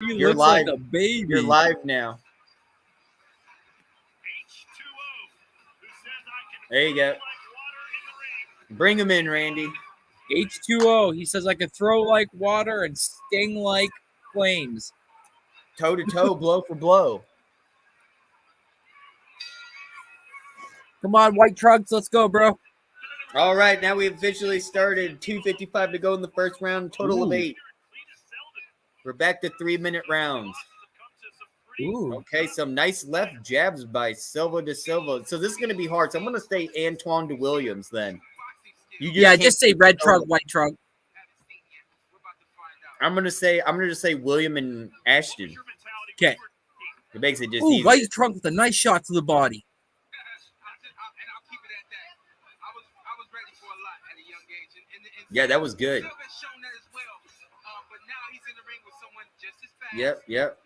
You're looks live. like a baby. You're live now. There you go. Bring him in, Randy. H2O. He says I could throw like water and sting like flames. Toe to toe, blow for blow. Come on, white trucks. Let's go, bro. All right, now we officially started. 2:55 to go in the first round, total of 8. We're back to 3-minute rounds. Ooh. Okay, some nice left jabs by Silva de Silva. So this is going to be hard. So I'm going to say Antoine de Williams then. Just say red trunk, white trunk. I'm going to just say William and Ashton. Okay. It makes it just Ooh, easy. white trunk with a nice shot to the body. Yeah, that was good. Yep.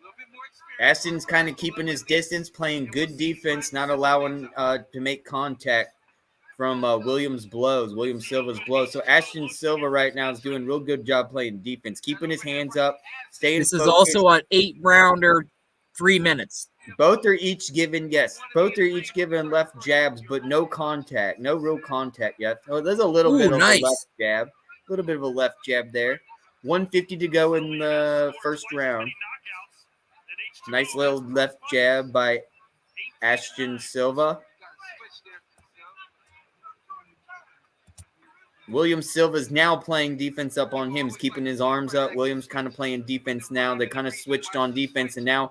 Ashton's kind of keeping his distance, playing good defense, not allowing to make contact from William Silva's blows. So Ashton Silva right now is doing a real good job playing defense, keeping his hands up, staying This focused. is also an 8-rounder, 3 minutes. Both are each given left jabs, but no contact, no real contact yet. Oh, there's a little bit of a left jab, a little bit of a left jab there. 150 to go in the first round. Nice little left jab by Ashton Silva. William Silva's now playing defense up on him. He's keeping his arms up. Williams kind of playing defense now. They kind of switched on defense, and now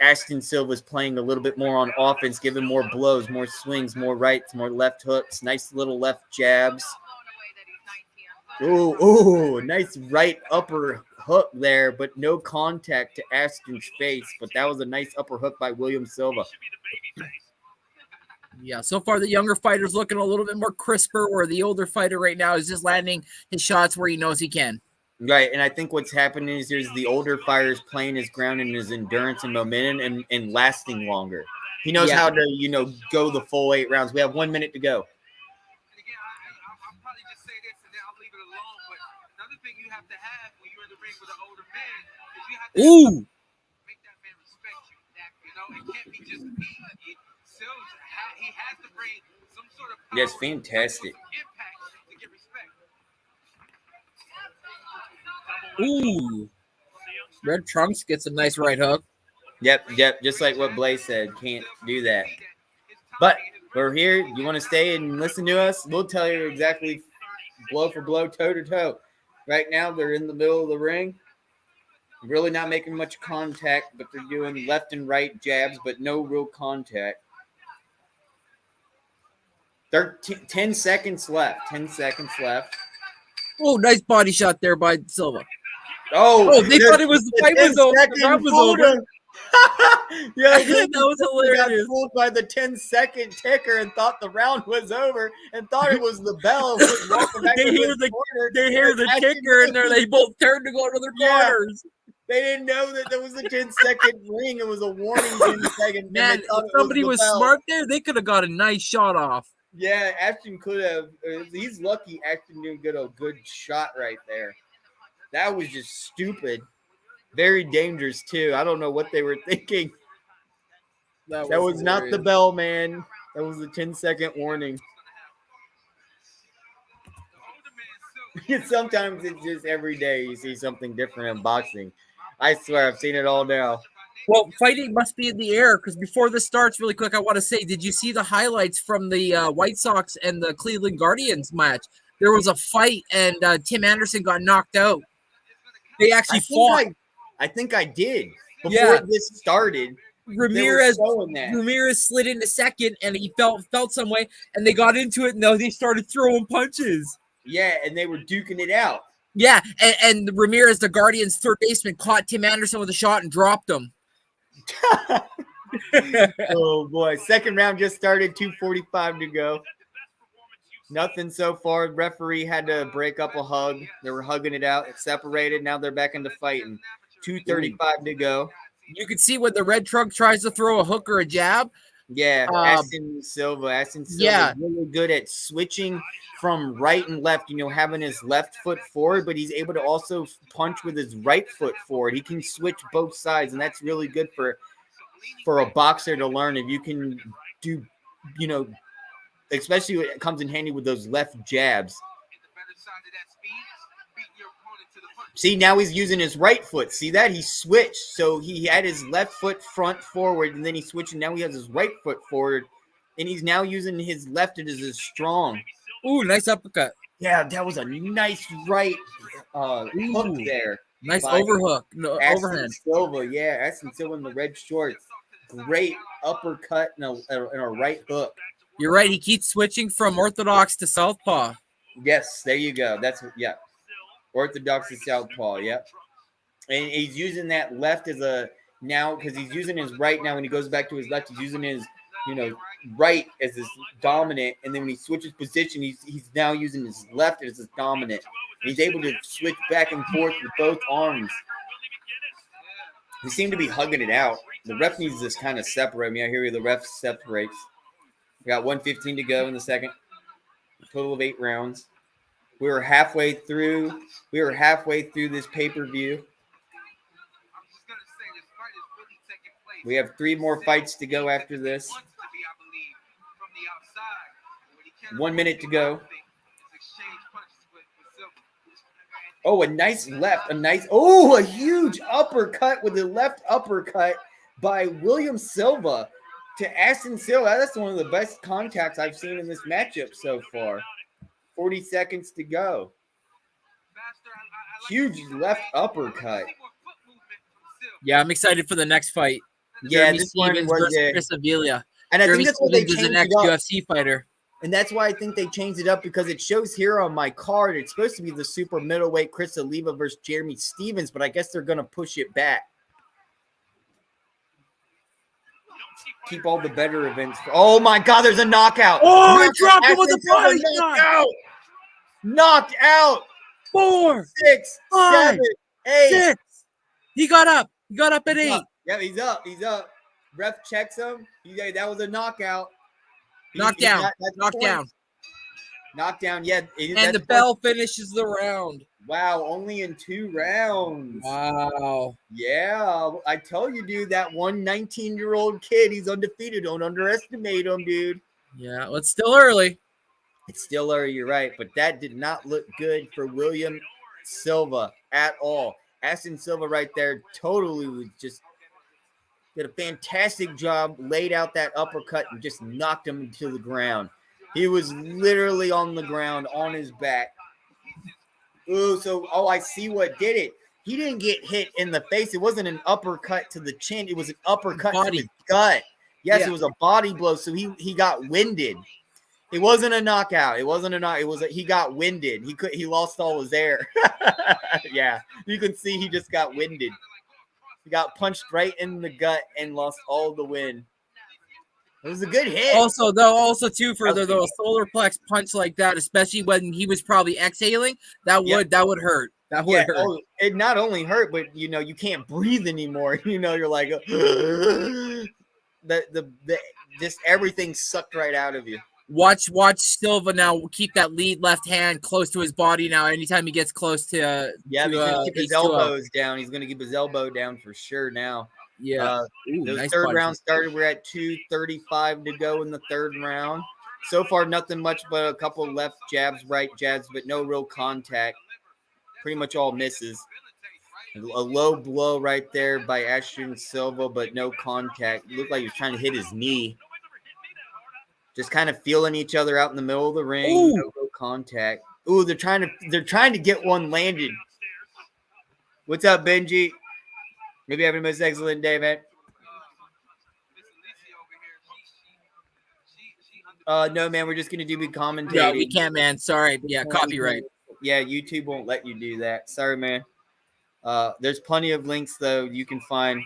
Ashton Silva's playing a little bit more on offense, giving more blows, more swings, more rights, more left hooks, nice little left jabs. Ooh, nice right upper hook there, but no contact to Ashton's face. But that was a nice upper hook by William Silva. Yeah, so far the younger fighter's looking a little bit more crisper, where the older fighter right now is just landing his shots where he knows he can. Right, and I think what's happening is there's the older fighter is playing his ground and his endurance and momentum and lasting longer. He knows how to, go the full 8 rounds. We have 1 minute to go. I'll probably just say this and then I'll leave it alone. But another thing you have to have when you're in the ring with an older man is you have to make that man respect you. It can't be just me. He has to bring some sort of power, Yes, fantastic. impact to get respect. Ooh. Red Trunks gets a nice right hook. Yep. Just like what Blaze said. Can't do that. But we're here. You want to stay and listen to us? We'll tell you exactly blow for blow, toe to toe. Right now, they're in the middle of the ring. Really not making much contact, but they're doing left and right jabs, but no real contact. 10 seconds left. 10 seconds left. Oh, nice body shot there by Silva. Oh, they thought the fight was over. The round was over. Yeah, that was hilarious. Got fooled by the 10-second ticker and thought the round was over and thought it was the bell. They hear the ticker and they both turned to go to their corners. They didn't know that there was a 10-second ring. It was a warning 10-second. Man, if somebody was smart there, they could have got a nice shot off. Yeah, Ashton could have. He's lucky Ashton didn't get a good shot right there. That was just stupid. Very dangerous, too. I don't know what they were thinking. That was not the bell, man. That was a 10-second warning. Sometimes it's just every day you see something different in boxing. I swear, I've seen it all now. Well, fighting must be in the air, because before this starts, really quick, I want to say, did you see the highlights from the White Sox and the Cleveland Guardians match? There was a fight, and Tim Anderson got knocked out. They actually fought. I think I did. Before this started, Ramirez slid into second, and he felt some way, and they got into it, and they started throwing punches. Yeah, and they were duking it out. Yeah, and Ramirez, the Guardians' third baseman, caught Tim Anderson with a shot and dropped him. Oh, boy. Second round just started, 2:45 to go. Nothing so far. Referee had to break up a hug. They were hugging it out. It separated. Now they're back into fighting. 2:35 to go. You can see when the red trunk tries to throw a hook or a jab, Yeah, Ashton Silva. Ashton Silva is really good at switching from right and left, having his left foot forward, but he's able to also punch with his right foot forward. He can switch both sides, and that's really good for a boxer to learn. If you can do, especially when it comes in handy with those left jabs. See, now he's using his right foot. See that? He switched. So he had his left foot front forward, and then he switched, and now he has his right foot forward, and he's now using his left as his strong. Ooh, nice uppercut. Yeah, that was a nice right hook there. Nice overhook. Ashton Silva, yeah. Ashton Silva in the red shorts. Great uppercut and a right hook. You're right. He keeps switching from orthodox to southpaw. Yes, there you go. Orthodox to southpaw, yep. And he's using that left as because he's using his right now. When he goes back to his left, he's using his, right as his dominant. And then when he switches position, he's now using his left as his dominant. And he's able to switch back and forth with both arms. He seemed to be hugging it out. The ref needs to just kind of separate me. I hear you. The ref separates. We got 1:15 to go in the second. Total of 8 rounds. We were halfway through this pay-per-view. We have 3 more fights to go after this. 1 minute to go. Oh, a nice left. A huge uppercut with the left uppercut by William Silva to Ashton Silva. That's one of the best contacts I've seen in this matchup so far. 40 seconds to go. Huge left uppercut. Yeah, I'm excited for the next fight. Yeah, Jeremy Stevens versus Chris Avila. And I think that's why they changed changed the next UFC fighter. And that's why I think they changed it up, because it shows here on my card it's supposed to be the super middleweight Chris Avila versus Jeremy Stevens, but I guess they're going to push it back. Keep all the better events. Oh my God, there's a knockout. Oh, he dropped him with a body shot. Knocked out. 4, 6, 5, 7, 8. 6. He got up. He got up at 8. Yeah, he's up. Ref checks him. That was a knockout. Knockdown. Knockdown, yeah. And the bell finishes the round. Wow, only in 2 rounds. Wow. Yeah, I tell you, dude, that 19-year-old kid, he's undefeated. Don't underestimate him, dude. Yeah, well, it's still early. It's still early, you're right, but that did not look good for William Silva at all. Ashton Silva right there totally just did a fantastic job, laid out that uppercut, and just knocked him to the ground. He was literally on the ground, on his back. I see what did it. He didn't get hit in the face. It wasn't an uppercut to the chin. It was an uppercut to the gut. Yes, yeah. It was a body blow, so he got winded. It wasn't a knockout. He got winded. He lost all his air. Yeah, you can see he just got winded. He got punched right in the gut and lost all the wind. It was a good hit. Also, too, for the solar plex punch like that, especially when he was probably exhaling, that would hurt. That would hurt. Oh, it not only hurt, but you can't breathe anymore. You're like just everything sucked right out of you. Watch Silva now keep that lead left hand close to his body now. Anytime he gets close to he's gonna keep his elbows down. He's gonna keep his elbow down for sure now. Yeah. The third round started. We're at 2:35 to go in the third round. So far, nothing much but a couple left jabs, right jabs, but no real contact. Pretty much all misses. A low blow right there by Ashton Silva, but no contact. It looked like he was trying to hit his knee. Just kind of feeling each other out in the middle of the ring. No real contact. Ooh, they're trying to get one landed. What's up, Benji? Maybe having the most excellent day, man. No, man, we're just gonna do commentating. Yeah, we can't, man. Sorry. Yeah, copyright. Yeah, YouTube won't let you do that. Sorry, man. There's plenty of links though you can find.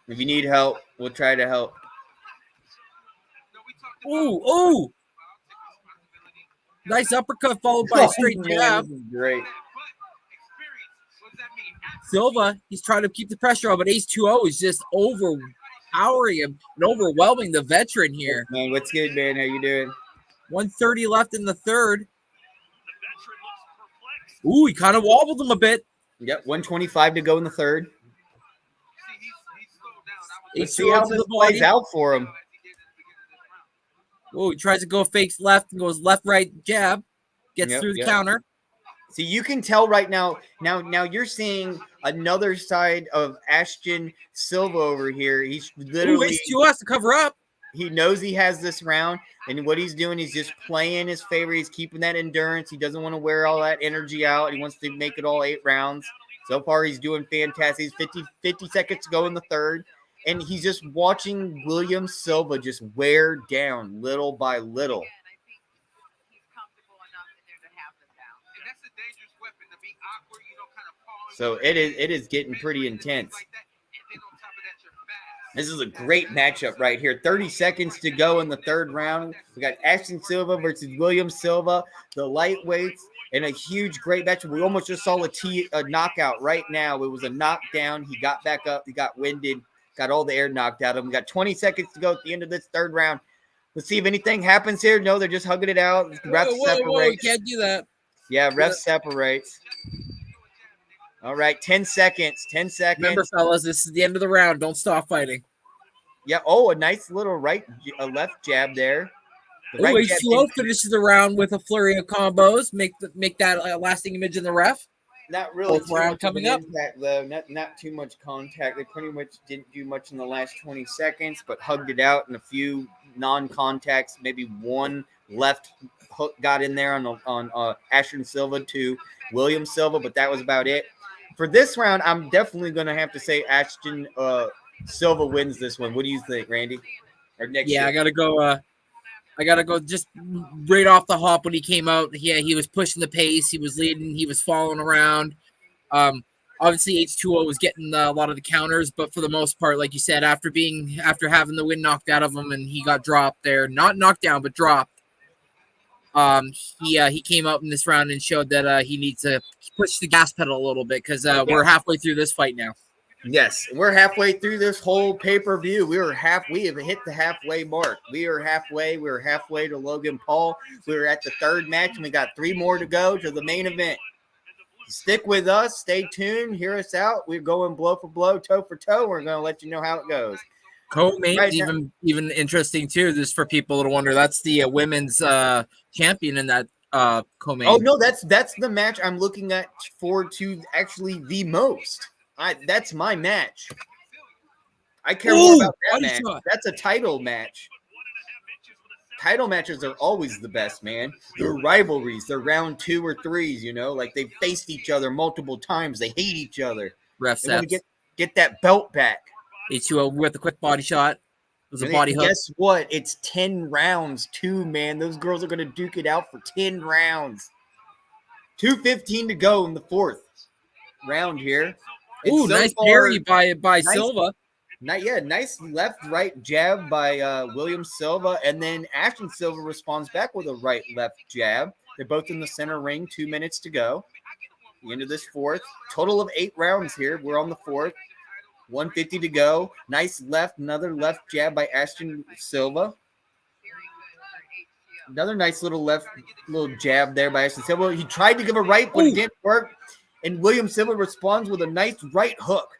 If you need help, we'll try to help. Ooh. Nice uppercut followed by a straight jab. This is great. Silva, he's trying to keep the pressure on, but H2O is just overpowering him and overwhelming the veteran here. Man, what's good, man? How you doing? 1:30 left in the third. Ooh, he kind of wobbled him a bit. Yep, 125 to go in the third. Let's see H2O how to this the body. plays out for him. Oh, he tries to go fakes left and goes left, right, jab. Gets Yep, through the yep. counter. See, you can tell right now. Now you're seeing another side of Ashton Silva over here. He's Ooh, literally H2O has to cover up. he knows he has this round, and what he's doing is just playing his favor. He's keeping that endurance. He doesn't want to wear all that energy out. He wants to make it all 8 rounds. So far, he's doing fantastic. He's 50 seconds to go in the third, and he's just watching William Silva just wear down little by little. So it is getting pretty intense. This is a great matchup right here. 30 seconds to go in the third round. We got Ashton Silva versus William Silva, the lightweights, and a huge, great matchup. We almost just saw a knockout right now. It was a knockdown. He got back up. He got winded, got all the air knocked out of him. We got 20 seconds to go at the end of this third round. Let's see if anything happens here. No, they're just hugging it out. Ref separates. You can't do that. Yeah, ref separates. All right, 10 seconds. 10 seconds. Remember, fellas, this is the end of the round. Don't stop fighting. Yeah. Oh, a nice little left jab there. The Oh, right jab H2O finishes the round with a flurry of combos. Make that lasting image in the ref. Not really Fourth too round much coming of an up. impact, though. Not too much contact. They pretty much didn't do much in the last 20 seconds, but hugged it out in a few non-contacts. Maybe one left hook got in there on Ashton Silva to William Silva, but that was about it. For this round, I'm definitely going to have to say Ashton Silva wins this one. What do you think, Randy? Or next Yeah, year? I gotta go just right off the hop when he came out. Yeah, he was pushing the pace. He was leading. He was following around. Obviously H2O was getting a lot of the counters, but for the most part, like you said, after having the wind knocked out of him and he got dropped there, not knocked down but dropped. He came out in this round and showed that he needs to push the gas pedal a little bit because we're halfway through this fight now. Yes, we're halfway through this whole pay-per-view. We have hit the halfway mark. We are halfway. We're halfway to Logan Paul. We're at the third match, and we got 3 more to go to the main event. Stick with us. Stay tuned. Hear us out. We're going blow for blow, toe for toe. We're going to let you know how it goes. Co-main Right even interesting too. Just for people to wonder, that's the women's champion in that co-main. Oh no, that's the match I'm looking at forward to actually the most. That's my match. I care more about that match. That's a title match. Title matches are always the best, man. They're rivalries. They're round 2 or 3s, you know, like they've faced each other multiple times. They hate each other. Ref They want sets. to get that belt back. H2O with a quick body shot. It was a body hook. Guess what? It's 10 rounds too, man. Those girls are going to duke it out for 10 rounds. 2:15 to go in the 4th round here. Ooh, So nice far, parry by Silva. Nice left-right jab by William Silva, and then Ashton Silva responds back with a right-left jab. They're both in the center ring, 2 minutes to go. The end of this 4th. Total of 8 rounds here. We're on the 4th. 150 to go. Nice another left jab by Ashton Silva. Another nice little jab there by Ashton Silva. He tried to give a right, but it didn't work. And William Silva responds with a nice right hook.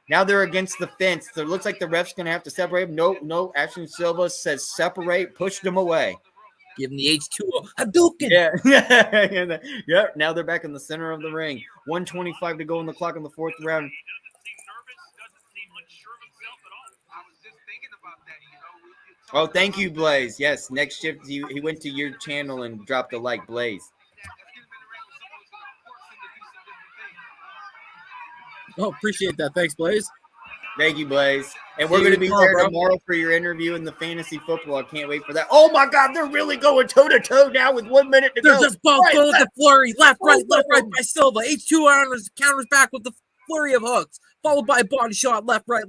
Now they're against the fence. So it looks like the ref's going to have to separate him. No. Ashton Silva says separate, pushed him away. Give him the H2O. Hadouken. Yeah. Yeah. Now they're back in the center of the ring. 1:25 to go on the clock in the 4th round. Oh, thank you, Blaze. Yes, next shift he went to your channel and dropped a like, Blaze. Oh, appreciate that. Thanks, Blaze. Thank you, Blaze. And we're See going you to be tomorrow, there bro. tomorrow for your interview in the fantasy football. I can't wait for that. Oh, my God. They're really going toe-to-toe now with 1 minute to They're go. just both going with the flurry. Left, right Oh. by Silva. H2O counters back with the flurry of hooks, followed by a body shot. Left, right.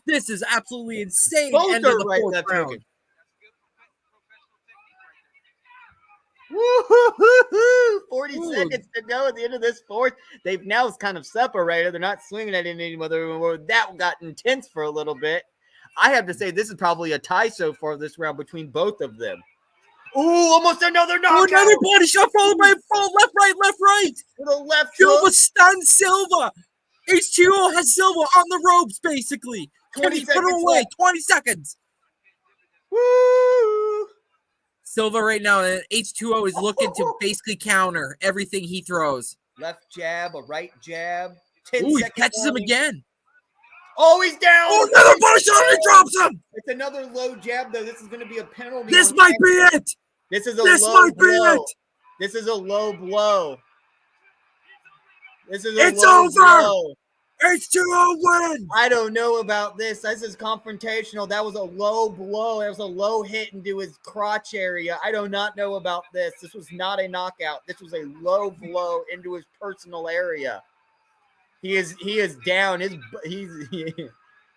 This is absolutely insane. Both End of are the right, 4th left round. hooking. Woo-hoo-hoo-hoo. 40 Ooh. seconds to go at the end of this fourth. They've now kind of separated. They're not swinging at any other anymore. That got intense for a little bit. I have to say this is probably a tie so far this round between both of them. Ooh, almost another knockout. Another body shot followed by a fall. Left, right. To the left Silva hook. stunned Silva. H2O has Silva on the ropes, basically. 20 Put seconds him away. left. 20 seconds. Woo! Silva right now, and H2O is looking to basically counter everything he throws. Left jab, a right jab. 10 Ooh, he seconds catches him left. again. Oh, he's down. Oh, another body shot and he drops him. It's another low jab, though. This is going to be a penalty. This on might be Ashton. it. This is a This low might be blow. it. This is a low blow. This is It's low over. blow. H2O wins. I don't know about this. This is confrontational. That was a low blow. That was a low hit into his crotch area. I do not know about this. This was not a knockout. This was a low blow into his personal area. He is down. He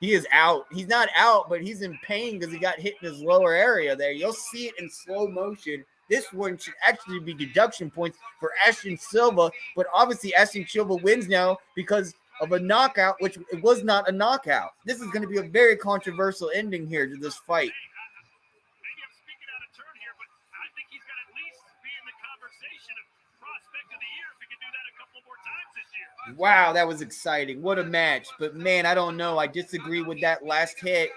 is out. He's not out, but he's in pain because he got hit in his lower area there. You'll see it in slow motion. This one should actually be deduction points for Ashton Silva, but obviously Ashton Silva wins now because of a knockout, which it was not a knockout. This is going to be a very controversial ending here to this fight. Maybe I'm speaking out of turn here, but I think he's got to at least be in the conversation of prospect of the year if he can do that a couple more times this year. Wow, that was exciting. What a match. But, man, I don't know. I disagree with that last hit.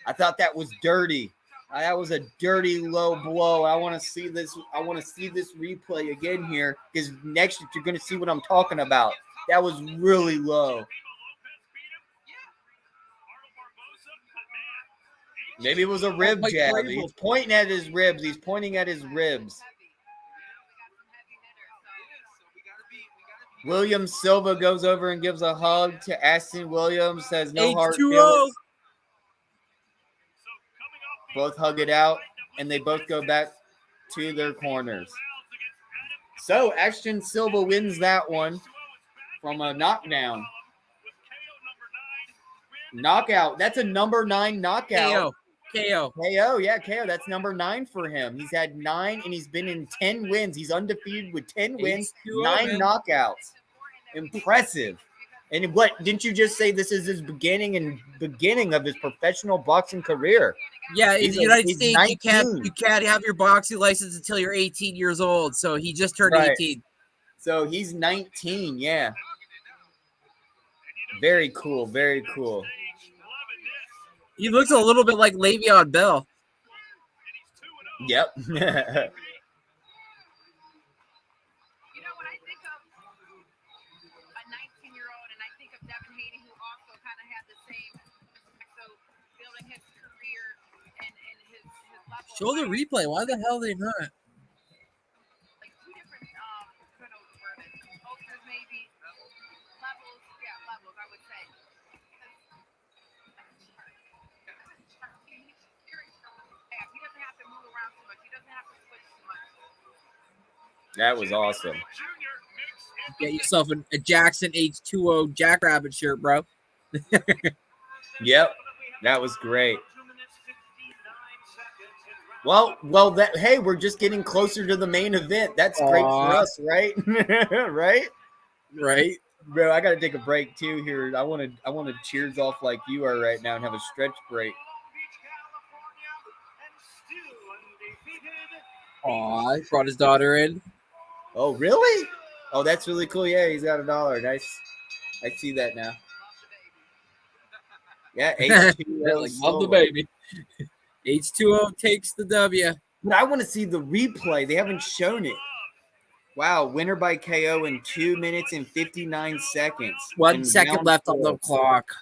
I thought that was dirty. That was a dirty low blow. I want to see this. I want to see this replay again here because next you're going to see what I'm talking about. That was really low. Maybe it was a rib jab. He's pointing at his ribs. He's pointing at his ribs. William Silva goes over and gives a hug to Ashton Williams. Says no hard feelings. Both hug it out, and they both go back to their corners. So Ashton Silva wins that one from a knockdown. Knockout. That's a number 9 knockout. KO. Yeah, KO. That's number 9 for him. He's had 9, and he's been in 10 wins. He's undefeated with 10 wins, 9 knockouts. Impressive. And what, didn't you just say this is his beginning of his professional boxing career? Yeah, in the United States, 19. you can't have your boxing license until you're 18 years old. So he just turned 18. So he's 19, yeah. Very cool, very cool. He looks a little bit like Le'Veon Bell. Yep. You know, when I think of a 19-year-old and I think of Devin Haney, who also kind of had the same, so building his career and his level. Show the replay. Why the hell they not? Like 2 different, ultras maybe, levels, I would say. He doesn't have to move around too much. He doesn't have to switch too much. That was awesome. Get yourself a Jackson H2O Jackrabbit shirt, bro. Yep. That was great. Well, hey, we're just getting closer to the main event. That's great for us, right? Right? Bro, I gotta take a break too here. I wanna cheers off like you are right now and have a stretch break. Aw, he brought his daughter in. Oh, really? Oh, that's really cool. Yeah, he's got $1. Nice. I see that now. Yeah, H2O. Love the baby. H2O takes the W. But I want to see the replay. They haven't shown it. Wow, winner by KO in 2 minutes and 59 seconds. 1 second left on the clock.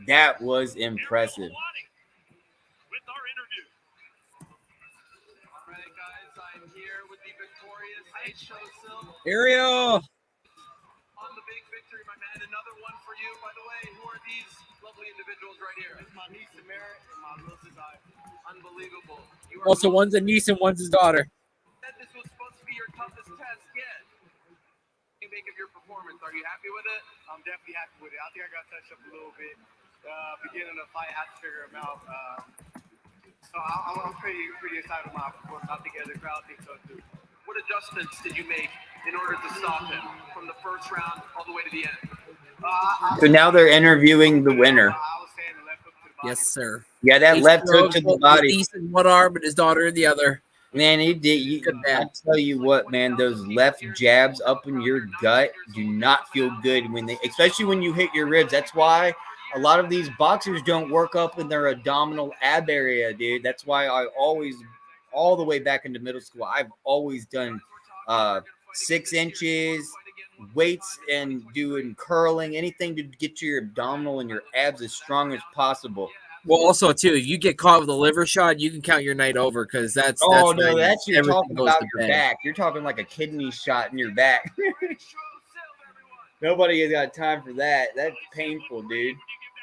That was impressive. Ariel. On the big victory, my man. Another one for you. By the way, who are these lovely individuals right here? It's my niece Samara and my little sister. Unbelievable. Also, one's a niece and one's his daughter. This was supposed to be your toughest test yet. What do you make of your performance? Are you happy with it? I'm definitely happy with it. I think I got touched up a little bit. Beginning of the fight, I had to figure him out. So I'm pretty excited about my performance. I think the crowd thinks so too. What adjustments did you make in order to stop him from the first round all the way to the end? So now they're interviewing the winner. Yes, sir. Yeah, that He left hook throws to the both body. his niece in one arm and his daughter in the other. Man, he did. Good man. I tell you what, man, those left jabs up in your gut do not feel good when they, especially when you hit your ribs. That's why a lot of these boxers don't work up in their abdominal ab area, dude. That's why I always, all the way back into middle school, I've always done 6 inches, weights, and doing curling, anything to get your abdominal and your abs as strong as possible. Well, also too, if you get caught with a liver shot, you can count your night over because that's Oh where no, that's you're everything talking goes about to your bed. back. You're talking like a kidney shot in your back. Nobody has got time for that. That's painful, dude.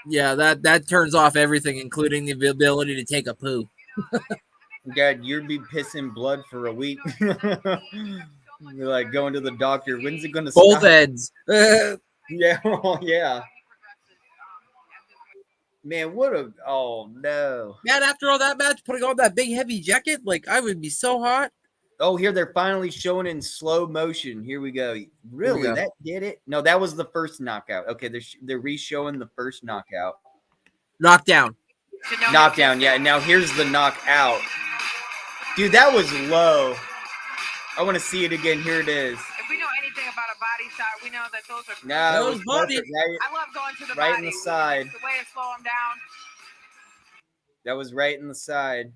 Yeah, that turns off everything, including the ability to take a poo. God, you'll be pissing blood for a week. You're like going to the doctor. When's it gonna Both stop? ends. Yeah, well, yeah. Man, what a oh no. Man, after all that match, putting on that big heavy jacket, like I would be so hot. Oh, here they're finally showing in slow motion. Here we go. Really, go. that did it? No, that was the first knockout. Okay, they're re-showing the first knockout. Knockdown. Knockdown, yeah. Now here's the knockout. Dude, that was low. I want to see it again. Here it is. If we know anything about a body shot, we know that those are. No, That it was was body. perfect, right? I love going to the Right body. in the side. It's the way to slow them down. That was right in the side.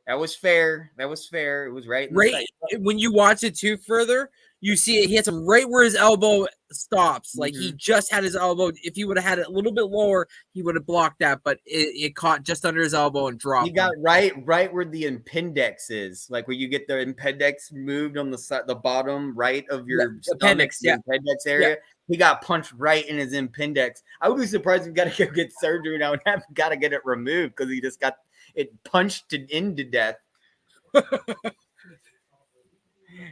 That was fair. That was fair. It was right in the Right side. when you watch it too further, you see it. He hits him right where his elbow stops. Like he just had his elbow. If he would have had it a little bit lower, he would have blocked that. But it caught just under his elbow and dropped. You got right where the appendix is, like where you get the appendix moved on the side, the bottom right of your appendix, the appendix area. Yeah. He got punched right in his appendix. I would be surprised if he got to go get surgery now and have got to get it removed because he just got it punched into death.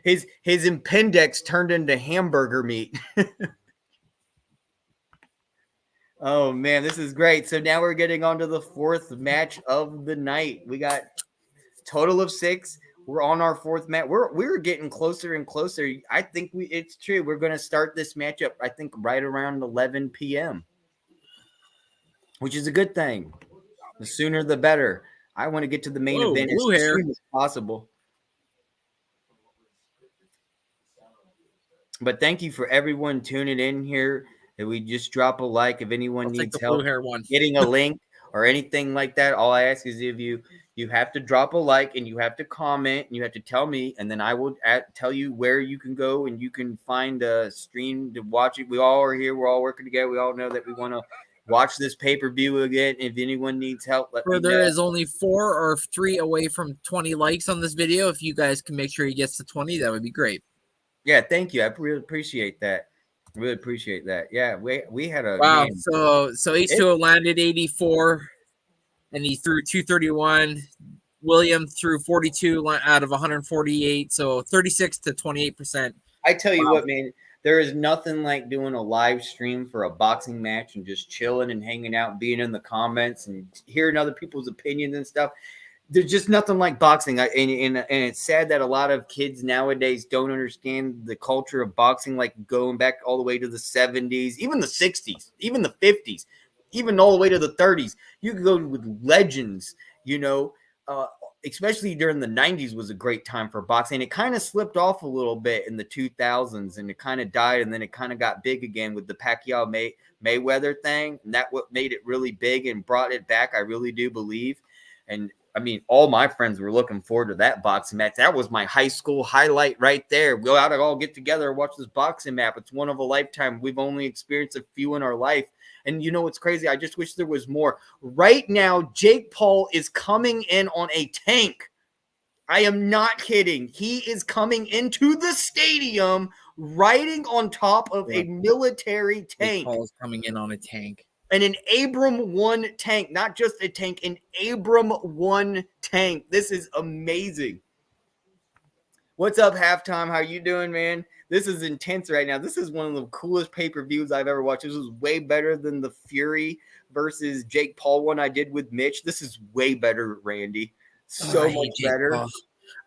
His appendix turned into hamburger meat. Oh man, this is great. So now we're getting on to the 4th match of the night. We got total of 6. We're on our 4th match. We're getting closer and closer. I think it's true. We're going to start this matchup, I think, right around 11 p.m., which is a good thing. The sooner the better. I want to get to the main event as soon as possible. But thank you for everyone tuning in here. If we just drop a like, if anyone needs help getting a link or anything like that, all I ask is if you have to drop a like and you have to comment and you have to tell me, and then I will tell you where you can go and you can find a stream to watch it. We all are here. We're all working together. We all know that we want to watch this pay-per-view again. If anyone needs help, let me know. There is only 4 or 3 away from 20 likes on this video. If you guys can make sure he gets to 20, that would be great. Yeah, thank you. I really appreciate that. Really appreciate that. Yeah, we had a wow. Man, so H2O landed 84, and he threw 231. William threw 42 out of 148, so 36 to 28%. I tell you what, man, there is nothing like doing a live stream for a boxing match and just chilling and hanging out, and being in the comments and hearing other people's opinions and stuff. There's just nothing like boxing. And it's sad that a lot of kids nowadays don't understand the culture of boxing, like going back all the way to the 70s, even the 60s, even the 50s, even all the way to the 30s. You could go with legends, especially during the 90s was a great time for boxing. It kind of slipped off a little bit in the 2000s, and it kind of died, and then it kind of got big again with the Pacquiao Mayweather thing. And that what made it really big and brought it back, I really do believe. And I mean, all my friends were looking forward to that boxing match. That was my high school highlight right there. Go out and all get together and watch this boxing match. It's one of a lifetime. We've only experienced a few in our life. And you know what's crazy? I just wish there was more. Right now, Jake Paul is coming in on a tank. I am not kidding. He is coming into the stadium riding on top of a military tank. Jake Paul is coming in on a tank. And an Abram 1 tank, not just a tank, an Abram 1 tank. This is amazing. What's up, Halftime? How you doing, man? This is intense right now. This is one of the coolest pay-per-views I've ever watched. This was way better than the Fury versus Jake Paul one I did with Mitch. This is way better, Randy. So much better.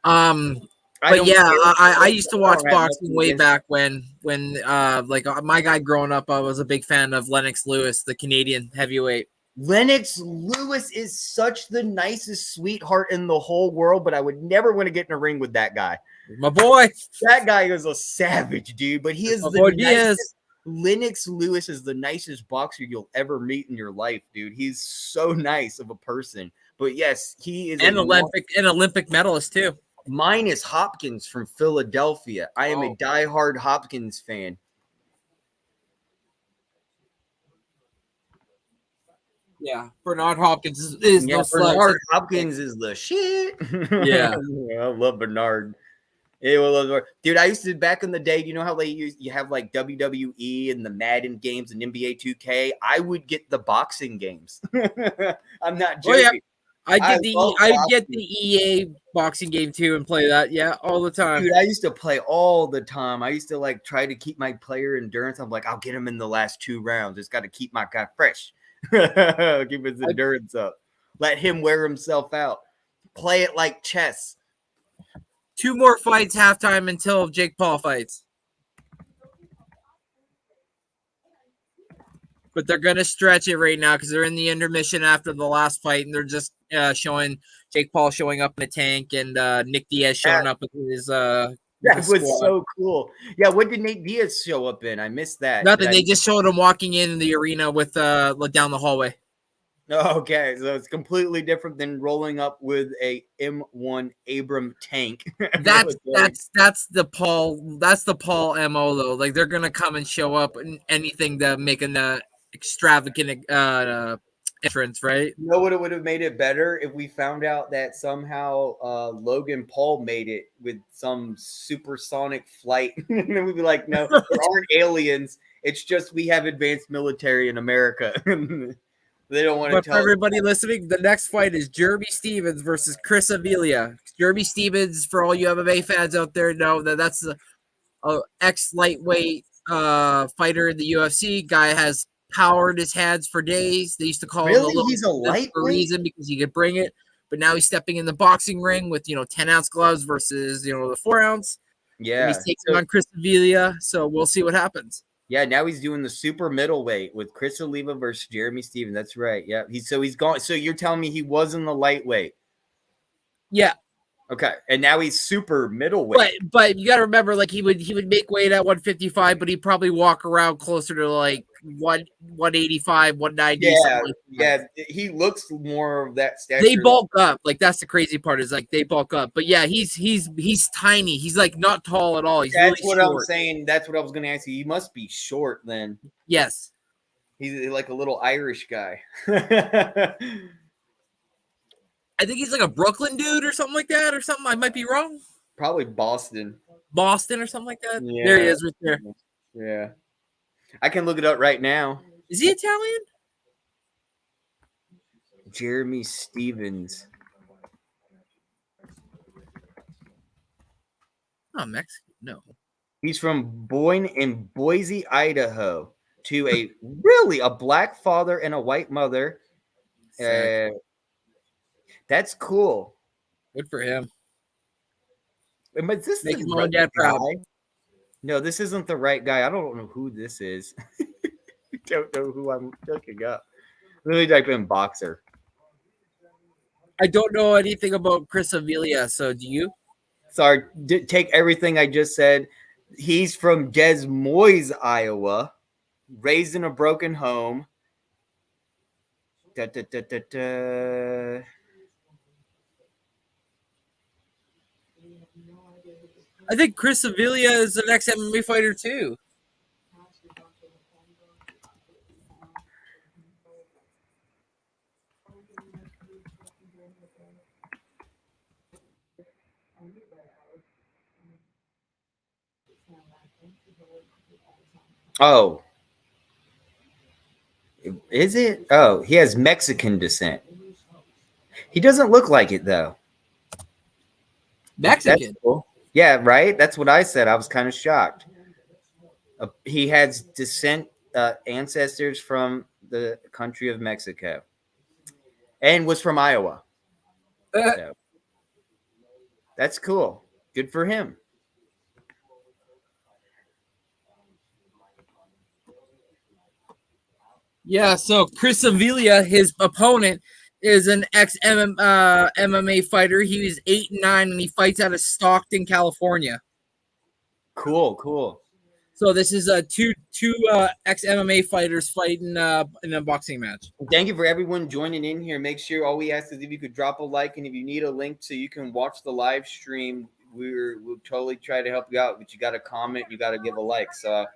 But yeah, I used to watch boxing way back when like my guy growing up, I was a big fan of Lennox Lewis, the Canadian heavyweight. Lennox Lewis is such the nicest sweetheart in the whole world, but I would never want to get in a ring with that guy. My boy. That guy is a savage, dude, but he is the nicest. Lennox Lewis is the nicest boxer you'll ever meet in your life, dude. He's so nice of a person. But yes, he is an Olympic medalist too. Mine is Hopkins from Philadelphia. I am a diehard Hopkins fan. Yeah, Bernard Hopkins is no Bernard Hopkins is the shit. Yeah. I love Bernard. Dude, I used to back in the day, you know how you have like WWE and the Madden games and NBA 2K? I would get the boxing games. I'm not joking. Oh, yeah. I get the EA boxing game too and play that, all the time. Dude, I used to play all the time. I used to like try to keep my player endurance. I'm like, I'll get him in the last 2 rounds. Just got to keep my guy fresh. Keep his endurance up. Let him wear himself out. Play it like chess. 2 more fights halftime until Jake Paul fights. But they're going to stretch it right now because they're in the intermission after the last fight, and they're just showing Jake Paul showing up in a tank and Nick Diaz showing up with his that was so cool. Yeah, what did Nate Diaz show up in? I missed that. Nothing. They just showed him walking in the arena with down the hallway. Okay, so it's completely different than rolling up with a M1 Abram tank. That's the Paul MO though. Like they're gonna come and show up in anything to make an extravagant entrance, right? You know what, it would have made it better if we found out that somehow Logan Paul made it with some supersonic flight. And then we'd be like, no, there aren't aliens. It's just we have advanced military in America. They don't want to tell. For everybody listening, the next fight is Jeremy Stephens versus Chris Avila. Jeremy Stephens, for all you MMA fans out there, know that's the ex-lightweight fighter in the UFC. Guy has power in his hands for days. They used to call him he's a lightweight for a reason because he could bring it. But now he's stepping in the boxing ring with 10-ounce gloves versus the 4-ounce. Yeah, and he's taking on Chris Avila. So we'll see what happens. Yeah, now he's doing the super middleweight with Chris Oliva versus Jeremy Stephens. That's right. Yeah, he's gone. So you're telling me he was in the lightweight? Yeah. Okay, and now he's super middleweight. But you got to remember, like he would make weight at 155, but he'd probably walk around closer to like 185, 190. Yeah. He looks more of that stature. They bulk up. Like that's the crazy part is like they bulk up. But yeah, he's tiny. He's like not tall at all. He's That's really what short. I'm saying. That's what I was going to ask you. He must be short then. Yes. He's like a little Irish guy. I think he's like a Brooklyn dude or something like that, or something. I might be wrong. Probably Boston or something like that. Yeah. There he is right there. Yeah. I can look it up right now. Is he Italian? Jeremy Stephens. Oh, Mexican. No. He's born in Boise, Idaho, to a black father and a white mother. That's cool. Good for him. But is this Make the his mom right and dad proud. guy? No, this isn't the right guy. I don't know who this is. I don't know who I'm looking up. Let me type in boxer. I don't know anything about Chris Avila, so do you? Sorry, take everything I just said. He's from Des Moines, Iowa, raised in a broken home. I think Chris Avila is the next MMA fighter too. Oh. Is it? Oh, he has Mexican descent. He doesn't look like it, though. Mexican? Cool. Yeah, right. That's what I said. I was kind of shocked. He has ancestors from the country of Mexico, and was from Iowa. So that's cool. Good for him. Yeah, so Chris Avila, his opponent, is an MMA fighter. He was 8-9, and he fights out of Stockton, California. Cool. So this is two ex MMA fighters fighting in a boxing match. Thank you for everyone joining in here. Make sure all we ask is if you could drop a like, and if you need a link so you can watch the live stream, we'll totally try to help you out. But you got to comment, you got to give a like. So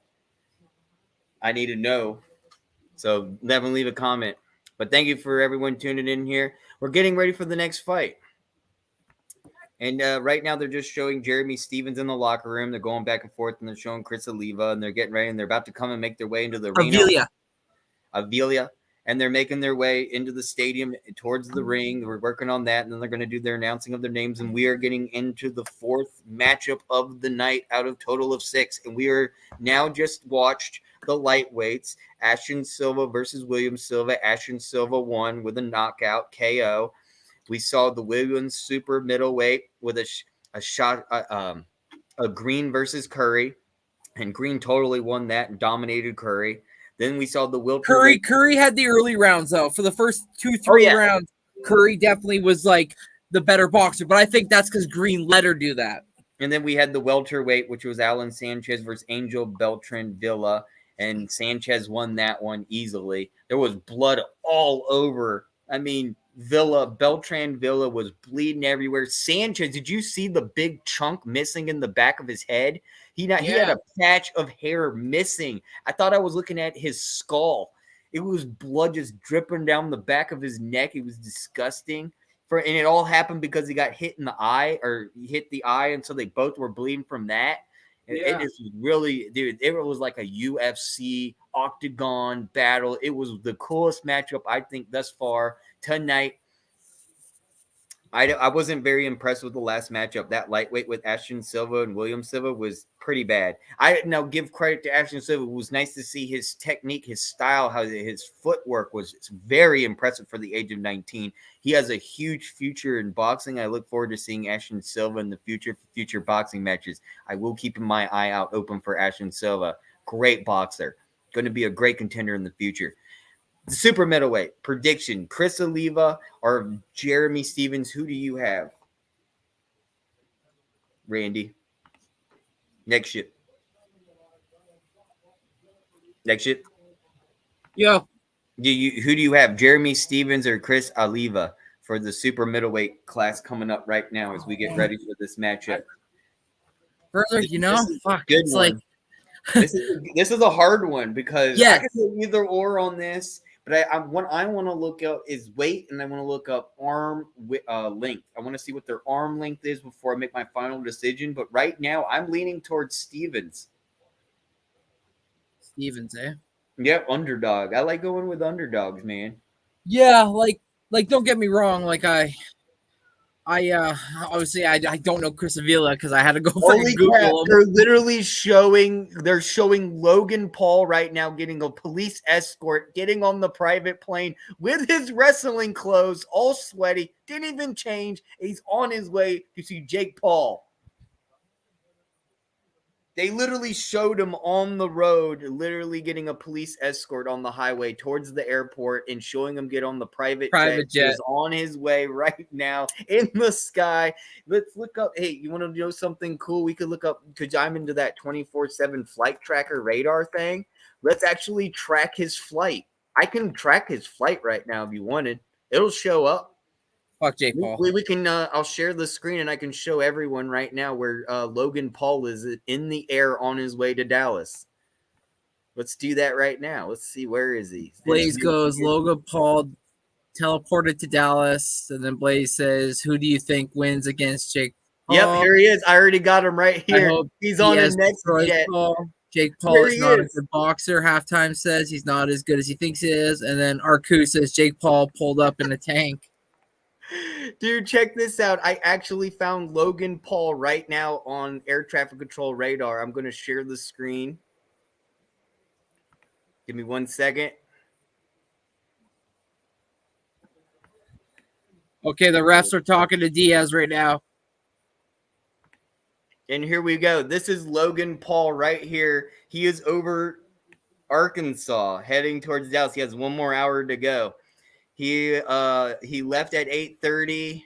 I need to know. So definitely leave a comment. But thank you for everyone tuning in here. We're getting ready for the next fight. And right now they're just showing Jeremy Stevens in the locker room. They're going back and forth, and they're showing Chris Oliva, and they're getting ready, and they're about to come and make their way into the arena. Avila. And they're making their way into the stadium towards the ring. We're working on that, and then they're going to do their announcing of their names, and we are getting into the fourth matchup of the night out of total of 6. And we are now just watched the lightweights, Ashton Silva versus William Silva. Ashton Silva won with a knockout KO. We saw the Williams super middleweight with a Green versus Curry, and Green totally won that and dominated Curry. Then we saw the welterweight. Curry had the early rounds though. For the first 2-3 rounds, Curry definitely was like the better boxer, but I think that's because Green let her do that. And then we had the welterweight, which was Alan Sanchez versus Angel Beltran Villa, and Sanchez won that one easily. There was blood all over. I mean, Beltran Villa was bleeding everywhere. Sanchez, did you see the big chunk missing in the back of his head? He had a patch of hair missing. I thought I was looking at his skull. It was blood just dripping down the back of his neck. It was disgusting. And it all happened because he got hit in the eye, or he hit the eye, and so they both were bleeding from that. And it just really, dude, it was like a UFC octagon battle. It was the coolest matchup, I think, thus far tonight. I wasn't very impressed with the last matchup. That lightweight with Ashton Silva and William Silva was pretty bad. I now give credit to Ashton Silva. It was nice to see his technique, his style, how his footwork was very impressive for the age of 19. He has a huge future in boxing. I look forward to seeing Ashton Silva in the future boxing matches. I will keep my eye out open for Ashton Silva. Great boxer. Going to be a great contender in the future. The super middleweight prediction: Chris Oliva or Jeremy Stevens. Who do you have, Randy? Next shit. Yeah. Who do you have, Jeremy Stevens or Chris Oliva, for the super middleweight class coming up right now as we get ready for this matchup? Further, It's like this is a hard one because I can go either or on this. But what I want to look up is weight, and I want to look up arm length. I want to see what their arm length is before I make my final decision. But right now, I'm leaning towards Stevens. Yep, underdog. I like going with underdogs, man. Yeah, like don't get me wrong. Like obviously I don't know Chris Avila because I had to go Google him. They're literally showing Logan Paul right now getting a police escort, getting on the private plane with his wrestling clothes, all sweaty, didn't even change. He's on his way to see Jake Paul. They literally showed him on the road, literally getting a police escort on the highway towards the airport and showing him get on the private jet. He's on his way right now in the sky. Let's look up. Hey, you want to know something cool? We could look up, because I'm into that 24/7 flight tracker radar thing. Let's actually track his flight. I can track his flight right now if you wanted. It'll show up. Fuck Jake Paul. We can. I'll share the screen and I can show everyone right now where Logan Paul is in the air on his way to Dallas. Let's do that right now. Let's see, where is he? Blaze goes, Logan Paul teleported to Dallas, and then Blaze says, "Who do you think wins against Jake Paul?" Yep, here he is. I already got him right here. He's on his next jet. Jake Paul is not a good boxer. Halftime says he's not as good as he thinks he is, and then Arku says Jake Paul pulled up in a tank. Dude, check this out. I actually found Logan Paul right now on air traffic control radar. I'm going to share the screen. Give me 1 second. Okay, the refs are talking to Diaz right now. And here we go. This is Logan Paul right here. He is over Arkansas, heading towards Dallas. He has 1 more hour to go. He left at 8:30.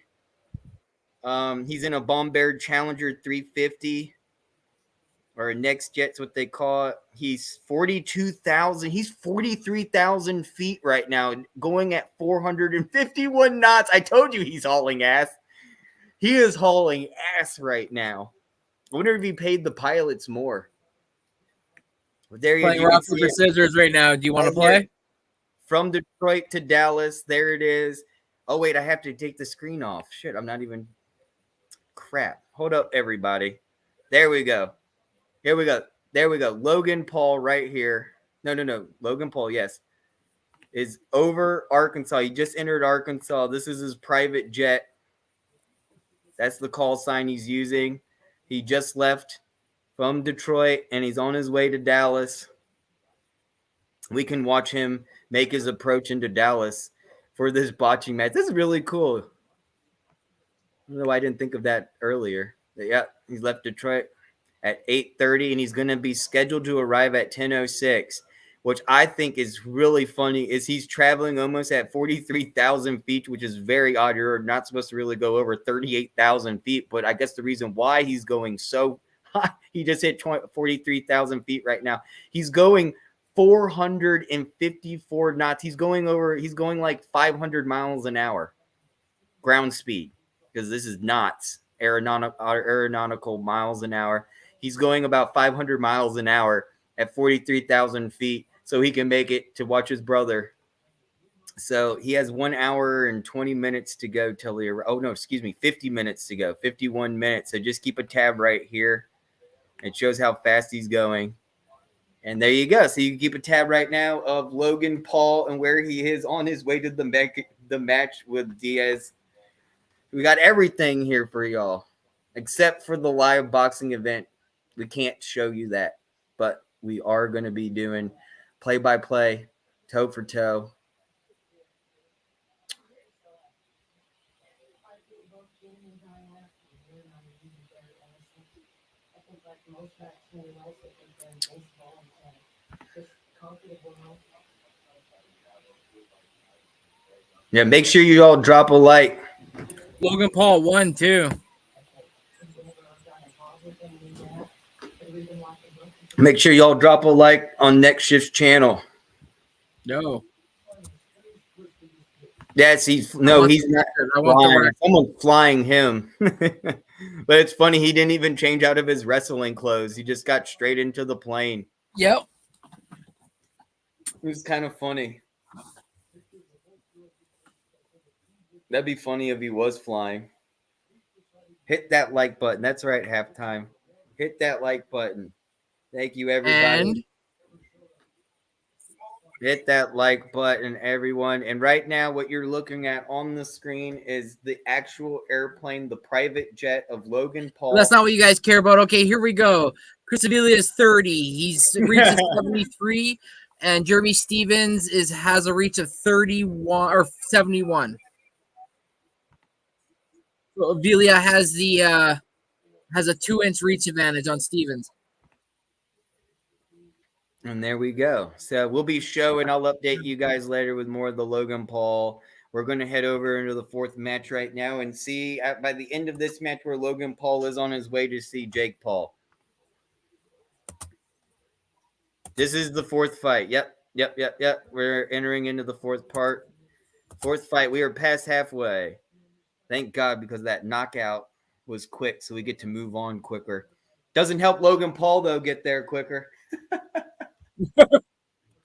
He's in a Bombardier Challenger 350 or a Next Jet's what they call it. He's 42,000. He's 43,000 feet right now, going at 451 knots. I told you he's hauling ass. He is hauling ass right now. I wonder if he paid the pilots more. But there Playing you rock, can see paper, it. scissors right now. Do you want to play? From Detroit to Dallas. There it is. Oh, wait, I have to take the screen off. Shit, I'm not even. Crap. Hold up, everybody. There we go. Here we go. There we go. Logan Paul right here. No. Logan Paul, yes. Is over Arkansas. He just entered Arkansas. This is his private jet. That's the call sign he's using. He just left from Detroit, and he's on his way to Dallas. We can watch him make his approach into Dallas for this botching match. This is really cool. I don't know why I didn't think of that earlier. But yeah, he's left Detroit at 8:30, and he's going to be scheduled to arrive at 10:06, which I think is really funny, is he's traveling almost at 43,000 feet, which is very odd. You're not supposed to really go over 38,000 feet, but I guess the reason why he's going so high, he just hit 43,000 feet right now. He's going 454 knots. He's going like 500 miles an hour ground speed, because this is knots, aeronautical miles an hour. He's going about 500 miles an hour at 43,000 feet so he can make it to watch his brother. So he has 1 hour and 20 minutes to go till he, 50 minutes to go, 51 minutes. So just keep a tab right here. It shows how fast he's going. And there you go. So you can keep a tab right now of Logan Paul and where he is on his way to the match with Diaz. We got everything here for y'all, except for the live boxing event. We can't show you that, but we are going to be doing play-by-play, toe for toe. Yeah, make sure you all drop a like. Logan Paul won too. Make sure y'all drop a like on Next Shift's channel. No. Yes, he's not flying. Someone's flying him. But it's funny, he didn't even change out of his wrestling clothes. He just got straight into the plane. Yep. It was kind of funny. That'd be funny if he was flying. Hit that like button. That's right, halftime. Hit that like button. Thank you, everybody. And hit that like button, everyone. And right now, what you're looking at on the screen is the actual airplane, the private jet of Logan Paul. That's not what you guys care about. Okay, here we go. Chris Avila is 30. He's reached 73, and Jeremy Stevens has a reach of 31 or 71. So Avila has a 2-inch reach advantage on Stevens. And there we go. So we'll be showing. I'll update you guys later with more of the Logan Paul. We're going to head over into the 4th match right now and see by the end of this match where Logan Paul is on his way to see Jake Paul. This is the 4th fight. Yep. We're entering into the 4th part. 4th fight. We are past halfway. Thank God, because that knockout was quick, so we get to move on quicker. Doesn't help Logan Paul, though, get there quicker.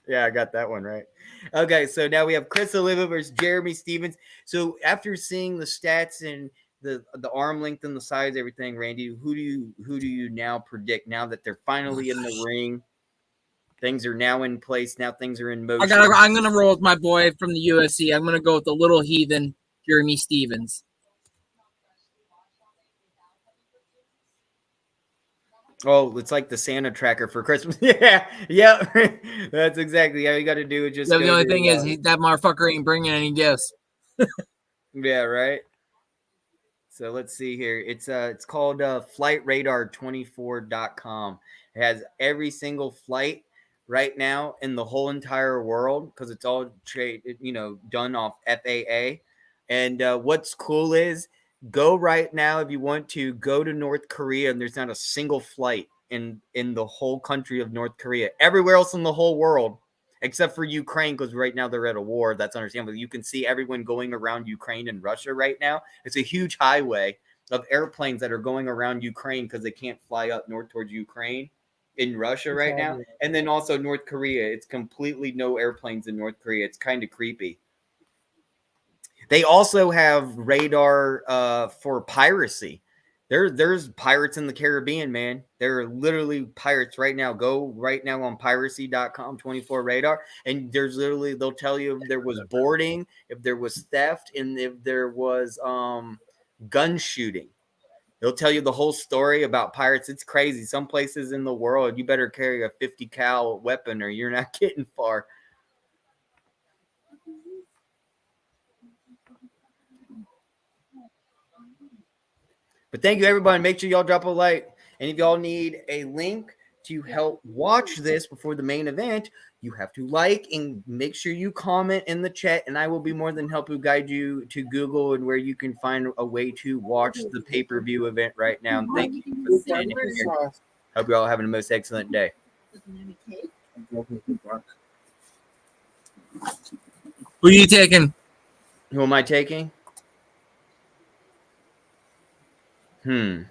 Yeah, I got that one right. Okay, so now we have Chris Oliva versus Jeremy Stevens. So after seeing the stats and the arm length and the size, everything, Randy, who do you now predict now that they're finally in the ring? Things are now in place. Now things are in motion. I'm gonna roll with my boy from the UFC. I'm gonna go with the little heathen, Jeremy Stevens. Oh, it's like the Santa tracker for Christmas. Yeah. That's exactly how you got to do it. Just The go only to, thing is, that motherfucker ain't bringing any gifts. yeah, right. So let's see here. It's called flightradar24.com. It has every single flight right now in the whole entire world because it's all done off FAA. And what's cool is go right now if you want to go to North Korea, and there's not a single flight in the whole country of North Korea. Everywhere else in the whole world, except for Ukraine, because right now they're at a war. That's understandable. You can see everyone going around Ukraine and Russia right now. It's a huge highway of airplanes that are going around Ukraine because they can't fly up north towards Ukraine in Russia right now. And then also North Korea. It's completely no airplanes in North Korea. It's kind of creepy. They also have radar for piracy. There's pirates in the Caribbean, man. There are literally pirates right now. Go right now on piracy.com, 24 radar. And there's literally, they'll tell you if there was boarding, if there was theft, and if there was gun shooting. They'll tell you the whole story about pirates. It's crazy. Some places in the world, you better carry a 50 cal weapon or you're not getting far. But thank you, everybody. Make sure y'all drop a like. And if y'all need a link to help watch this before the main event, you have to like and make sure you comment in the chat. And I will be more than happy to guide you to Google and where you can find a way to watch the pay-per-view event right now. And thank you for standing here. Hope you're all having the most excellent day. Who are you taking? Who am I taking? I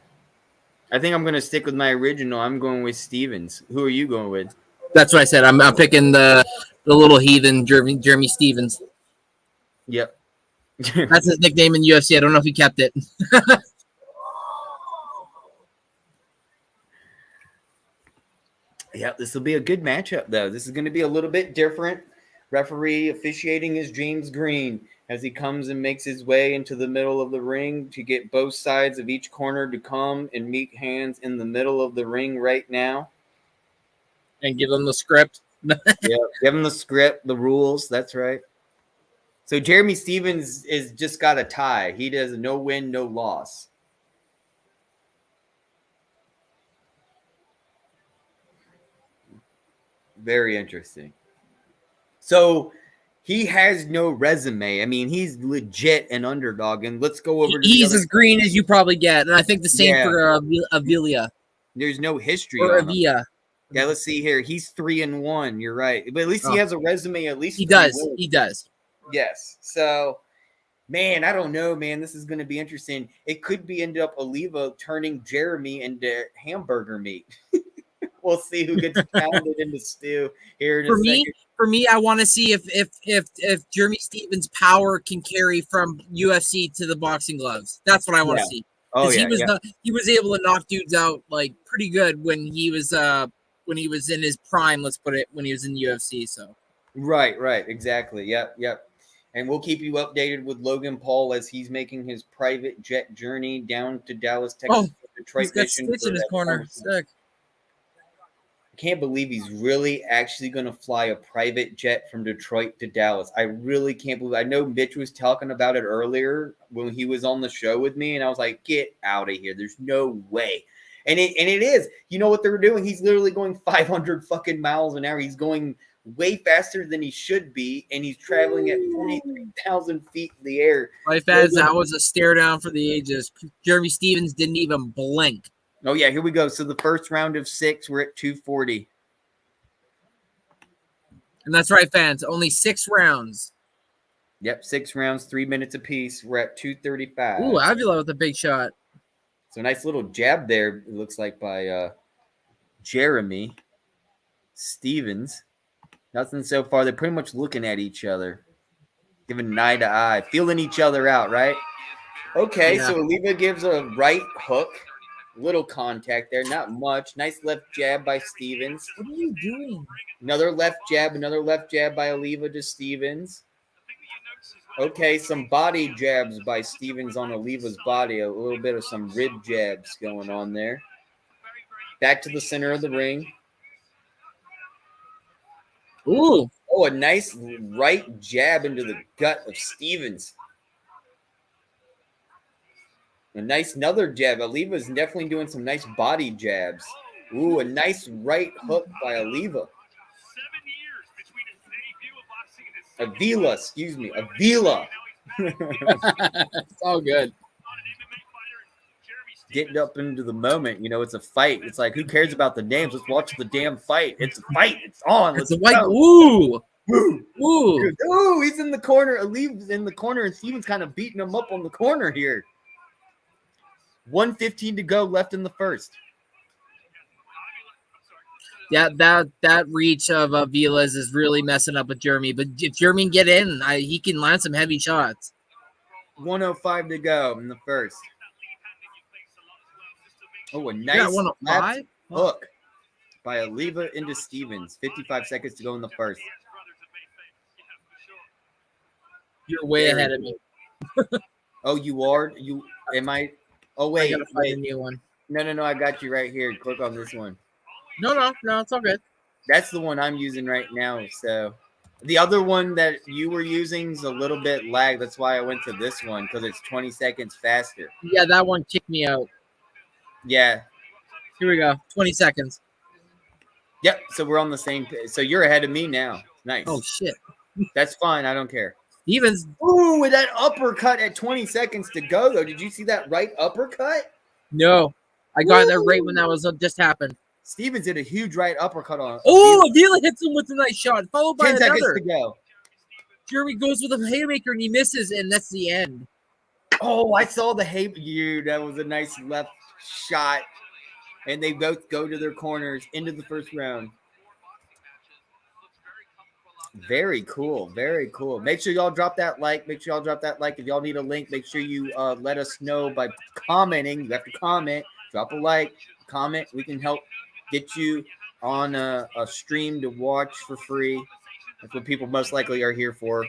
think I'm going to stick with my original. I'm going with Stevens. Who are you going with? That's what I said. I'm picking the little heathen Jeremy Stevens. Yep. That's his nickname in UFC. I don't know if he kept it. Yeah, this will be a good matchup, though. This is going to be a little bit different. Referee officiating is James Green as he comes and makes his way into the middle of the ring to get both sides of each corner to come and meet hands in the middle of the ring right now. And give them the script. Yeah, give them the script, the rules. That's right. So Jeremy Stevens is just got a tie. He does no win, no loss. Very interesting. So he has no resume. I mean, he's legit an underdog. And let's go over to He's as green as you probably get. And I think the same for Avila. There's no history or on him. Avila. Yeah, let's see here. He's 3-1. You're right. But at least he has a resume. At least he does. He does. Yes. So, man, I don't know, man. This is going to be interesting. It could be end up Avila turning Jeremy into hamburger meat. We'll see who gets pounded into stew here in a second. For me, I want to see if Jeremy Stevens' power can carry from UFC to the boxing gloves. That's what I want to see. Oh yeah, he was able to knock dudes out like pretty good when he was in his prime. Let's put it when he was in the UFC. So right, exactly. Yep. And we'll keep you updated with Logan Paul as he's making his private jet journey down to Dallas, Texas, Detroit. He's got Stitch in his corner. Sick. I can't believe he's really actually going to fly a private jet from Detroit to Dallas. I really can't believe. I know Mitch was talking about it earlier when he was on the show with me, and I was like, "Get out of here! There's no way." And it is. You know what they're doing? He's literally going 500 fucking miles an hour. He's going way faster than he should be, and he's traveling at 23,000 feet in the air. Life as that was a stare down for the ages. Jeremy Stevens didn't even blink. Oh, yeah, here we go. So the first round of 6, we're at 240. And that's right, fans. Only 6 rounds. Yep, 6 rounds, 3 minutes apiece. We're at 235. Ooh, Avila with a big shot. So nice little jab there, it looks like, by Jeremy Stevens. Nothing so far. They're pretty much looking at each other, giving an eye to eye, feeling each other out, right? Okay, so Avila gives a right hook. Little contact there, not much. Nice left jab by Stevens. What are you doing? Another left jab by Avila to Stevens. Okay, some body jabs by Stevens on Avila's body. A little bit of some rib jabs going on there. Back to the center of the ring. Ooh. Oh, a nice right jab into the gut of Stevens. A nice another jab. Avila's definitely doing some nice body jabs. Ooh, a nice right hook by Avila. 7 years between his debut of boxing and his Avila, excuse me. Avila. It's all good. Getting up into the moment. You know, it's a fight. It's like, who cares about the names? Let's watch the damn fight. It's a fight. It's on. It's Let's a white. go. Ooh. Woo. Ooh. Ooh, he's in the corner. Avila's in the corner, and Stevens kind of beating him up on the corner here. 1:15 to go left in the first. Yeah, that reach of Avila's is really messing up with Jeremy. But if Jeremy can get in, he can land some heavy shots. 1:05 to go in the first. Oh, a nice Yeah, 105. left hook by Avila into Stevens. 55 seconds to go in the first. You're way ahead of me. Oh, you are? You am I? Oh, I wait. gotta find a new one. No. I got you right here. Click on this one. No, it's all good. That's the one I'm using right now. So the other one that you were using is a little bit lagged. That's why I went to this one, because it's 20 seconds faster. Yeah, that one kicked me out. Yeah. Here we go. 20 seconds. Yep. So we're on the same page. So you're ahead of me now. Nice. Oh shit. That's fine. I don't care. Stevens. Ooh, with that uppercut at 20 seconds to go, though. Did you see that right uppercut? No. I got that right when that was just happened. Stevens did a huge right uppercut on. Oh, Avila hits him with a nice shot, followed by 10 seconds another. to go. Jeremy goes with a haymaker and he misses, and that's the end. Oh, I saw the haymaker. That was a nice left shot. And they both go to their corners into the first round. Very cool. Very cool. Make sure y'all drop that like. If y'all need a link, make sure you let us know by commenting. You have to comment. Drop a like. Comment. We can help get you on a stream to watch for free. That's what people most likely are here for.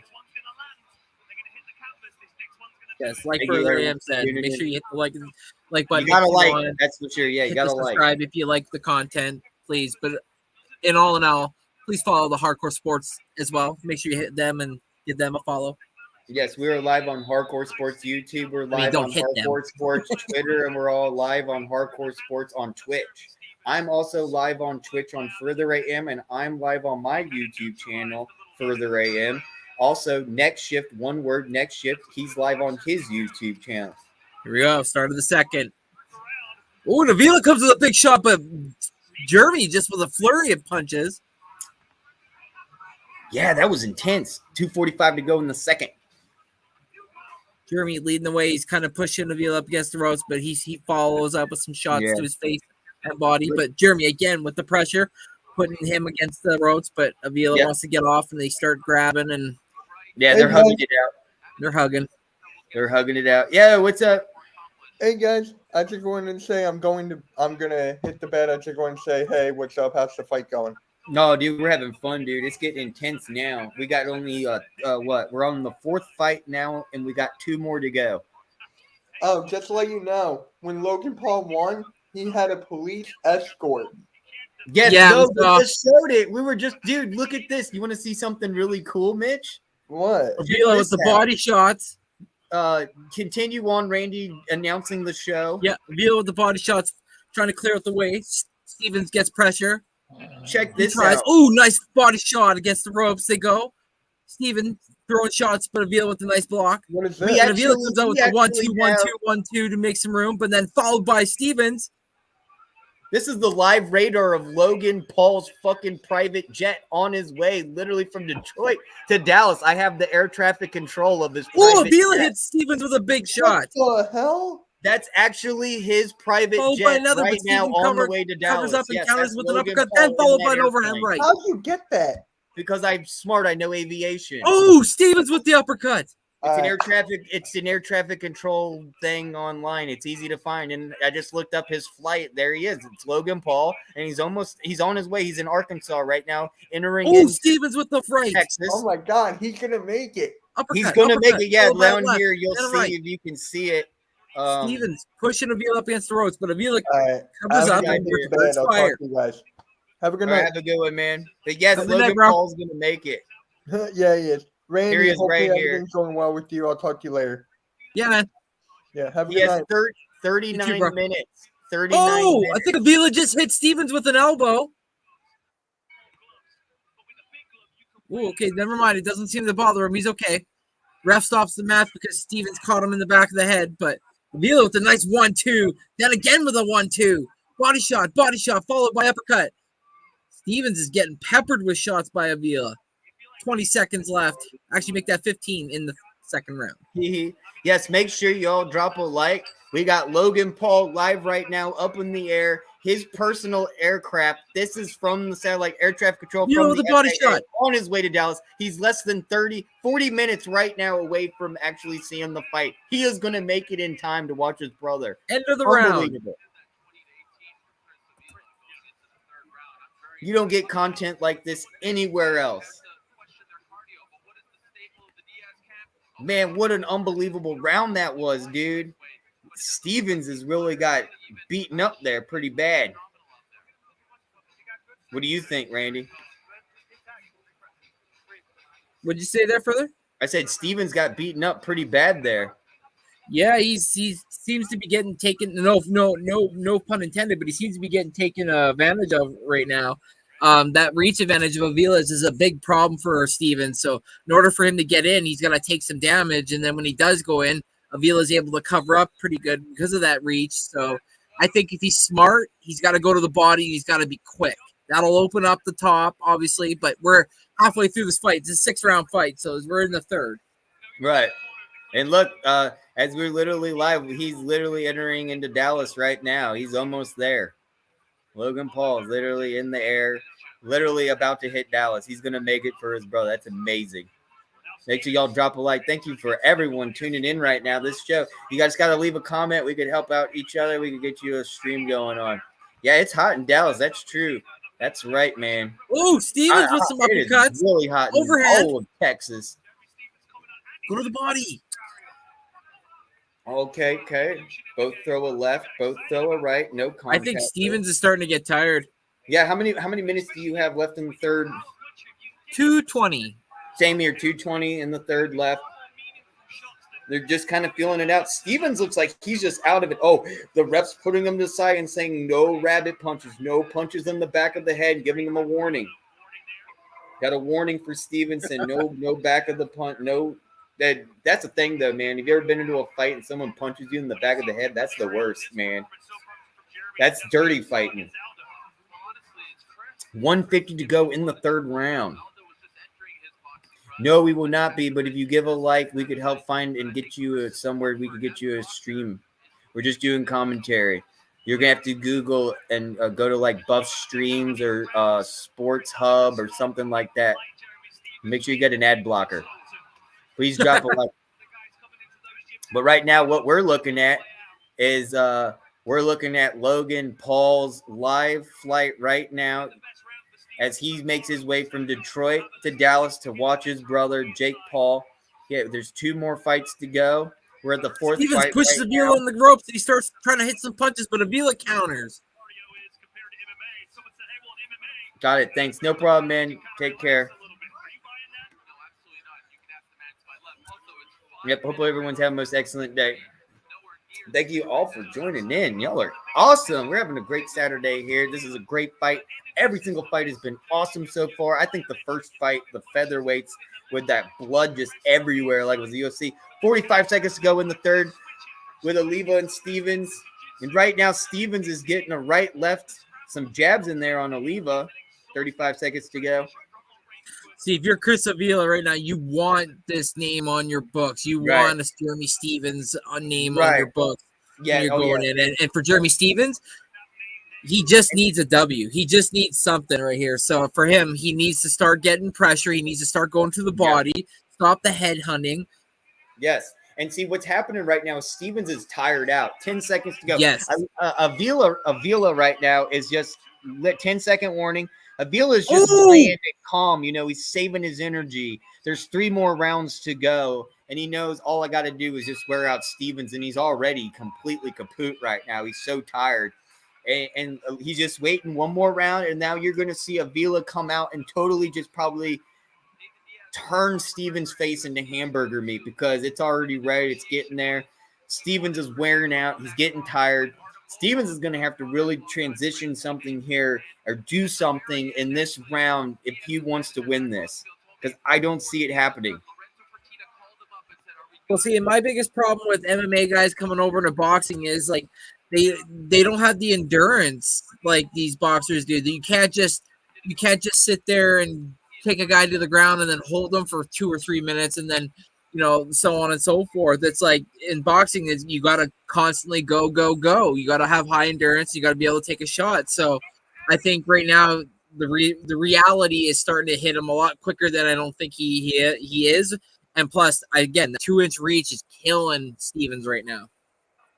Yes, like Further AM said, make sure you hit the like button. You gotta like. Want. That's for sure. Yeah, you Hit gotta the like. subscribe if you like the content, please. But in all, please follow the Hardcore Sports as well. Make sure you hit them and give them a follow. Yes, we are live on Hardcore Sports YouTube. We're live on Hardcore Sports Twitter, and we're all live on Hardcore Sports on Twitch. I'm also live on Twitch on Further AM, and I'm live on my YouTube channel, Further AM. Also, Next Shift, one word, Next Shift. He's live on his YouTube channel. Here we go. Start of the second. Oh, Avila comes with a big shot, but Jeremy just with a flurry of punches. Yeah, that was intense. 2:45 to go in the second. Jeremy leading the way. He's kind of pushing Avila up against the ropes, but he follows up with some shots to his face and body. But Jeremy, again, with the pressure, putting him against the ropes, but Avila wants to get off, and they start grabbing, and they're hugging it out. They're hugging it out. Yeah, what's up? Hey guys, I just wanted to say I'm gonna hit the bed. I just want to say, hey, what's up? How's the fight going? No, dude, we're having fun, dude. It's getting intense now. We got only we're on the fourth fight now, and we got 2 more to go. Oh, just to let you know, when Logan Paul won, he had a police escort. Yes, no, we just showed it. We were just, dude, look at this. You want to see something really cool, Mitch? What? Avila with the body shots. Continue on, Randy, announcing the show. Yeah, Avila with the body shots, trying to clear out the way. Stevens gets pressure. Check this out. Oh, nice body shot against the ropes. They go. Steven throwing shots, but Avila with a nice block. What is that? Avila comes out with the 1-2 to make some room, but then followed by Stevens. This is the live radar of Logan Paul's fucking private jet on his way, literally from Detroit to Dallas. I have the air traffic control of his private jet. Avila hits Stevens with a big shot. What the hell? That's actually his private jet right now on the way to Dallas. Covers up and counters with an uppercut, then followed by an overhand right. How'd you get that? Because I'm smart. I know aviation. Oh, Stevens with the uppercut. It's an air traffic control thing online. It's easy to find, and I just looked up his flight. There he is. It's Logan Paul, and he's on his way. He's in Arkansas right now, entering in Stevens with the right. Texas. Oh my God, he's gonna make it. Uppercut, He's going to make uppercut, it. Yeah, follow by a down left, here, you'll then a see right. if you can see it. Stevens pushing Avila up against the ropes, but Avila All right. covers I'm up going and to returns bed. I'll fire. talk to you guys. Have a good All right, night. have a good one, man. But yes, Have a good night, Logan bro. Paul's going to make it. Yeah, he is. Here Randy, he is hopefully right here. everything's going well with you. I'll talk to you later. Yeah, man. Yeah, have a He good has night. 39 You too, bro. minutes. 39 Oh, minutes. I think Avila just hit Stevens with an elbow. Oh, okay, never mind. It doesn't seem to bother him. He's okay. Ref stops the match because Stevens caught him in the back of the head, but Avila with a nice 1-2. Then again with a 1-2. Body shot, followed by uppercut. Stevens is getting peppered with shots by Avila. 20 seconds left. Actually, make that 15 in the second round. Yes, make sure you all drop a like. We got Logan Paul live right now up in the air. His personal aircraft. This is from the satellite air traffic control You know, from the body FAA shot. on his way to Dallas. He's less than 40 minutes right now away from actually seeing the fight. He is going to make it in time to watch his brother. End of the round. Unbelievable. You don't get content like this anywhere else. Man, what an unbelievable round that was, dude. Stevens has really got beaten up there pretty bad. What do you think, Randy? What'd you say there further? I said Stevens got beaten up pretty bad there. Yeah, he seems to be getting taken. No pun intended, but he seems to be getting taken advantage of right now. That reach advantage of Avila's is a big problem for Stevens. So in order for him to get in, he's gonna take some damage, and then when he does go in, Avila's able to cover up pretty good because of that reach. So I think if he's smart, he's got to go to the body. He's got to be quick. That'll open up the top, obviously. But we're halfway through this fight. It's a 6-round fight, so we're in the third. Right. And look, as we're literally live, he's literally entering into Dallas right now. He's almost there. Logan Paul is literally in the air, literally about to hit Dallas. He's going to make it for his brother. That's amazing. Make sure y'all drop a like. Thank you for everyone tuning in right now. This show, you guys got to leave a comment. We could help out each other. We could get you a stream going on. Yeah, it's hot in Dallas. That's true. That's right, man. Oh, Stevens with some It uppercuts. is really hot in Overhead. all of Texas. Go to the body. Okay. Both throw a left, both throw a right. No contact. I think Stevens is starting to get tired. Yeah, how many minutes do you have left in the third? 2:20. Same here, 2:20 in the third left. They're just kind of feeling it out. Stevens looks like he's just out of it. Oh, the ref's putting him to the side and saying no rabbit punches, no punches in the back of the head, giving him a warning. Got a warning for Stevenson. No back of the punch. No, that's the thing though, man. Have you ever been into a fight and someone punches you in the back of the head? That's the worst, man. That's dirty fighting. 150 to go in the third round. No, we will not be, but if you give a like, we could help find and get you somewhere. We could get you a stream. We're just doing commentary. You're going to have to Google and go to like Buff Streams or Sports Hub or something like that. Make sure you get an ad blocker. Please drop a like. But right now, what we're looking at is we're looking at Logan Paul's live flight right now as he makes his way from Detroit to Dallas to watch his brother, Jake Paul. Yeah, there's 2 more fights to go. We're at the 4th Stevens fight pushes right Avila now. on the ropes. And he starts trying to hit some punches, but Avila counters. Got it. Thanks. No problem, man. Take care. Yep. Hopefully everyone's having the most excellent day. Thank you all for joining in. Y'all are awesome. We're having a great Saturday here. This is a great fight. Every single fight has been awesome so far. I think the first fight, the featherweights, with that blood just everywhere, like it was the UFC. 45 seconds to go in the third with Avila and Stevens. And right now, Stevens is getting a right, left, some jabs in there on Avila. 35 seconds to go. See, if you're Chris Avila right now, you want this name on your books. You want a Jeremy Stevens name on your books. Yeah, you're going in. And for Jeremy Stevens, he just needs a W. He just needs something right here. So for him, he needs to start getting pressure. He needs to start going to the body, stop the head hunting. Yes. And see what's happening right now is Stevens is tired out. 10 seconds to go. Yes. Avila right now is just 10-second warning. Avila's just Ooh! playing it calm. He's saving his energy. There's 3 more rounds to go, and he knows all I got to do is just wear out Stevens, and he's already completely kaput right now. He's so tired. And he's just waiting one more round, and now you're going to see Avila come out and totally just probably turn Stevens' face into hamburger meat because it's already ready. It's getting there. Stevens is wearing out. He's getting tired. Stevens is going to have to really transition something here or do something in this round if he wants to win this, because I don't see it happening. Well, see, and my biggest problem with MMA guys coming over to boxing is like they don't have the endurance like these boxers do. You can't just sit there and take a guy to the ground and then hold them for 2 or 3 minutes and then so on and so forth. It's like in boxing is you got to constantly go. You got to have high endurance. You got to be able to take a shot. So I think right now the reality is starting to hit him a lot quicker than I don't think he is. And plus, again, the 2-inch reach is killing Stevens right now.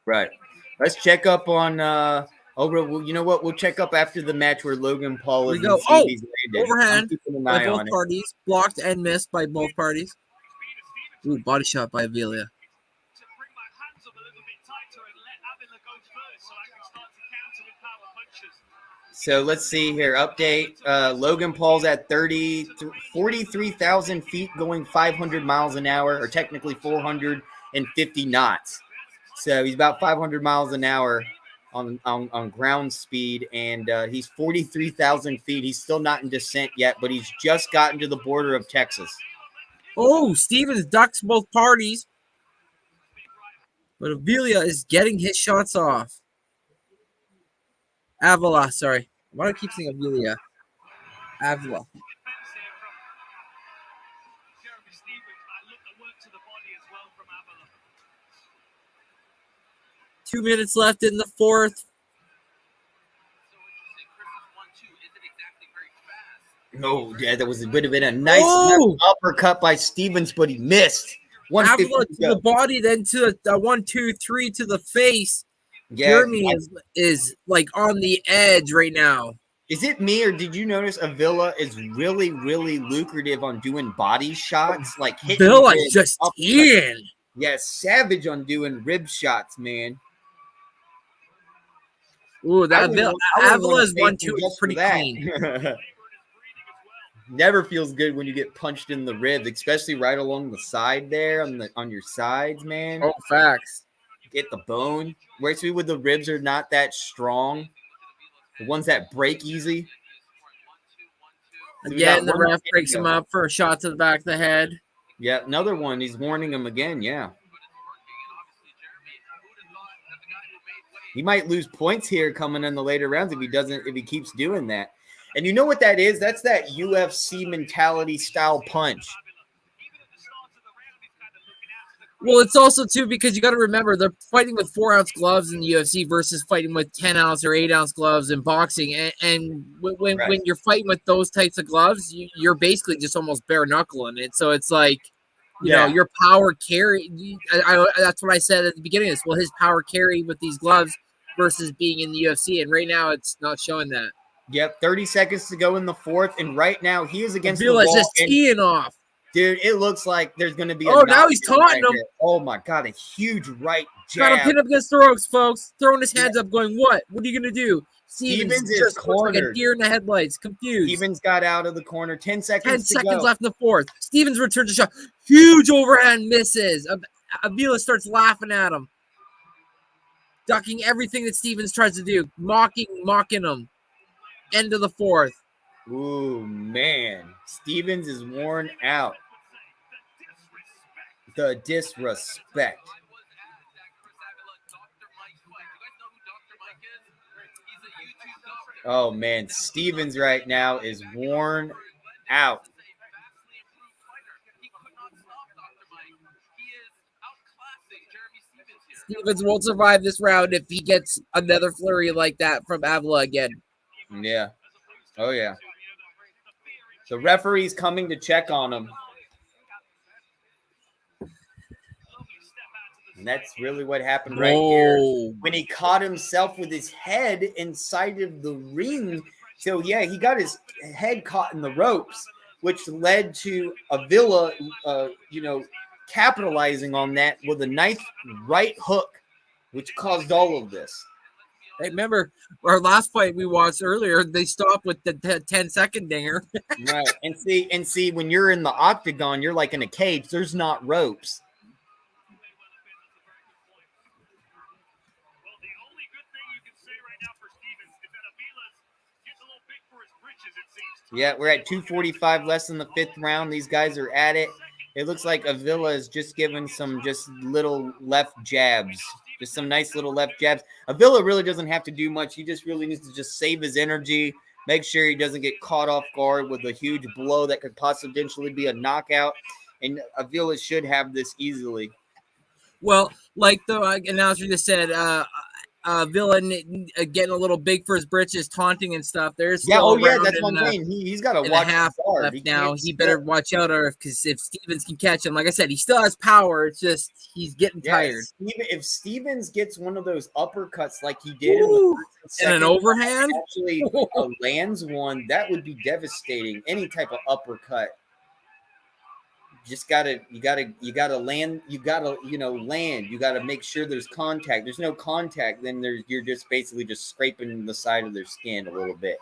Right. Let's check up on you know what? We'll check up after the match where Logan Paul is. We go. And see if he's landed. Overhand I'm keeping an by eye both on it. parties, blocked and missed by both parties. Ooh, body shot by Avila. So let's see here. Update. Logan Paul's at 43,000 feet going 500 miles an hour, or technically 450 knots. So he's about 500 miles an hour on ground speed, and he's 43,000 feet. He's still not in descent yet, but he's just gotten to the border of Texas. Oh, Stevens ducks both parties. But Avila is getting his shots off. Avila, sorry. Why do I keep saying Avila? Avila. 2 minutes left in the fourth. No, yeah, that was a bit of a nice uppercut by Stevens, but he missed. Avila to the body, then to a 1, 2, 3 to the face. Yeah, Jeremy is like on the edge right now. Is it me, or did you notice Avila is really, really lucrative on doing body shots? Like hitting Avila just in. Yeah, savage on doing rib shots, man. Ooh, that Avila's 1, 2 is pretty clean. Never feels good when you get punched in the ribs, especially right along the side there on your sides, man. Oh, facts. Get the bone. Especially when the ribs are not that strong. The ones that break easy. Again, the ref breaks him up for a shot to the back of the head. Yeah, another one. He's warning him again, yeah. He might lose points here coming in the later rounds if he keeps doing that. And you know what that is? That's that UFC mentality style punch. Well, it's also, too, because you got to remember, they're fighting with 4-ounce gloves in the UFC versus fighting with 10-ounce or 8-ounce gloves in boxing. And when you're fighting with those types of gloves, you're basically just almost bare-knuckling it. So it's like, you know, your power carry. That's what I said at the beginning of this. Well, his power carry with these gloves versus being in the UFC. And right now, it's not showing that. Yep, 30 seconds to go in the fourth, and right now he is against the wall. Just teeing off. Dude, it looks like there's going to be now he's taunting him. Oh, my God, a huge right jab. Got him pinned up against the ropes, folks. Throwing his hands up, going, what? What are you going to do? Stevens is cornered. Like a deer in the headlights, confused. Stevens got out of the corner. 10 seconds left in the fourth. Stevens returns a shot. Huge overhand misses. Avila starts laughing at him. Ducking everything that Stevens tries to do. Mocking him. End of the fourth. Ooh, man. Stevens is worn out. The disrespect. Oh, man. Stevens right now is worn out. Stevens won't survive this round if he gets another flurry like that from Avila again. Yeah. Oh, yeah. The referee's coming to check on him. And that's really what happened right here. Whoa. When he caught himself with his head inside of the ring. So, yeah, he got his head caught in the ropes, which led to Avila, capitalizing on that with a nice right hook, which caused all of this. Hey, remember our last fight we watched earlier? They stopped with the 10-second dinger. Right. And see, when you're in the octagon, you're like in a cage. There's not ropes. Well, the only good thing you can say right now for Stevens is that Avila's getting a little big for his britches, it seems. Yeah, we're at 2:45 less than the 5th round. These guys are at it. It looks like Avila is just giving some just little left jabs. Just some nice little left jabs. Avila really doesn't have to do much. He just really needs to just save his energy, make sure he doesn't get caught off guard with a huge blow that could potentially be a knockout. And Avila should have this easily. Well, like the announcer just said, Villa getting a little big for his britches, taunting and stuff. There's still that's what I'm saying. He's got to and watch a half his guard. left now. He better watch out, or because if Stevens can catch him, like I said, he still has power. It's just he's getting tired. If Stevens gets one of those uppercuts like he did and an overhand, actually lands one, that would be devastating. Any type of uppercut. You gotta land. You gotta land. You gotta make sure there's contact. There's no contact, then you're just basically just scraping the side of their skin a little bit.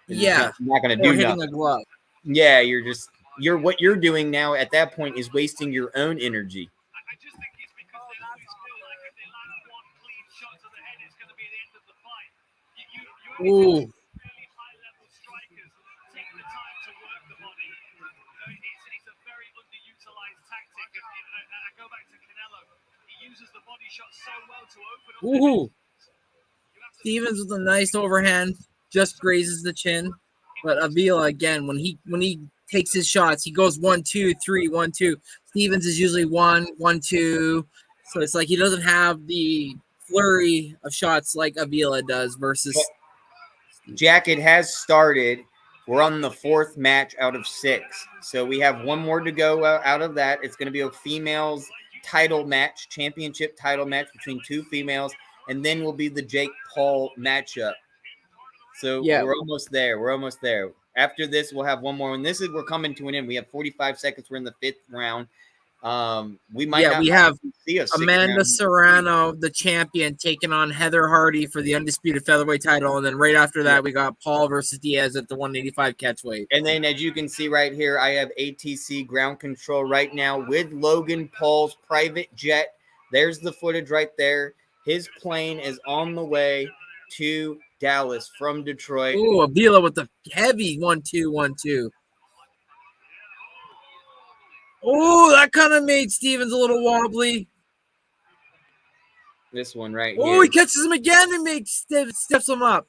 Yeah, you're not gonna or do hitting nothing. a glove. Yeah, what you're doing now at that point is wasting your own energy. I just think it's because they always feel like if they land one clean shot to the head, it's going to be the end of the fight. You only really high-level strikers take the time to work the body. It's a very underutilized tactic. And I go back to Canelo. He uses the body shot so well to open up. Stevens with a nice overhand, just grazes the chin. But Avila again, when he takes his shots, he goes 1, 2, 3, 1, 2. Stevens is usually 1, 1, 2. So it's like he doesn't have the flurry of shots like Avila does versus. Jack, it has started. We're on the 4th match out of 6. So we have one more to go out of that. It's going to be a females title match, championship title match between 2 females. And then will be the Jake Paul matchup. So we're almost there. We're almost there. After this, we'll have one more. And we're coming to an end. We have 45 seconds. We're in the 5th round. We have Amanda Serrano, the champion, taking on Heather Hardy for the undisputed featherweight title. And then right after that, we got Paul versus Diaz at the 185 catchweight. And then as you can see right here, I have ATC ground control right now with Logan Paul's private jet. There's the footage right there. His plane is on the way to Dallas from Detroit. Ooh, Avila with the heavy 1, 2, 1, 2. Oh, that kind of made Stevens a little wobbly. This one right here. Oh, he catches him again and stiffs him up.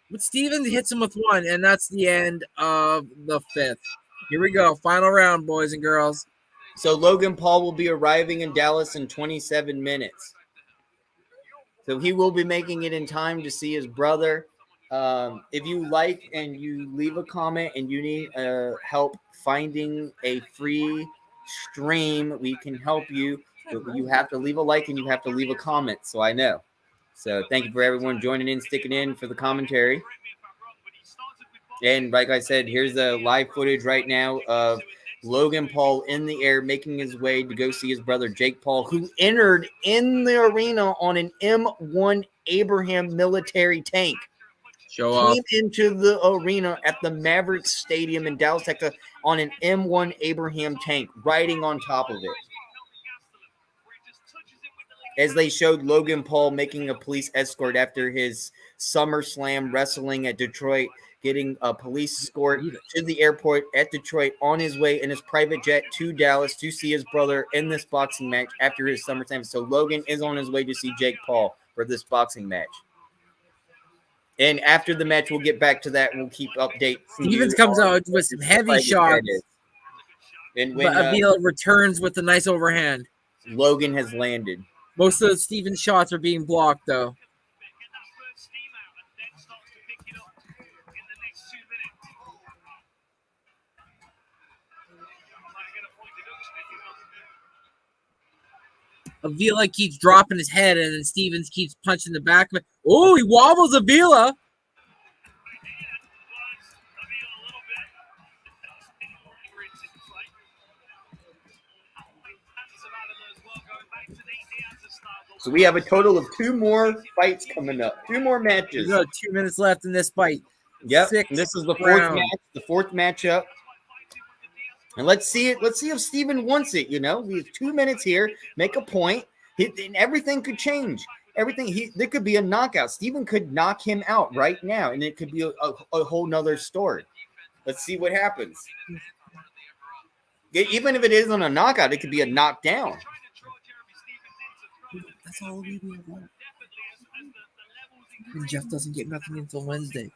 But Stevens hits him with 1, and that's the end of the 5th. Here we go. Final round, boys and girls. So Logan Paul will be arriving in Dallas in 27 minutes. So he will be making it in time to see his brother. If you like and you leave a comment and you need help finding a free stream, we can help you. But you have to leave a like and you have to leave a comment, so I know. So thank you for everyone joining in, sticking in for the commentary. And like I said, here's the live footage right now of Logan Paul in the air, making his way to go see his brother Jake Paul, who entered in the arena on an M1 Abraham military tank. Came into the arena at the Mavericks Stadium in Dallas, Texas, on an M1 Abraham tank, riding on top of it. As they showed Logan Paul making a police escort after his SummerSlam wrestling at Detroit, getting a police escort to the airport at Detroit on his way in his private jet to Dallas to see his brother in this boxing match after his SummerSlam. So Logan is on his way to see Jake Paul for this boxing match. And after the match, we'll get back to that. We'll keep updates. Stevens comes out with some heavy shots. And when Avila returns with a nice overhand. Logan has landed. Most of the Stevens shots are being blocked, though. Avila keeps dropping his head, and then Stevens keeps punching the back of it. Oh, he wobbles Avila. So we have a total of 2 more fights coming up. 2 more matches. There's 2 minutes left in this fight. Yep. Sixth And this is the round. fourth matchup. And let's see it. Let's see if Steven wants it. You know, we have 2 minutes here. Make a point. And everything could change. There could be a knockout. Steven could knock him out right now, and it could be a whole nother story. Let's see what happens. Even if it isn't a knockout, it could be a knockdown. That's all we want. And Jeff doesn't get nothing until Wednesday.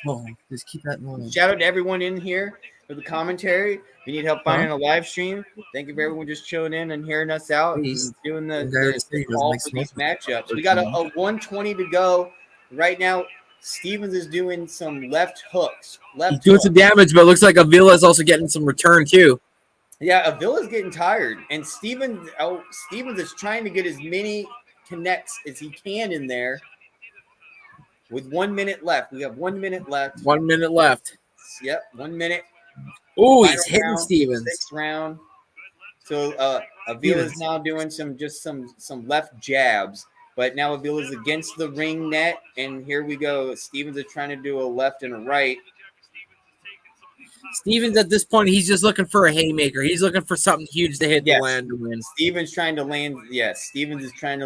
So just keep that in mind. Shout out to everyone in here for the commentary. If you need help finding a live stream, thank you for everyone just chilling in and hearing us out and doing the call for these matchups. We got a 120 to go. Right now, Stevens is doing some left hooks. He's doing some damage, but it looks like Avila is also getting some return too. Yeah, Avila's getting tired, and Stevens is trying to get as many connects as he can in there. With 1 minute left, we have 1 minute left. 1 minute left. Yep, 1 minute. Oh, he's hitting Stevens. 6th round. So Avila's now doing some left jabs, but now Avila's against the ring net, and here we go. Stevens is trying to do a left and a right. Stevens at this point, he's just looking for a haymaker. He's looking for something huge to hit the land to win. Stevens is trying to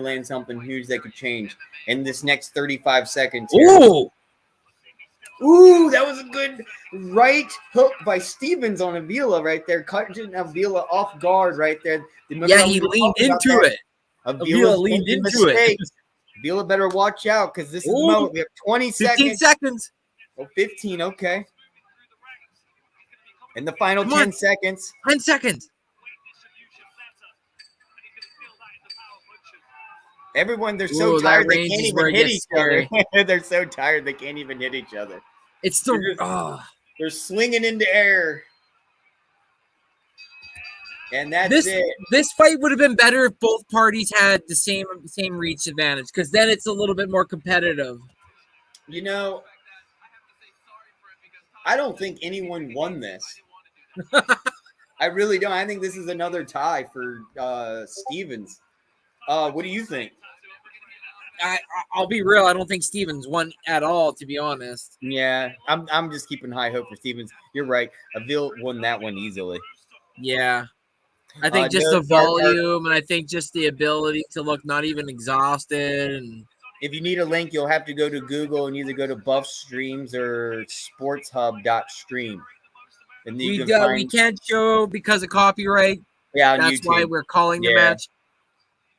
land something huge that could change in this next 35 seconds. Here. Ooh, that was a good right hook by Stevens on Avila right there, cutting Avila off guard right there. Yeah, he leaned into it. Avila leaned into it. Avila better watch out because this is the moment. We have 20 seconds. 15 seconds. Oh, 15, okay. In the final 10 seconds. 10 seconds. Everyone, they're so tired they can't even hit each other. They're so tired they can't even hit each other. It's they're swinging into air. And that's it. This fight would have been better if both parties had the same reach advantage, because then it's a little bit more competitive. You know, I don't think anyone won this. I really don't. I think this is another tie for Stevens. What do you think? I'll be real. I don't think Stevens won at all, to be honest. Yeah, I'm just keeping high hope for Stevens. You're right. Avila won that one easily. Yeah. I think just the volume and I think just the ability to look not even exhausted. And if you need a link, you'll have to go to Google and either go to Buff Streams or sportshub.stream. And we can't show because of copyright. Yeah, on that's YouTube. Why we're calling the match.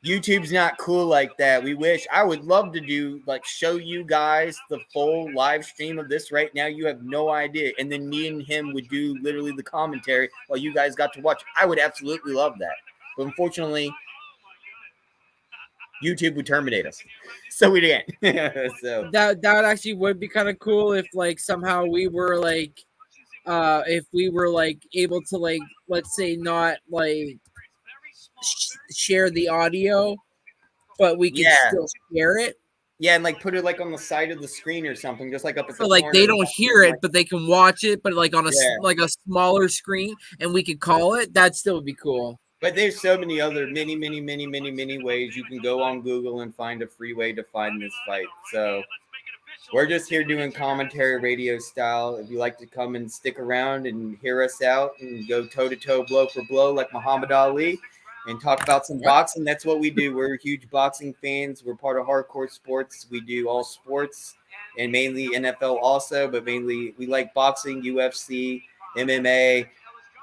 YouTube's not cool like that. I would love to do show you guys the full live stream of this right now. You have no idea. And then me and him would do literally the commentary while you guys got to watch. I would absolutely love that. But unfortunately, YouTube would terminate us. So we didn't. So that actually would be kind of cool if somehow we were able to let's say not share the audio, but we can still share it. Yeah, and put it on the side of the screen or something, just up at the so corner. They don't hear it, but they can watch it, but on a a smaller screen, and we could call it. That still would be cool. But there's so many other many ways you can go on Google and find a free way to find this fight. So we're just here doing commentary radio style. If you like to come and stick around and hear us out and go toe-to-toe, blow for blow like Muhammad Ali and talk about some boxing, that's what we do. We're huge boxing fans. We're part of Hardcore Sports. We do all sports and mainly NFL also, but mainly we like boxing, UFC, MMA,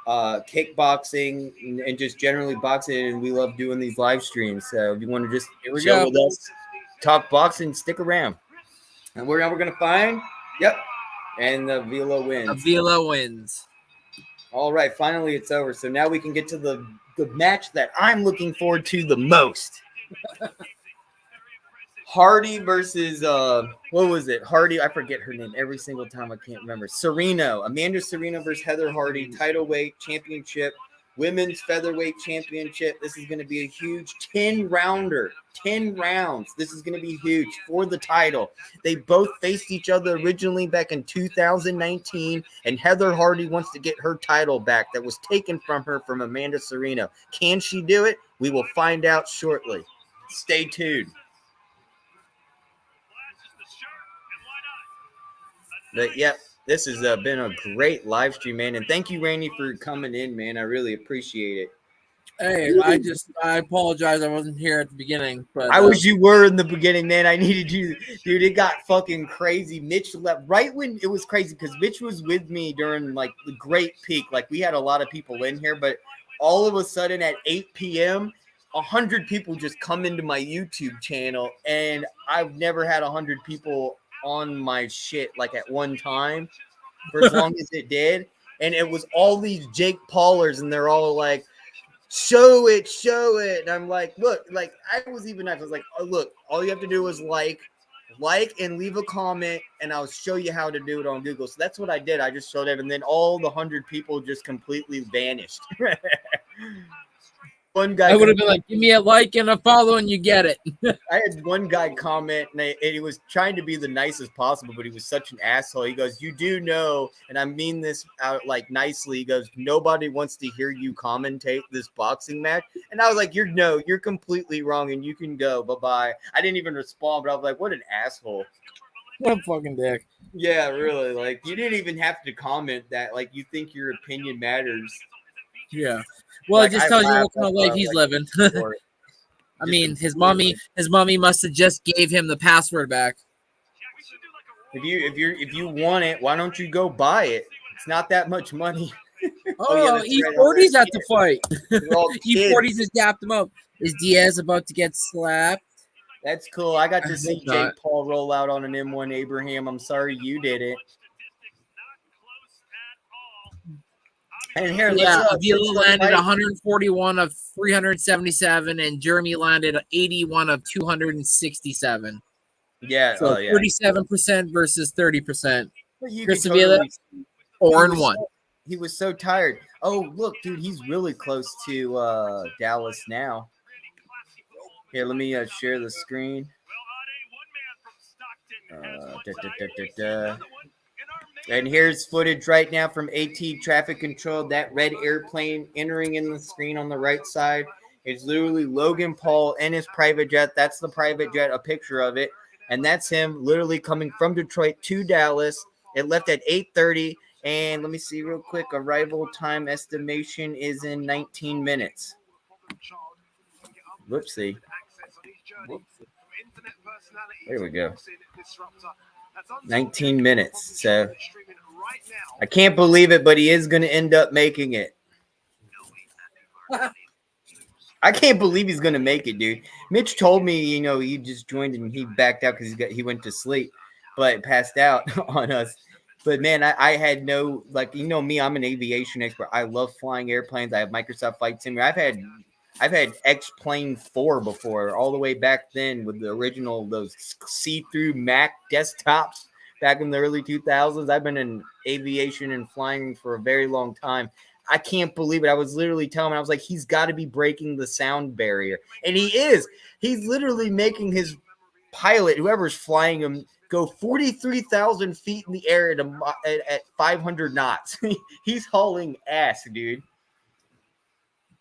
kickboxing, and just generally boxing, and we love doing these live streams. So if you want to just chill with us, talk boxing, stick around. And we're going to find, and Avila wins. Avila wins. All right, finally it's over. So now we can get to the match that I'm looking forward to the most. Hardy versus, what was it? Hardy, I forget her name every single time. I can't remember. Serrano. Amanda Serrano versus Heather Hardy. Title weight, championship. women's featherweight championship. This is going to be a huge 10-rounder, 10 rounds. This is going to be huge for the title. They both faced each other originally back in 2019, and Heather Hardy wants to get her title back that was taken from her from Amanda Serrano. Can she do it? We will find out shortly. Stay tuned. But yep, this has been a great live stream, man. And thank you, Randy, for coming in, man. I really appreciate it. Hey, I apologize. I wasn't here at the beginning, but I wish you were in the beginning, man. I needed you, dude. It got fucking crazy. Mitch left right when it was crazy because Mitch was with me during like the great peak. Like we had a lot of people in here, but all of a sudden at 8 p.m., 100 people just come into my YouTube channel, and I've never had 100 people on my shit like at one time for as long as it did. And it was all these Jake Paulers, and they're all like, show it. And I'm like, look, like I was like, oh, look, all you have to do is like and leave a comment, and I'll show you how to do it on Google. So that's what I did. I just showed it, and then all the 100 people just completely vanished. One guy, I would have been like, give me a like and a follow, and you get it. I had one guy comment, and he was trying to be the nicest possible, but he was such an asshole. He goes, you do know, and I mean this out like nicely. He goes, nobody wants to hear you commentate this boxing match. And I was like, you're completely wrong, and you can go. Bye-bye. I didn't even respond, but I was like, what an asshole. What a fucking dick. Yeah, really. Like, you didn't even have to comment that. Like, you think your opinion matters. Yeah. Well, Like, it just I tells you laughed, what kind of that's life why he's I living. for it. I Just mean, his completely. mommy must have just gave him the password back. If you want it, why don't you go buy it? It's not that much money. Oh, that's right. E40's at the fight. They're all kids. E40's just dapped him up. Is Diaz about to get slapped? That's cool. I got I to see hope not. Jake Paul roll out on an M1 Abraham. I'm sorry you did it. And here, Yeah, let's Avila go landed fight. 141 of 377, and Jeremy landed 81 of 267. Yeah, So oh yeah. 37% versus 30%. Well, you Chris could Avila, totally- 4-1. He was so tired. Oh, look, dude, he's really close to Dallas now. Here, let me share the screen. And here's footage right now from AT traffic control. That red airplane entering in the screen on the right side. It's literally Logan Paul and his private jet. That's the private jet, a picture of it. And that's him literally coming from Detroit to Dallas. It left at 8:30. And let me see real quick. Arrival time estimation is in 19 minutes. Whoopsie. There we go. 19 minutes. So I can't believe it, but he is going to end up making it. I can't believe he's going to make it, dude. Mitch told me, he just joined and he backed out because he went to sleep, but passed out on us. But man, I had no, like, me, I'm an aviation expert. I love flying airplanes. I have Microsoft Flight Simulator. I've had X-Plane 4 before, all the way back then with the original, those see-through Mac desktops back in the early 2000s. I've been in aviation and flying for a very long time. I can't believe it. I was literally telling him, I was like, he's got to be breaking the sound barrier. And he is. He's literally making his pilot, whoever's flying him, go 43,000 feet in the air at 500 knots. He's hauling ass, dude.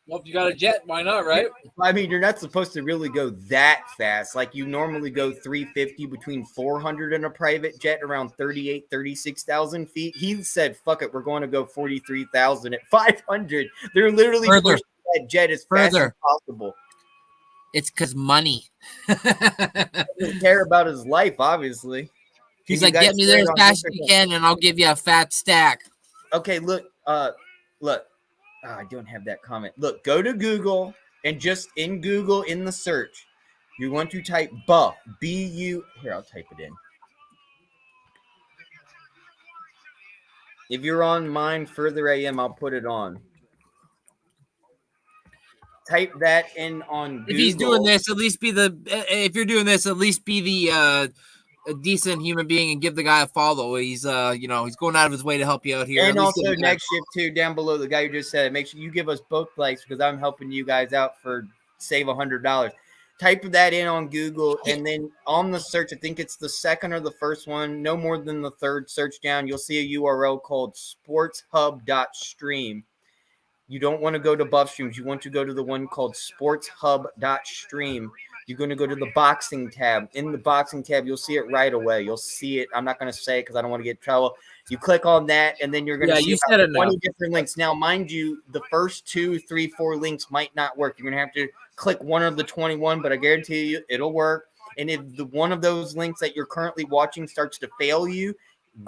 Well, if you got a jet, why not, right? I mean, you're not supposed to really go that fast. Like, you normally go 350 between 400 in a private jet, around 36,000 feet. He said, fuck it, we're going to go 43,000 at 500. They're literally pushing that jet as fast as possible. It's because money. He doesn't care about his life, obviously. He's like, get me there as fast as you can, and I'll give you a fat stack. Okay, look. I don't have that comment. Look, go to Google, and just in Google, in the search, you want to type buff, B-U. Here, I'll type it in. If you're on mine, Further AM, I'll put it on. Type that in on Google. If he's doing this, at least be if you're doing this, at least be the a decent human being and give the guy a follow. He's he's going out of his way to help you out here. And At least also give the guy- next shift too, down below the guy who just said it. Make sure you give us both likes because I'm helping you guys out for save $100. Type that in on Google and then on the search, I think it's the second or the first one, no more than the third search down, you'll see a URL called sportshub.stream. You don't want to go to Buff Streams. You want to go to the one called sportshub.stream. You're going to go to the boxing tab. In the boxing tab, you'll see it right away. You'll see it. I'm not going to say it because I don't want to get in trouble. You click on that, and then you're going to see you said about it 20 enough. different links. Now, mind you, the first 2, 3, 4 links might not work. You're going to have to click one of the 21, but I guarantee you it'll work. And if one of those links that you're currently watching starts to fail you,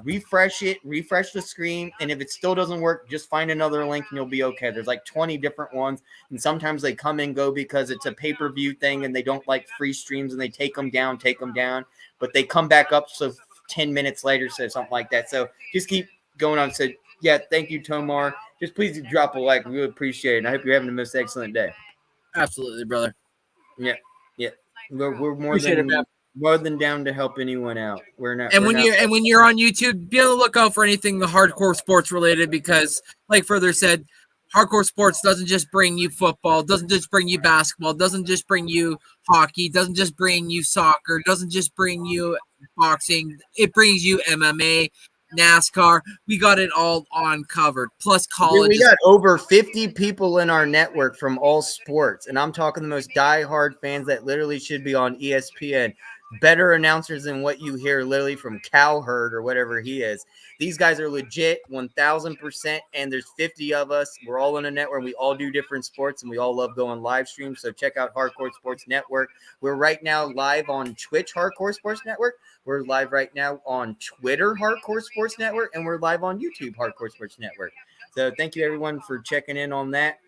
refresh it, refresh the screen, and if it still doesn't work, just find another link and you'll be okay. There's like 20 different ones, and sometimes they come and go because it's a pay-per-view thing and they don't like free streams and they take them down, but they come back up so 10 minutes later, so something like that. So just keep going on. So yeah, thank you, Tomar. Just please drop a like. We would appreciate it. And I hope you're having the most excellent day. Absolutely, brother. Yeah. We're Appreciate it, man. more than down to help anyone out. When you're on YouTube, be on the lookout for anything the hardcore sports related, because like Further said, hardcore sports doesn't just bring you football, doesn't just bring you basketball, doesn't just bring you hockey, doesn't just bring you soccer, doesn't just bring you boxing. It brings you MMA, NASCAR. We got it all on covered. Plus college. We got over 50 people in our network from all sports, and I'm talking the most diehard fans that literally should be on ESPN. Better announcers than what you hear literally from Cowherd or whatever he is. These guys are legit 1,000%, and there's 50 of us. We're all in a network. We all do different sports, and we all love going live stream. So check out Hardcore Sports Network. We're right now live on Twitch, Hardcore Sports Network. We're live right now on Twitter, Hardcore Sports Network, and we're live on YouTube, Hardcore Sports Network. So thank you, everyone, for checking in on that,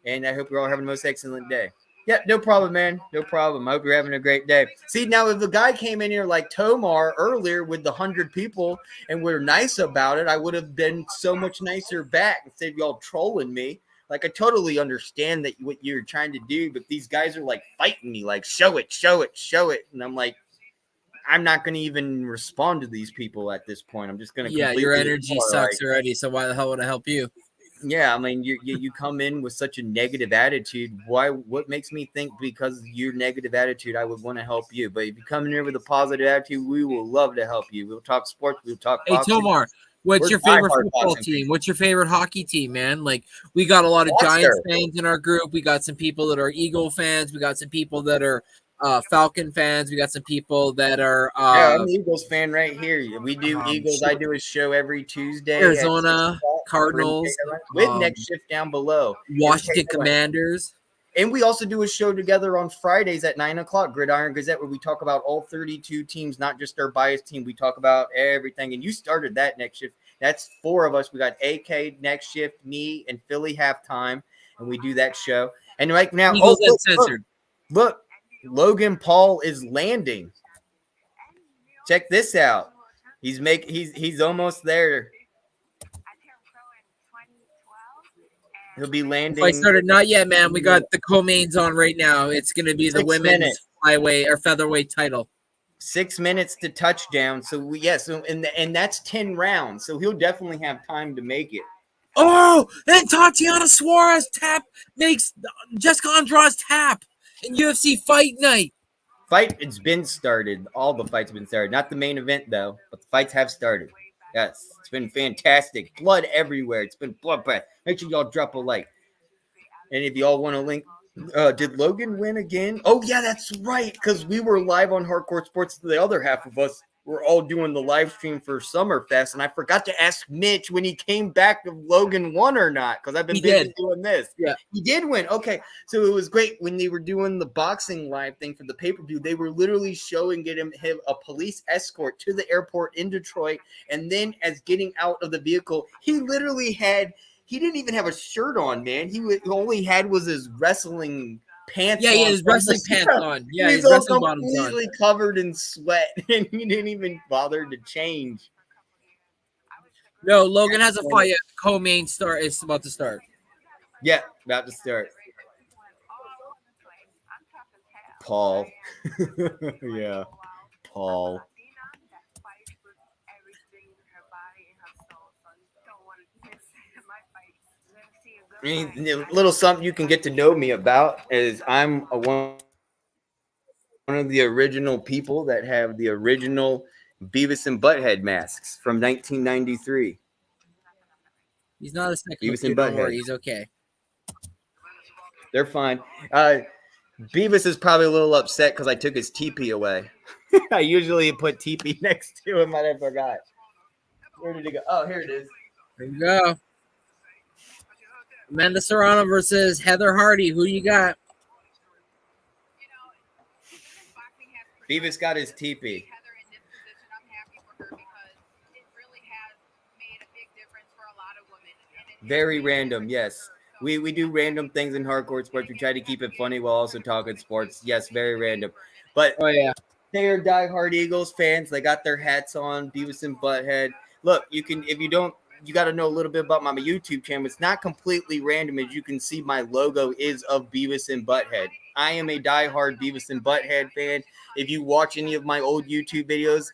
and I hope you're all having the most excellent day. Yeah, no problem, man. No problem. I hope you're having a great day. See, now if the guy came in here like Tomar earlier with the 100 people and we're nice about it, I would have been so much nicer back instead of y'all trolling me. Like, I totally understand that what you're trying to do, but these guys are like fighting me, like, show it. And I'm like, I'm not going to even respond to these people at this point. I'm just going to your energy sucks already, so why the hell would I help you? Yeah, I mean, you come in with such a negative attitude. What makes me think because of your negative attitude, I would want to help you? But if you come in here with a positive attitude, we will love to help you. We'll talk sports. We'll talk boxing. Hey, Tomar, what's your favorite football team? What's your favorite hockey team, man? Like, we got a lot of Giants fans in our group. We got some people that are Eagle fans. We got some people that are Falcon fans. We got some people that are I'm an Eagles fan right here. We do Eagles. I do a show every Tuesday. Arizona Cardinals with next shift down below. Washington Commanders. And we also do a show together on Fridays at 9:00, Gridiron Gazette, where we talk about all 32 teams, not just our biased team. We talk about everything. And you started that next shift. That's 4 of us. We got AK next shift, me, and Philly halftime, and we do that show. And right now, look, Logan Paul is landing. Check this out. He's almost there. He'll be landing. I started not yet, man. We got the co-mains on right now. It's going to be the women's flyweight or featherweight title. 6 minutes to touchdown. So and that's 10 rounds. So he'll definitely have time to make it. Oh, and Tatiana Suarez makes Jessica Andrade's tap in UFC Fight Night. It's been started. All the fights have been started. Not the main event, though, but the fights have started. Yes, it's been fantastic. Blood everywhere. It's been bloodbath. Make sure y'all drop a like. And if y'all want to link, did Logan win again? Oh, yeah, that's right, because we were live on Hardcore Sports. The other half of us were all doing the live stream for Summerfest, and I forgot to ask Mitch when he came back if Logan won or not, because I've been busy doing this. Yeah, he did win. Okay, so it was great when they were doing the boxing live thing for the pay-per-view. They were literally showing him a police escort to the airport in Detroit, and then as getting out of the vehicle, he didn't even have a shirt on, man. He only had was his wrestling pants. Yeah, he had his wrestling pants on. Yeah, his wrestling bottoms on. Completely covered in sweat, and he didn't even bother to change. No, Logan has a fight. Co-main start is about to start. Yeah, about to start. Paul. Yeah, Paul. I mean, a little something you can get to know me about is I'm one of the original people that have the original Beavis and Butthead masks from 1993. He's not a second Beavis dude. and Don't worry, Butthead. he's okay. They're fine. Beavis is probably a little upset because I took his teepee away. I usually put teepee next to him, and I forgot. Where did it go? Oh, here it is. There you go. Amanda Serrano versus Heather Hardy. Who you got? Beavis got his teepee. Heather in this position, I'm happy for her because it really has made a big difference for a lot of women. And Very random, yes. We do random things in hardcore sports. We try to keep it funny while also talking sports. Yes, very random. But Oh yeah. they are diehard Eagles fans. They got their hats on, Beavis and Butthead. Look, you can, if you don't, you got to know a little bit about my YouTube channel. It's not completely random. As you can see, my logo is of Beavis and Butthead. I am a diehard Beavis and Butthead fan. If you watch any of my old YouTube videos,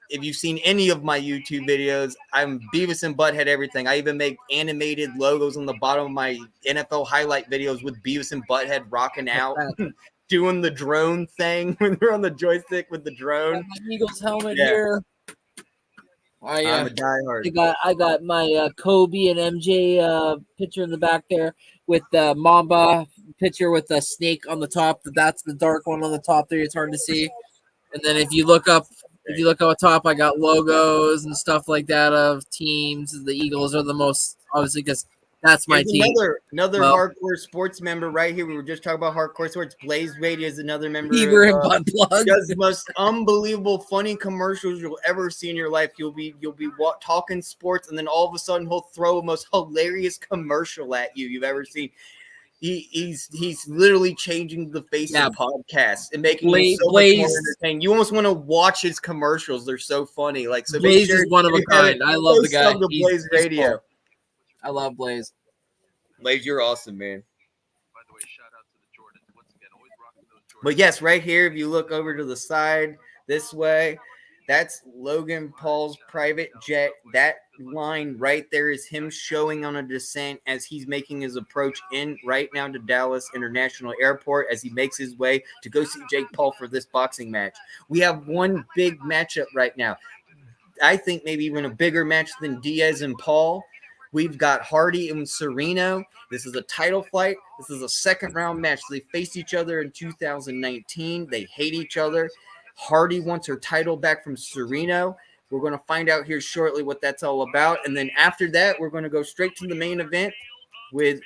if you've seen any of my YouTube videos, I'm Beavis and Butthead everything. I even make animated logos on the bottom of my NFL highlight videos with Beavis and Butthead rocking out, doing the drone thing when they're on the joystick with the I drone. got my Eagles helmet Yeah. here. I'm a diehard. I got my Kobe and MJ picture in the back there with the Mamba picture with the snake on the top. That's the dark one on the top there. It's hard to see. And then if you look up top, I got logos and stuff like that of teams. The Eagles are the most obviously because that's my Here's team. Another Well- hardcore sports member right here. We were just talking about hardcore sports. Blaze Radio is another member. Beaver and butt plug. Does the most unbelievable funny commercials you'll ever see in your life. You'll be talking sports, and then all of a sudden he'll throw the most hilarious commercial at you've ever seen. He's literally changing the face of podcasts and making it so much more entertaining. You almost want to watch his commercials. They're so funny. Like so, Blaze is one of a kind. I love the guy. The Blaze Radio. Cool. I love Blaze. Blaze, you're awesome, man. By the way, shout out to the Jordans. Once again, always rocking those Jordans. But yes, right here, if you look over to the side this way, that's Logan Paul's private jet. That line right there is him showing on a descent as he's making his approach in right now to Dallas International Airport as he makes his way to go see Jake Paul for this boxing match. We have one big matchup right now. I think maybe even a bigger match than Diaz and Paul. We've got Hardy and Serrano. This is a title fight. This is a second round match. They faced each other in 2019. They hate each other. Hardy wants her title back from Serrano. We're going to find out here shortly what that's all about. And then after that, we're going to go straight to the main event with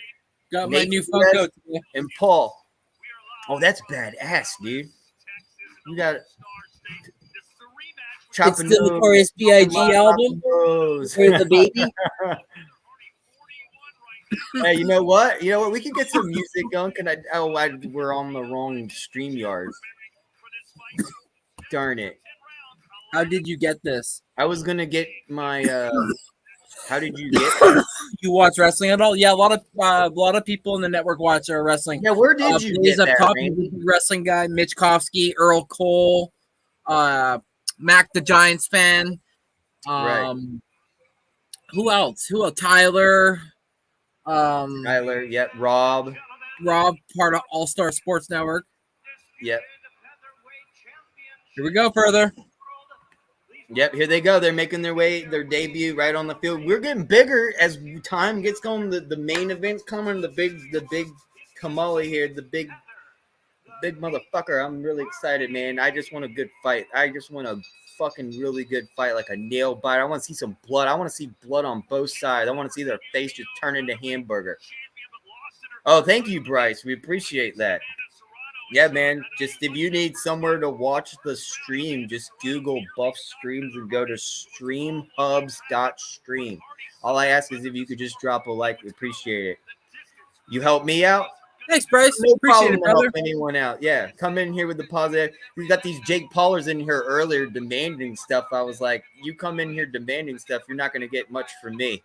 Got my Nate new Diaz Funko. and Paul. Oh, that's badass, dude. You got It's the Notorious B.I.G. album with the baby. Hey, you know what? We can get some music going. We're on the wrong StreamYard. Darn it. How did you get this? I was gonna get my how did you get this? You watch wrestling at all? Yeah, a lot of people in the network watch wrestling. Yeah, where did you Blaze get up that, top, Randy? wrestling guy, Mitch Kofsky, Earl Cole, Mac the Giants fan. Right. Who else? Tyler. Tyler, yep. Rob, part of All Star Sports Network. yep. Here we go further. Yep, here they go. They're making their debut right on the field. We're getting bigger as time gets going. The main event's coming. The big Kamali here. The big motherfucker. I'm really excited, man. I just want a good fight. I just want a fucking really good fight, like a nail bite. I want to see some blood. I want to see blood on both sides. I want to see their face just turn into hamburger. Oh, thank you, Bryce. We appreciate that. Yeah, man. Just if you need somewhere to watch the stream, just Google Buff Streams and go to streamhubs.stream. All I ask is if you could just drop a like. We appreciate it. You help me out. Thanks, Bryce. No Appreciate problem it, to brother. help anyone out. Yeah, come in here with the positive. We got these Jake Paulers in here earlier demanding stuff. I was like, you come in here demanding stuff, you're not going to get much from me.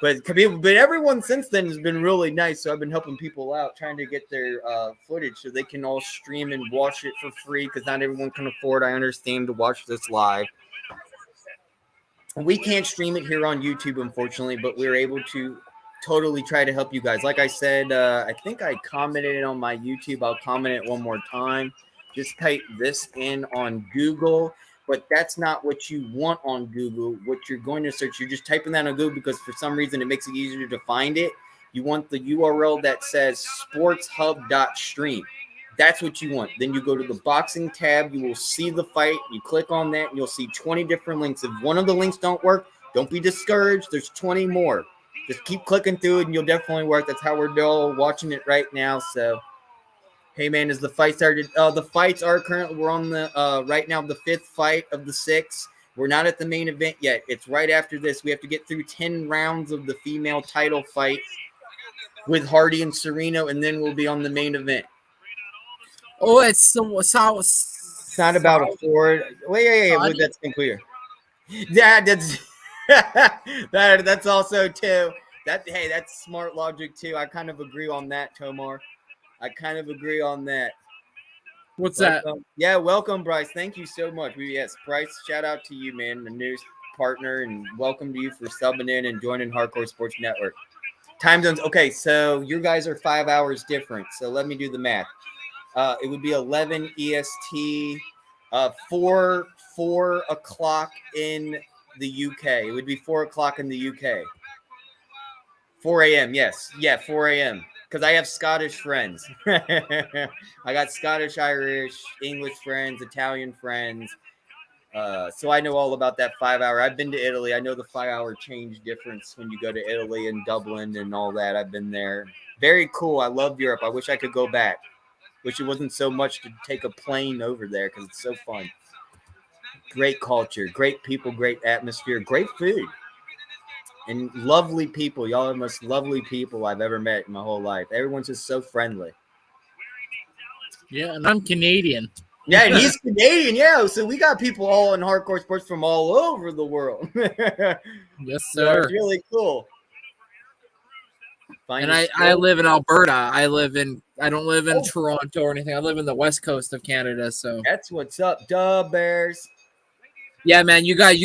But everyone since then has been really nice. So I've been helping people out, trying to get their footage so they can all stream and watch it for free because not everyone can afford, I understand, to watch this live. We can't stream it here on YouTube, unfortunately, but we're able to totally try to help you guys. Like I said, I think I commented it on my YouTube. I'll comment it one more time. Just type this in on Google, but that's not what you want on Google. What you're going to search, you're just typing that on Google because for some reason it makes it easier to find it. You want the URL that says sportshub.stream. That's what you want. Then you go to the boxing tab. You will see the fight. You click on that, and you'll see 20 different links. If one of the links don't work, don't be discouraged. There's 20 more. Just keep clicking through it, and you'll definitely work. That's how we're all watching it right now. So, hey, man, as the fight started, the fights are currently, we're on the, right now, the 5th fight of the 6. We're not at the main event yet. It's right after this. We have to get through 10 rounds of the female title fight with Hardy and Serrano, and then we'll be on the main event. Oh, it's not about a Ford. Wait, that's clear. Yeah, that's that's also too. That's smart logic too. I kind of agree on that, Tomar. I kind of agree on that. What's welcome. that? Yeah, welcome, Bryce. Thank you so much. Yes, Bryce, shout out to you, man, the new partner, and welcome to you for subbing in and joining Hardcore Sports Network. Time zones. Okay, so you guys are 5 hours different. So let me do the math. It would be 11 EST, 4 o'clock in the UK. It would be 4 o'clock in the UK. 4 a.m. Yes. Yeah, 4 a.m. Because I have Scottish friends. I got Scottish, Irish, English friends, Italian friends. So I know all about that 5 hour. I've been to Italy. I know the 5 hour change difference when you go to Italy and Dublin and all that. I've been there. Very cool. I love Europe. I wish I could go back. Wish it wasn't so much to take a plane over there because it's so fun. Great culture, great people, great atmosphere, great food, and lovely people. Y'all are the most lovely people I've ever met in my whole life. Everyone's just so friendly. Yeah, and I'm Canadian. Yeah, and he's Canadian. Yeah, so we got people all in hardcore sports from all over the world. Yes, So sir. it's really cool. And I live in Alberta. I don't live in Toronto or anything. I live in the west coast of Canada. So that's what's up, Dub Bears. Yeah, man. You guys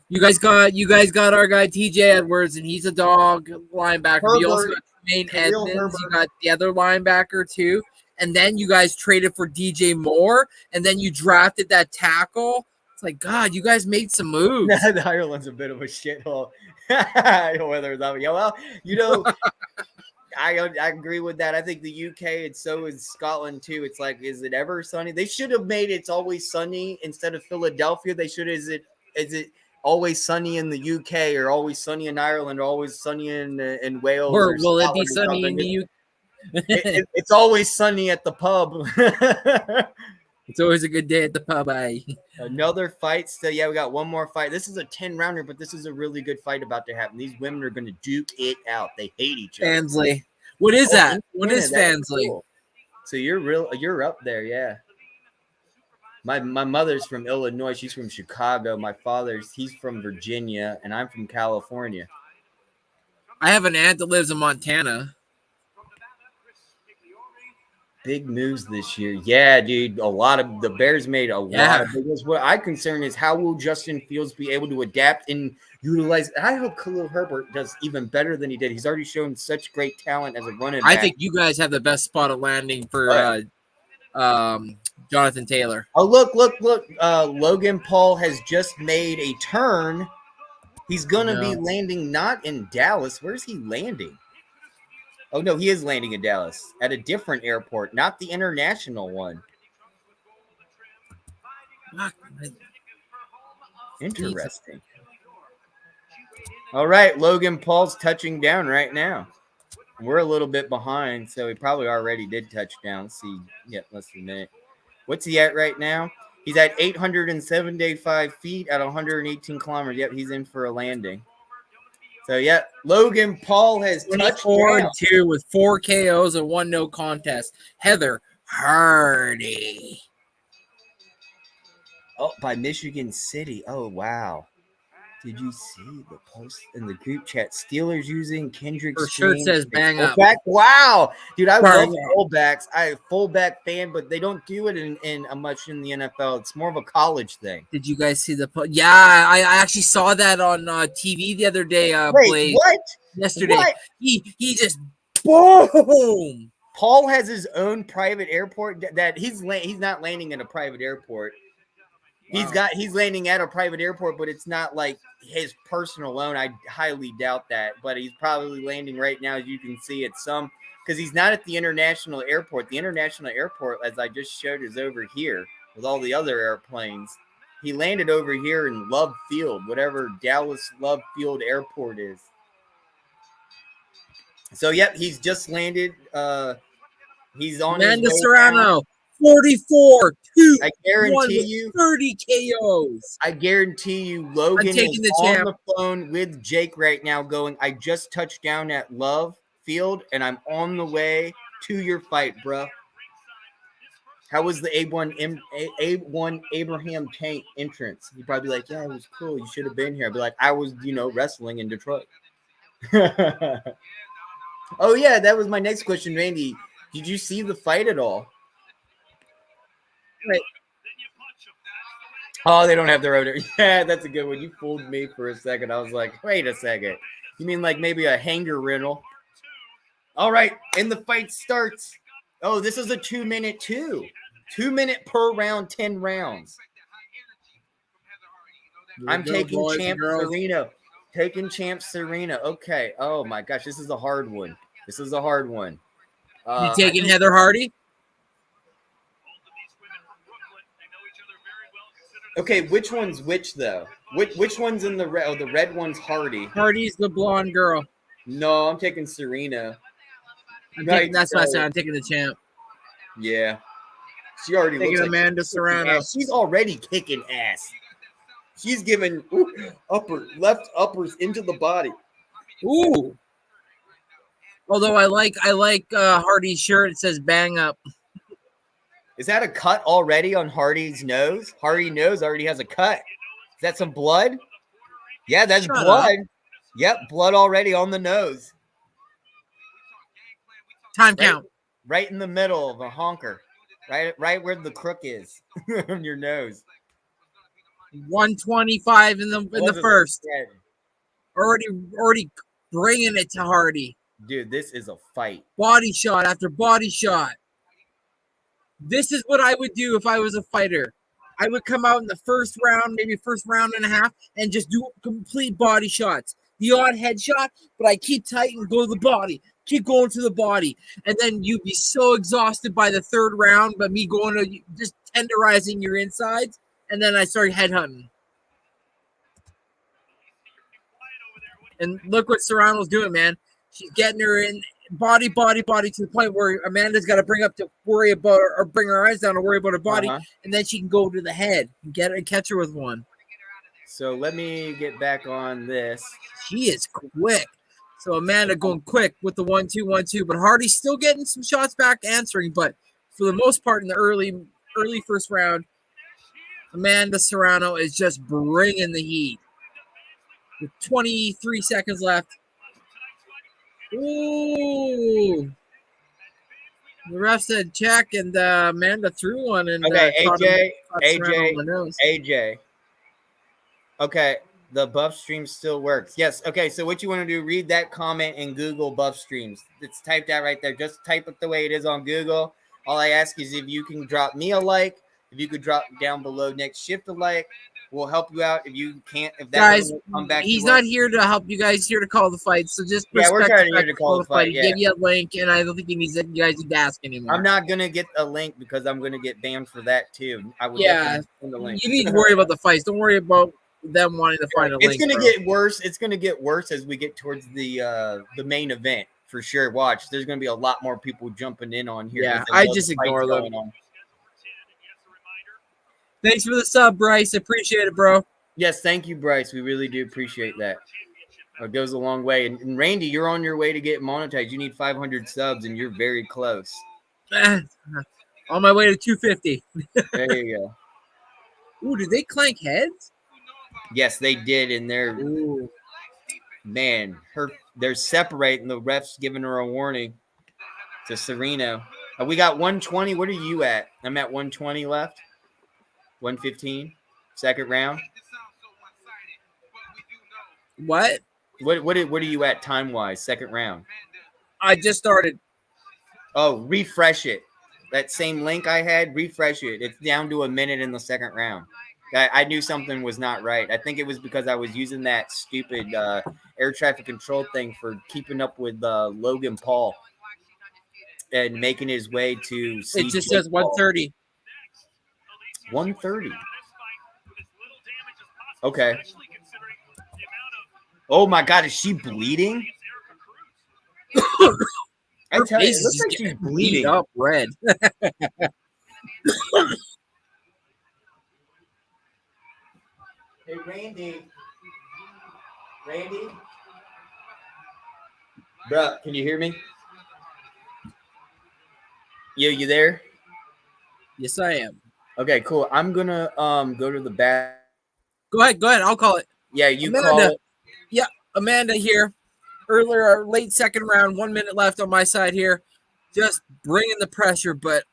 got our guy TJ Edwards, and he's a dog linebacker. Herbert, You also got Tremaine Edmonds. Herbert. You got the other linebacker too. And then you guys traded for DJ Moore, and then you drafted that tackle. It's like, God, you guys made some moves. Ireland's a bit of a shithole. Whether it's not, well, you know, I agree with that. I think the UK, and so is Scotland too. It's like, is it ever sunny? They should have made It's Always Sunny instead of Philadelphia. They should. Is it always sunny in the UK, or always sunny in Ireland, or always sunny in Wales? Or will it be Scotland sunny in the UK? It's always sunny at the pub. It's always a good day at the pub. Another fight. So yeah, we got one more fight. This is a 10-rounder, but this is a really good fight about to happen. These women are going to duke it out. They hate each other. Fansley. What is that? What is Fansley? Cool. So you're up there, yeah. My mother's from Illinois. She's from Chicago. My he's from Virginia, and I'm from California. I have an aunt that lives in Montana. Big moves this year. Yeah, dude. A lot of the Bears made a lot of big moves. What I'm concerned is how will Justin Fields be able to adapt and utilize. I hope Khalil Herbert does even better than he did. He's already shown such great talent as a running back. I think you guys have the best spot of landing for Jonathan Taylor. Oh, look. Logan Paul has just made a turn. He's going to be landing not in Dallas. Where's he landing? Oh, no, he is landing in Dallas at a different airport, not the international one. Interesting. All right, Logan Paul's touching down right now. We're a little bit behind, so he probably already did touch down. Let's see. Yeah, less than a minute. What's he at right now? He's at 875 feet at 118 kilometers. Yep, he's in for a landing. So, yeah, Logan Paul has touched 4-2 with 4 KOs and 1 no contest. Heather Hardy. Oh, by Michigan City. Oh, wow. Did you see the post in the group chat? Steelers using Kendrick Her shirt Strange says at bang up. fullback? Wow, dude, I Bang love up. fullbacks. I'm a fullback fan, but they don't do it in much in the NFL. It's more of a college thing. Did you guys see the Yeah, I actually saw that on TV the other day. Wait, Blaze, what? yesterday. What? He just boom. Paul has his own private airport that he's not landing in a private airport. Wow. He's landing at a private airport, but it's not like his personal own. I highly doubt that, but he's probably landing right now, as you can see, at some because he's not at the international airport. The international airport, as I just showed, is over here with all the other airplanes. He landed over here in Love Field, whatever Dallas Love Field Airport is. So, yep, he's just landed. He's on Amanda his way Serrano, 44, 2, I guarantee 1, you. 30 KOs. I guarantee you, Logan taking is the on champ. the phone with Jake right now going, I just touched down at Love Field, and I'm on the way to your fight, bro. How was the A1 Abraham Tank entrance? He'd probably be like, yeah, it was cool. You should have been here. I'd be like, I was, wrestling in Detroit. Oh, yeah, that was my next question, Randy. Did you see the fight at all? Wait. Oh, they don't have their own. Yeah, that's a good one. You fooled me for a second. I was like, wait a second. You mean like maybe a hanger rental? All right, and the fight starts. Oh, this is a 2-minute 2 minute per round, 10 rounds. I'm taking Champ Serrano. Taking Champ Serrano. Okay. Oh my gosh, this is a hard one. You taking Heather Hardy? Okay, which one's which though? Which one's in the red? Oh, the red one's Hardy. Hardy's the blonde girl. No, I'm taking Serena. That's what I said. I'm taking the champ. Yeah. She already Taking looks like Amanda Serrano. She's already kicking ass. She's giving left uppers into the body. Ooh. Although I like Hardy's shirt. It says "bang up." Is that a cut already on Hardy's nose? Hardy's nose already has a cut. Is that some blood? Yeah, that's blood. Yep, blood already on the nose. Time count. Right in the middle of a honker. Right where the crook is on your nose. 125 in the first. Already bringing it to Hardy. Dude, this is a fight. Body shot after body shot. This is what I would do if I was a fighter. I would come out in the first round, maybe first round and a half, and just do complete body shots. The odd headshot, but I keep tight and go to the body. Keep going to the body. And then you'd be so exhausted by the third round, but me going to just tenderizing your insides, and then I start headhunting. And look what Serrano's doing, man. She's getting her in body to the point where Amanda's got to bring her eyes down to worry about her body, and then she can go to the head and get her and catch her with one. So let me get back on this. She is quick. So Amanda going quick with the 1-2, but Hardy's still getting some shots back answering, but for the most part in the early first round, Amanda Serrano is just bringing the heat. With 23 seconds left. Ooh. The ref said check, and Amanda threw one. And okay, AJ. Okay, the buff stream still works. Yes. Okay, so what you want to do, read that comment in Google buff streams. It's typed out right there. Just type it the way it is on Google. All I ask is if you can drop me a like. If you could drop down below next shift a like. We'll help you out. If you can't, if that guys, come back, he's not here to help you guys. He's here to call the fight. So just we're trying to call the fight. He gave you a link, and I don't think you guys need to ask anymore. I'm not gonna get a link because I'm gonna get banned for that too. I would send the link. You need to worry about the fights. Don't worry about them wanting to find a link. It's gonna get worse. It's gonna get worse as we get towards the main event for sure. Watch, there's gonna be a lot more people jumping in on here. Yeah, I just ignore them. Thanks for the sub, Bryce. Appreciate it, bro. Yes, thank you, Bryce. We really do appreciate that. It goes a long way. And Randy, you're on your way to get monetized. You need 500 subs, and you're very close. On my way to 250. There you go. Ooh, did they clank heads? Yes, they did, and Ooh. they're separating. The ref's giving her a warning to Serrano. We got 120. What are you at? I'm at 120 left. 115, second round. What? What are you at time wise? Second round. I just started. Oh, refresh it. That same link I had, refresh it. It's down to a minute in the second round. I knew something was not right. I think it was because I was using that stupid air traffic control thing for keeping up with Logan Paul and making his way to see It just Jake says Paul. 130. 130. Okay. Oh my God, is she bleeding? I Her tell you, face it is looks just like she's getting beat bleeding. up red. Hey, Randy, bruh, can you hear me? You there? Yes, I am. Okay, cool. I'm gonna go to the back. Go ahead. I'll call it. Yeah, you Amanda. call it. Yeah, Amanda here. Earlier, late second round, 1 minute left on my side here. Just bringing the pressure, but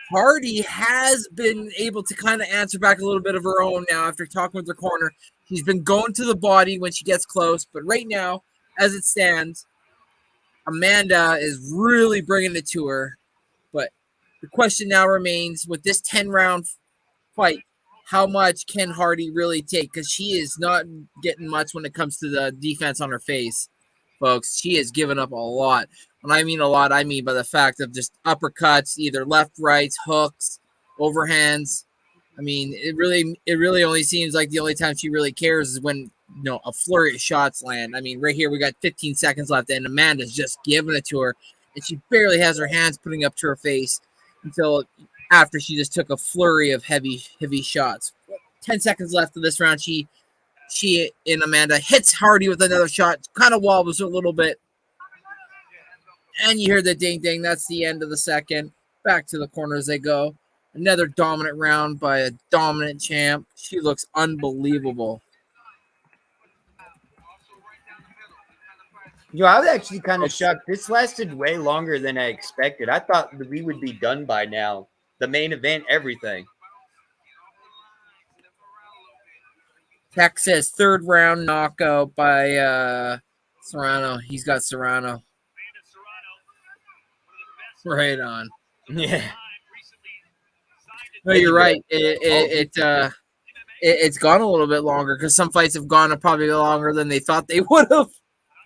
Hardy has been able to kind of answer back a little bit of her own now after talking with her corner. She's been going to the body when she gets close, but right now, as it stands, Amanda is really bringing it to her. But the question now remains with this 10-round fight, how much can Hardy really take? Because she is not getting much when it comes to the defense on her face, folks. She has given up a lot. When I mean a lot, I mean by the fact of just uppercuts, either left, rights, hooks, overhands. I mean, it really only seems like the only time she really cares is when a flurry of shots land. I mean, right here we got 15 seconds left, and Amanda's just giving it to her, and she barely has her hands putting up to her face until after she just took a flurry of heavy shots. 10 seconds left of this round. She and Amanda hits Hardy with another shot, kind of wobbles her a little bit. And you hear the ding ding. That's the end of the second. Back to the corners they go. Another dominant round by a dominant champ. She looks unbelievable. I was actually kind of shocked. This lasted way longer than I expected. I thought that we would be done by now. The main event, everything. Texas, third round knockout by Serrano. He's got Serrano. Right on. Yeah. No, you're right. It's gone a little bit longer because some fights have gone probably longer than they thought they would have.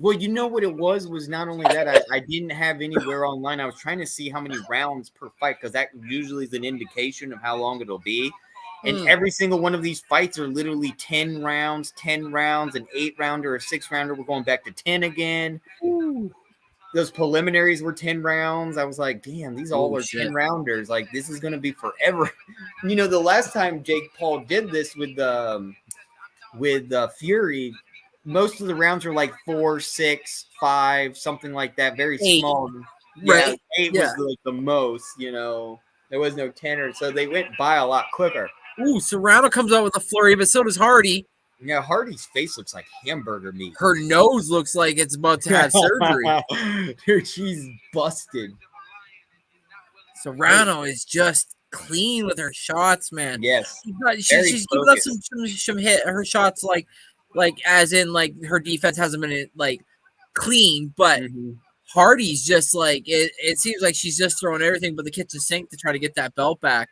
Well, you know what it was not only that, I didn't have anywhere online. I was trying to see how many rounds per fight because that usually is an indication of how long it'll be. And every single one of these fights are literally 10 rounds, an 8-rounder, a 6-rounder. We're going back to 10 again. Ooh. Those preliminaries were 10 rounds. I was like, damn, these all are shit. 10-rounders. Like, this is going to be forever. The last time Jake Paul did this with Fury, most of the rounds were like 4, 6, 5, something like that. Very 8. small. Right. Yeah, 8 was like the most, There was no 10, so they went by a lot quicker. Ooh, Serrano comes out with a flurry, but so does Hardy. Yeah, Hardy's face looks like hamburger meat. Her nose looks like it's about to have surgery. Dude, she's busted. Serrano is just clean with her shots, man. Yes. She's giving up some hit her shots like as in like her defense hasn't been like clean, but Hardy's just like it seems like she's just throwing everything but the kitchen sink to try to get that belt back.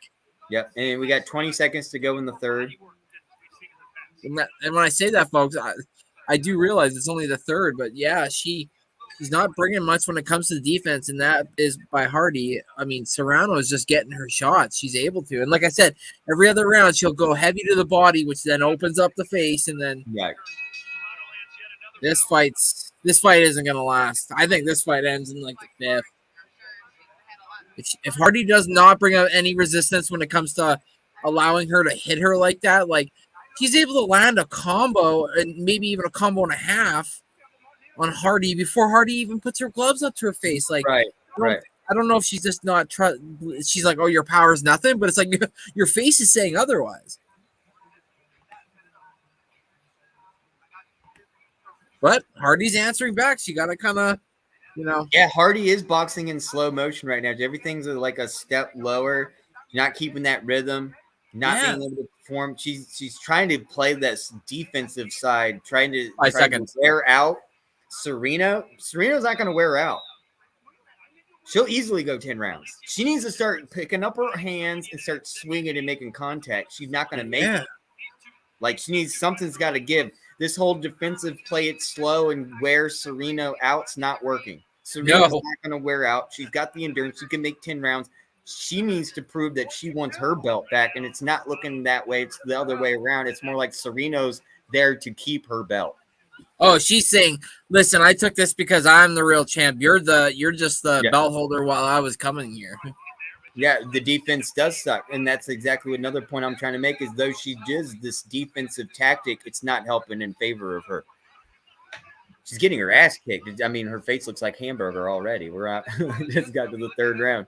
Yep, and we got 20 seconds to go in the third. And when I say that, folks, I do realize it's only the third, but yeah, she's not bringing much when it comes to the defense, and that is by Hardy. I mean, Serrano is just getting her shots. She's able to. And like I said, every other round, she'll go heavy to the body, which then opens up the face, and then this fight isn't going to last. I think this fight ends in like the fifth. If Hardy does not bring out any resistance when it comes to allowing her to hit her like that, like he's able to land a combo and maybe even a combo and a half on Hardy before Hardy even puts her gloves up to her face. Like, right. I don't know if she's just not she's like, oh, your power is nothing, but it's like your face is saying otherwise. But Hardy's answering back. She got to kind of, Yeah, Hardy is boxing in slow motion right now. Everything's like a step lower, not keeping that rhythm, not Yeah. being able to perform. She's trying to play this defensive side, trying to 5 seconds. wear out Serrano. Serrano's not going to wear out. She'll easily go 10 rounds. She needs to start picking up her hands and start swinging and making contact. She's not going to make it. Like, something's got to give. This whole defensive play it slow and wear Serrano out's not working. Serena's not going to wear out. She's got the endurance. She can make 10 rounds. She needs to prove that she wants her belt back, and it's not looking that way. It's the other way around. It's more like Serrano's there to keep her belt. Oh, she's saying, "Listen, I took this because I'm the real champ. You're just the belt holder while I was coming here." Yeah, the defense does suck, and that's exactly another point I'm trying to make. Is though she does this defensive tactic, it's not helping in favor of her. She's getting her ass kicked. I mean, her face looks like hamburger already. We're out. Just got to the third round.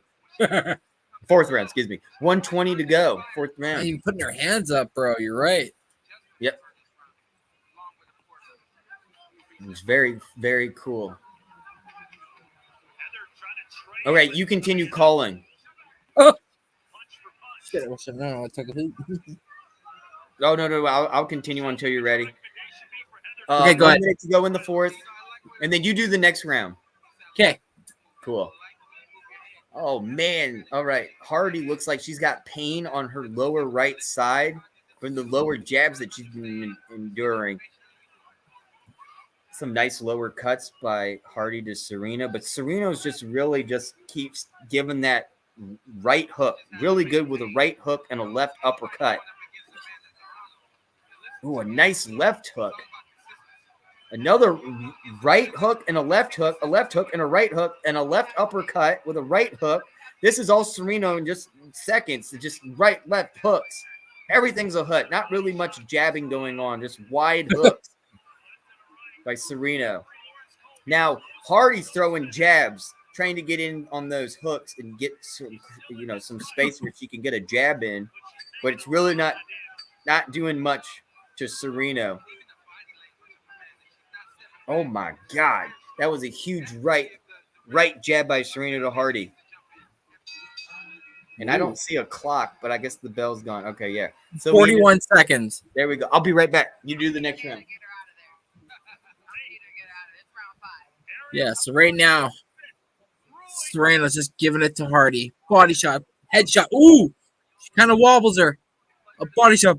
Fourth round, excuse me. 1:20 to go. Fourth round. You putting her hands up, bro. You're right. Yep. It was very, very cool. All right, you continue calling. Oh. Shit, I should know. I took a hoot. Oh, no. I'll continue until you're ready. Okay, go ahead. 1 minute to go in the fourth, and then you do the next round. Okay. Cool. Oh, man. All right. Hardy looks like she's got pain on her lower right side from the lower jabs that she's been enduring. Some nice lower cuts by Hardy to Serrano, but Serrano's really keeps giving that right hook. Really good with a right hook and a left uppercut. Ooh, a nice left hook. Another right hook and a left hook and a right hook and a left uppercut with a right hook. This is all Serrano in just seconds. Just right, left hooks. Everything's a hook. Not really much jabbing going on. Just wide hooks by Serrano. Now, Hardy's throwing jabs, trying to get in on those hooks and get some space where she can get a jab in. But it's really not doing much to Serrano. Oh, my God. That was a huge right jab by Serrano to Hardy. And I don't see a clock, but I guess the bell's gone. Okay, yeah. So 41 seconds. There we go. I'll be right back. You do the next round. Yeah, so right now, Serrano's just giving it to Hardy. Body shot, headshot. Ooh! She kind of wobbles her. A body shot.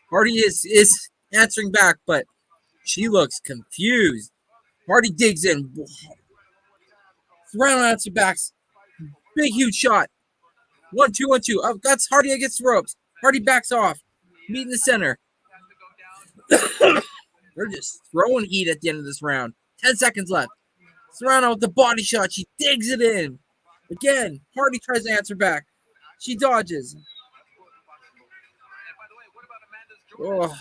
Hardy is answering back, but she looks confused. Hardy digs in. Serrano answers back. Big, huge shot. 1-2, 1-2. That's Hardy against the ropes. Hardy backs off. Meet in the center. They're just throwing heat at the end of this round. 10 seconds left. Serrano with the body shot. She digs it in. Again, Hardy tries to answer back. She dodges. Oh,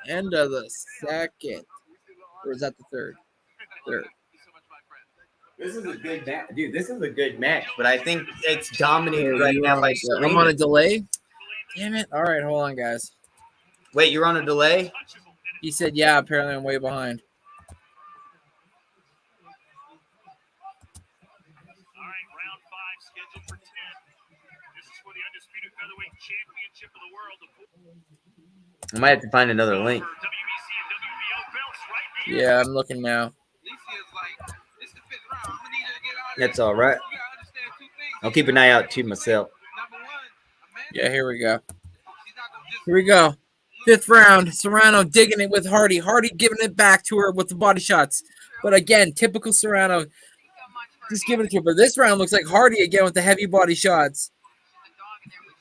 end of the second. Or is that the third? Third. This is a good match. Dude, this is a good match, but I think it's dominated right now by Serrano. I'm on a delay? Damn it. All right, hold on, guys. Wait, you're on a delay? He said, yeah, apparently I'm way behind. All right, round 5 scheduled for 10. This is for the undisputed featherweight championship of the world. I might have to find another link. Yeah, I'm looking now. That's all right. I'll keep an eye out too myself. Yeah, here we go. Here we go. 5th round. Serrano digging it with Hardy. Hardy giving it back to her with the body shots. But again, typical Serrano. Just giving it to her. But this round looks like Hardy again with the heavy body shots.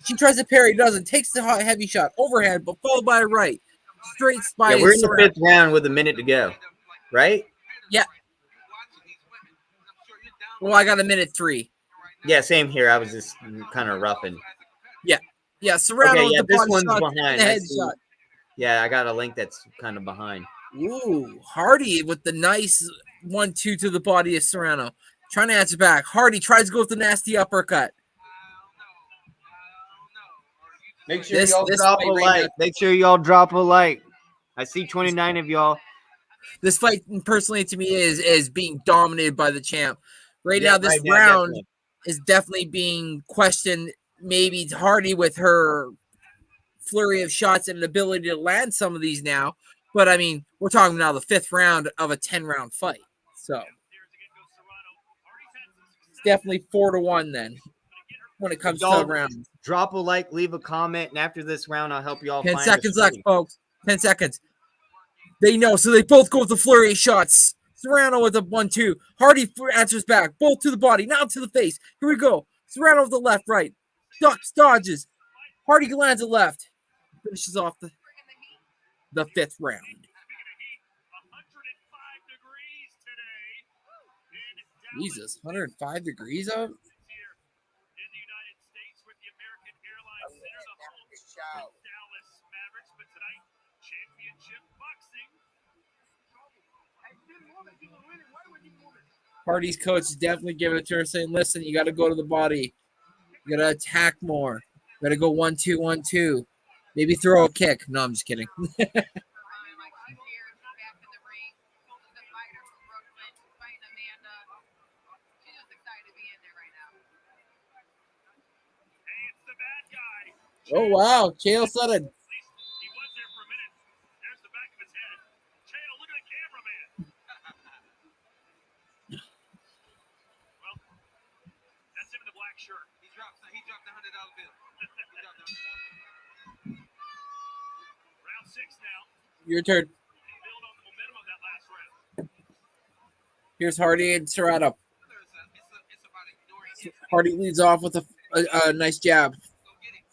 She tries to parry, doesn't. Takes the heavy shot. Overhand, but followed by a right. Straight spine. Yeah, we're in the 5th round with a minute to go. Right? Yeah. Well, I got a minute 3. Yeah, same here. I was just kind of roughing. Yeah, Serrano Okay, yeah, with the this body one's shot behind. and the I head see. shot. Yeah, I got a link that's kind of behind. Ooh, Hardy with the nice 1-2 to the body of Serrano. Trying to answer back. Hardy tries to go with the nasty uppercut. Make sure y'all drop a like. Make sure y'all drop a like. I see 29 of y'all. This fight, personally, to me, is being dominated by the champ. Right Yeah, now, this right now, round definitely. is definitely being questioned. Maybe Hardy with her flurry of shots and an ability to land some of these now. But, I mean, we're talking now the 5th round of a 10-round fight. So it's definitely 4-1 then when it comes to Y'all rounds. Drop a like, leave a comment, and after this round, I'll help you all 10 find seconds the left, stream. folks. 10 seconds. They know, so they both go with the flurry of shots. Serrano with a 1-2. Hardy answers back. Both to the body, now to the face. Here we go. Serrano with the left, right. Ducks, dodges. Hardy lands a left. Finishes off the 5th round. Jesus, 105 degrees out? Hardy's coach is definitely giving it to her, saying, listen, you got to go to the body. You got to attack more. You got to go 1-2, 1-2. Maybe throw a kick. No, I'm just kidding. Oh, wow. Chael Sutton. He dropped $100 bill. Round 6 now. Your turn. Build on the momentum of that last round. Here's Hardy and Serrano. It's about ignoring Hardy leads off with a nice jab,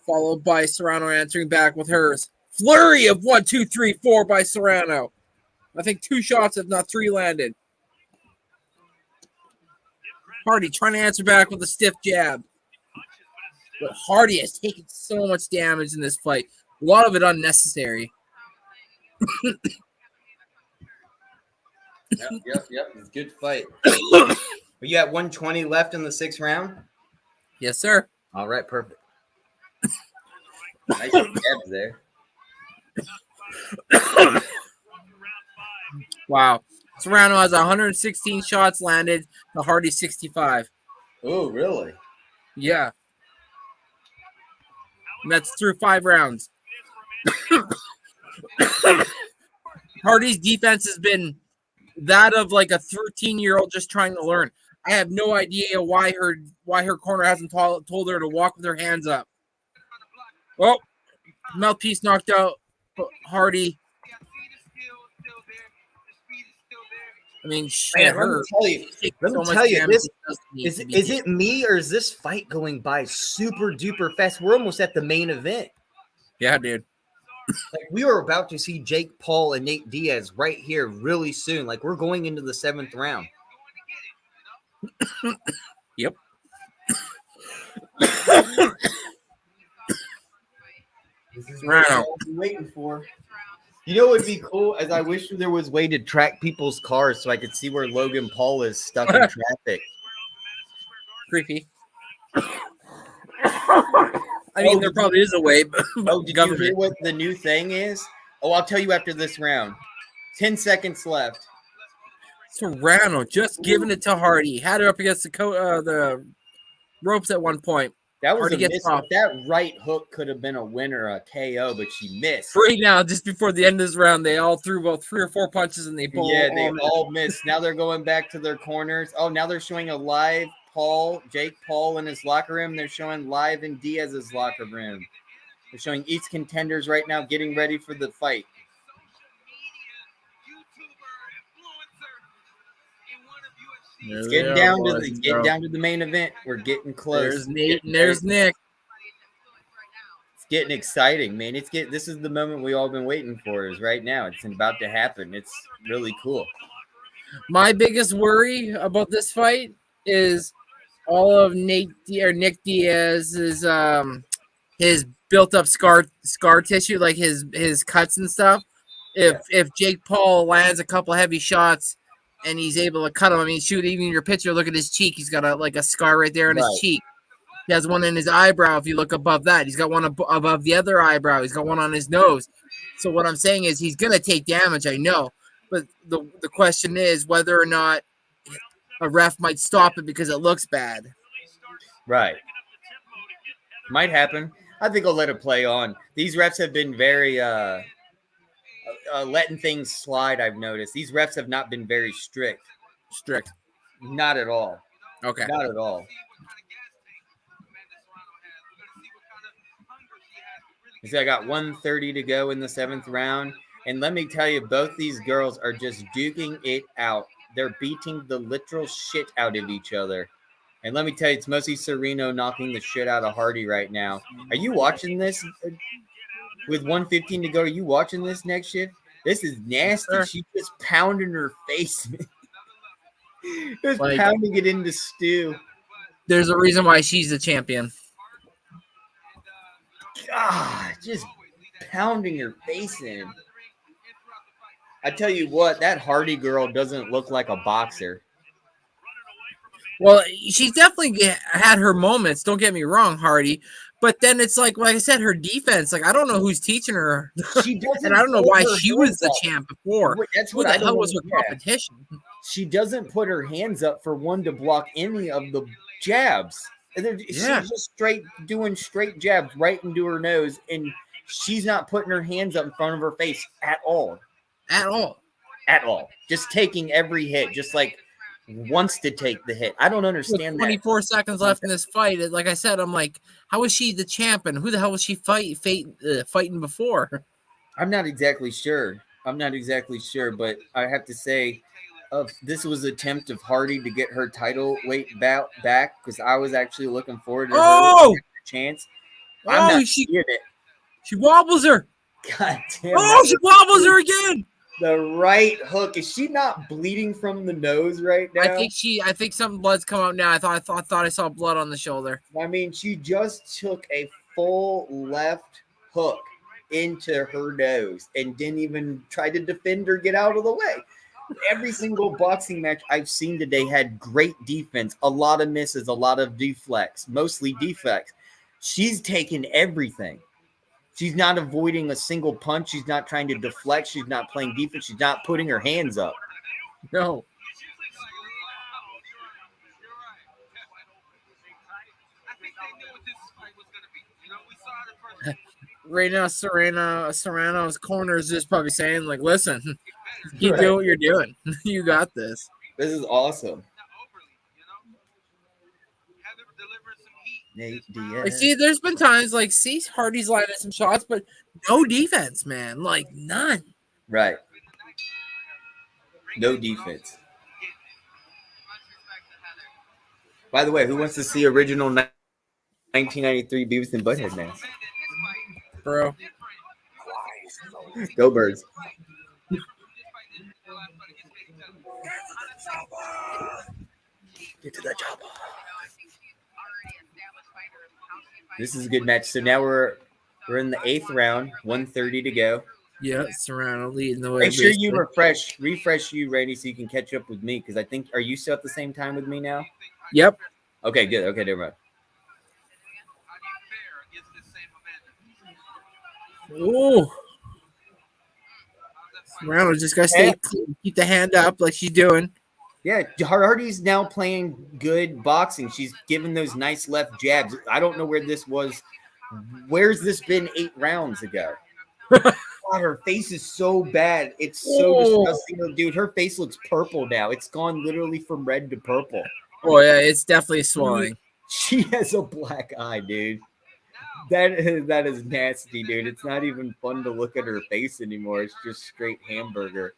followed by Serrano answering back with hers. Flurry of 1, 2, 3, 4 by Serrano. I think 2 shots, if not 3, landed. Hardy trying to answer back with a stiff jab. But Hardy has taken so much damage in this fight. A lot of it unnecessary. Yep. It's a good fight. Are you at 120 left in the 6th round? Yes, sir. All right, perfect. Nice jabs there. Wow. Serrano has 116 shots landed to Hardy 65. Oh, really? Yeah. And that's through 5 rounds. Hardy's defense has been that of like a 13-year-old just trying to learn. I have no idea why her corner hasn't told her to walk with her hands up. Oh, mouthpiece knocked out Hardy. I mean, shit, Man, let me tell you, is it me or is this fight going by super duper fast? We're almost at the main event. Yeah, dude. Like we are about to see Jake Paul and Nate Diaz right here really soon. Like we're going into the 7th round. Yep. This is what I've been waiting for. You know what would be cool? As I wish there was a way to track people's cars so I could see where Logan Paul is stuck in traffic. Creepy. I mean, there probably is a way. But Did you hear what the new thing is? Oh, I'll tell you after this round. 10 seconds left. Serrano just giving it to Hardy. Had her up against the ropes at one point. That was Hardy a miss. That right hook could have been a winner, a KO, but she missed. Right now, just before the end of this round, they all threw about 3 or 4 punches and they both all missed. Now they're going back to their corners. Oh, now they're showing a live Jake Paul in his locker room. They're showing live in Diaz's locker room. They're showing each contenders right now getting ready for the fight. It's getting down to the main event. We're getting close. There's Nate and there's Nick. It's getting exciting, man. This is the moment we all been waiting for. Is right now. It's about to happen. It's really cool. My biggest worry about this fight is all of Nick Diaz's his built up scar tissue, like his cuts and stuff. If Jake Paul lands a couple heavy shots and he's able to cut him, I mean, shoot, even your picture, look at his cheek. He's got a scar right there on his cheek. He has one in his eyebrow. If you look above that, he's got one above the other eyebrow. He's got one on his nose. So what I'm saying is he's gonna take damage. I know, But the question is whether or not a ref might stop it because it looks bad. Right. Might happen. I think I'll let it play on. These refs have been very letting things slide, I've noticed. These refs have not been very strict. Strict. Not at all. Okay. Not at all. So I got 1:30 to go in the 7th round. And let me tell you, both these girls are just duking it out. They're beating the literal shit out of each other. And let me tell you, it's mostly Serrano knocking the shit out of Hardy right now. Are you watching this? With 1:15 to go, are you watching this next shit? This is nasty. Sure. She's just pounding her face. Just Like- pounding it into stew. There's a reason why she's the champion. God, just pounding her face in. I tell you what, that Hardy girl doesn't look like a boxer. Well, she's definitely had her moments. Don't get me wrong, Hardy. But then it's like I said, her defense. Like I don't know who's teaching her, She doesn't, and I don't know put why her she was hands the up. champ before. That's Who what the I don't hell was her understand. competition? She doesn't put her hands up for one to block any of the jabs. She's just doing straight jabs right into her nose, and she's not putting her hands up in front of her face at all. At all. At all. Just taking every hit, just like wants to take the hit. I don't With understand 24 seconds left in this fight. Like I said, I'm like, how is she the champion? Who the hell was she fighting before? I'm not exactly sure. But I have to say, this was an attempt of Hardy to get her title weight bout back because I was actually looking forward to her getting a chance. I'm not seeing it. She wobbles her. God damn. Oh, she wobbles her again. The right hook. Is she not bleeding from the nose right now? I think some blood's come out now. I thought I saw blood on the shoulder. I mean, she just took a full left hook into her nose and didn't even try to defend or get out of the way. Every single boxing match I've seen today had great defense, a lot of misses, a lot of deflects, mostly defects. She's taken everything. She's not avoiding a single punch. She's not trying to deflect. She's not playing defense. She's not putting her hands up. No. Right now, Serrano's corner is just probably saying, like, listen, keep doing what you're doing. You got this. This is awesome. Nate Diaz. Like, see, there's been times like, see, Hardy's lining some shots, but no defense, man. Like, none. Right. No defense. By the way, who wants to see original 1993 Beavis and Butthead mask? Bro. Go Birds. Get to the chopper. This is a good match. So now we're in the 8th round, 1:30 to go. Yeah, Serrano leading the way. Make sure you refresh you, Randy, so you can catch up with me. Because I think, are you still at the same time with me now? Yep. Okay, good. Okay, never mind. Ooh. Serrano just got to stay clean, keep the hand up like she's doing. Yeah, Hardy's now playing good boxing. She's giving those nice left jabs. I don't know where this was. Where's this been 8 rounds ago? God, her face is so bad. It's so disgusting. Dude, her face looks purple now. It's gone literally from red to purple. Oh, yeah, it's definitely swelling. She has a black eye, dude. That is nasty, dude. It's not even fun to look at her face anymore. It's just straight hamburger.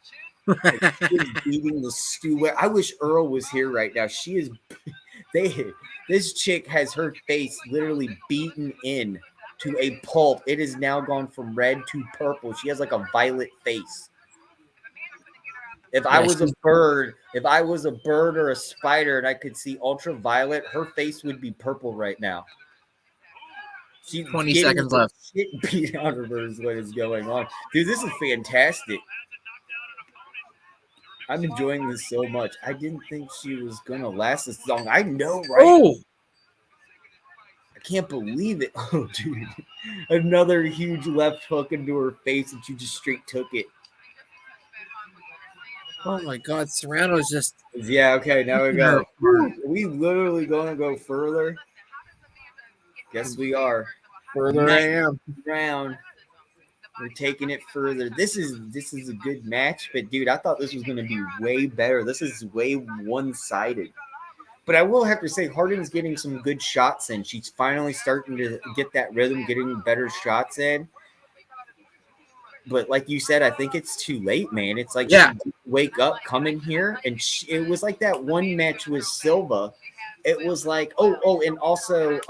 She's beating the stew. I wish Earl was here right now. She is. This chick has her face literally beaten in to a pulp. It has now gone from red to purple. She has like a violet face. If I was a bird or a spider, and I could see ultraviolet, her face would be purple right now. 20 seconds left. Shit beat out of her is what is going on. Dude, this is fantastic. I'm enjoying this so much. I didn't think she was gonna last this long. I know, right? Oh, I can't believe it. Oh, dude. Another huge left hook into her face, and she just straight took it. Oh my God, Serrano's just. Yeah, okay, now we go. Are we literally going to go further? Yes, we are. Further I am. Round. We're taking it further. This is a good match, but dude, I thought this was going to be way better. This is way one-sided. But I will have to say, Harden's getting some good shots in. She's finally starting to get that rhythm, getting better shots in. But like you said, I think it's too late, man. It's like she didn't wake up, come in here, and it was like that one match with Silva. It was like, and also,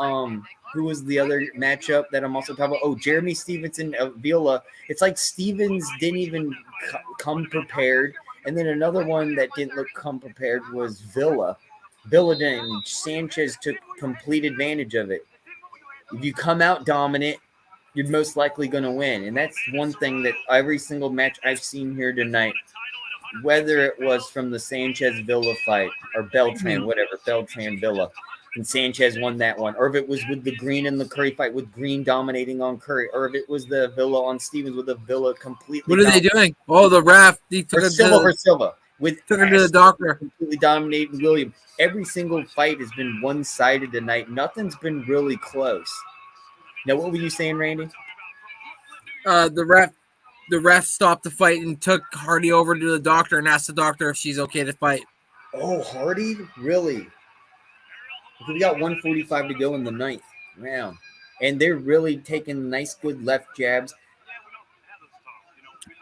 who was the other matchup that I'm also talking about? Oh, Jeremy Stevenson, Avila. It's like Stevens didn't even come prepared. And then another one that didn't come prepared was Villa. Villa didn't. Sanchez took complete advantage of it. If you come out dominant, you're most likely going to win. And that's one thing that every single match I've seen here tonight, whether it was from the Sanchez-Villa fight or Beltran, whatever, Beltran-Villa, and Sanchez won that one, or if it was with the Green and the Curry fight with Green dominating on Curry, or if it was the Villa on Stevens with the Villa completely. What are they doing? Oh, the ref. Silva. Took her to the doctor. Completely dominating William. Every single fight has been one-sided tonight. Nothing's been really close. Now, what were you saying, Randy? The ref stopped the fight and took Hardy over to the doctor and asked the doctor if she's okay to fight. Oh, Hardy? Really? We got 145 to go in the ninth round. And they're really taking nice, good left jabs.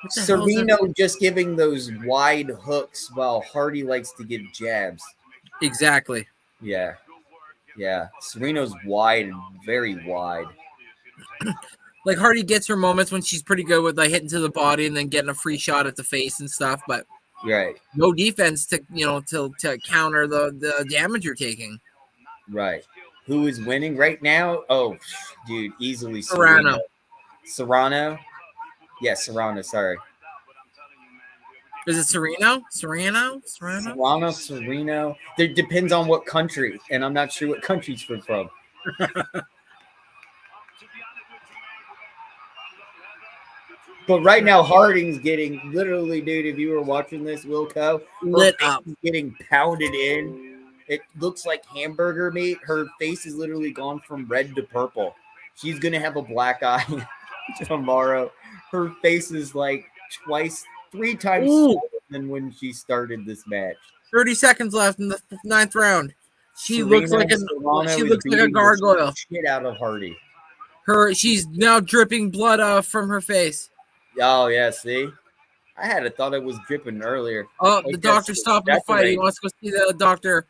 Serrano just giving those wide hooks while Hardy likes to give jabs. Exactly. Yeah. Serrano's wide and very wide. Like Hardy gets her moments when she's pretty good with like hitting to the body and then getting a free shot at the face and stuff, but right, no defense to to counter the damage you're taking. Right. Who is winning right now? Oh, dude, easily Serrano. Yeah, Serrano. Sorry. Is it Serrano? Serrano. There depends on what country, and I'm not sure what country she's from. But right now, Harding's getting literally, dude. If you were watching this, Wilco, lit up, getting pounded in. It looks like hamburger meat. Her face is literally gone from red to purple. She's gonna have a black eye tomorrow. Her face is like three times than when she started this match. 30 seconds left in the ninth round. She looks like a gargoyle. Shit out of Hardy. She's now dripping blood from her face. Oh yeah, see, I had thought it was dripping earlier. Oh, the doctor stopped the fight. He wants to go see the doctor.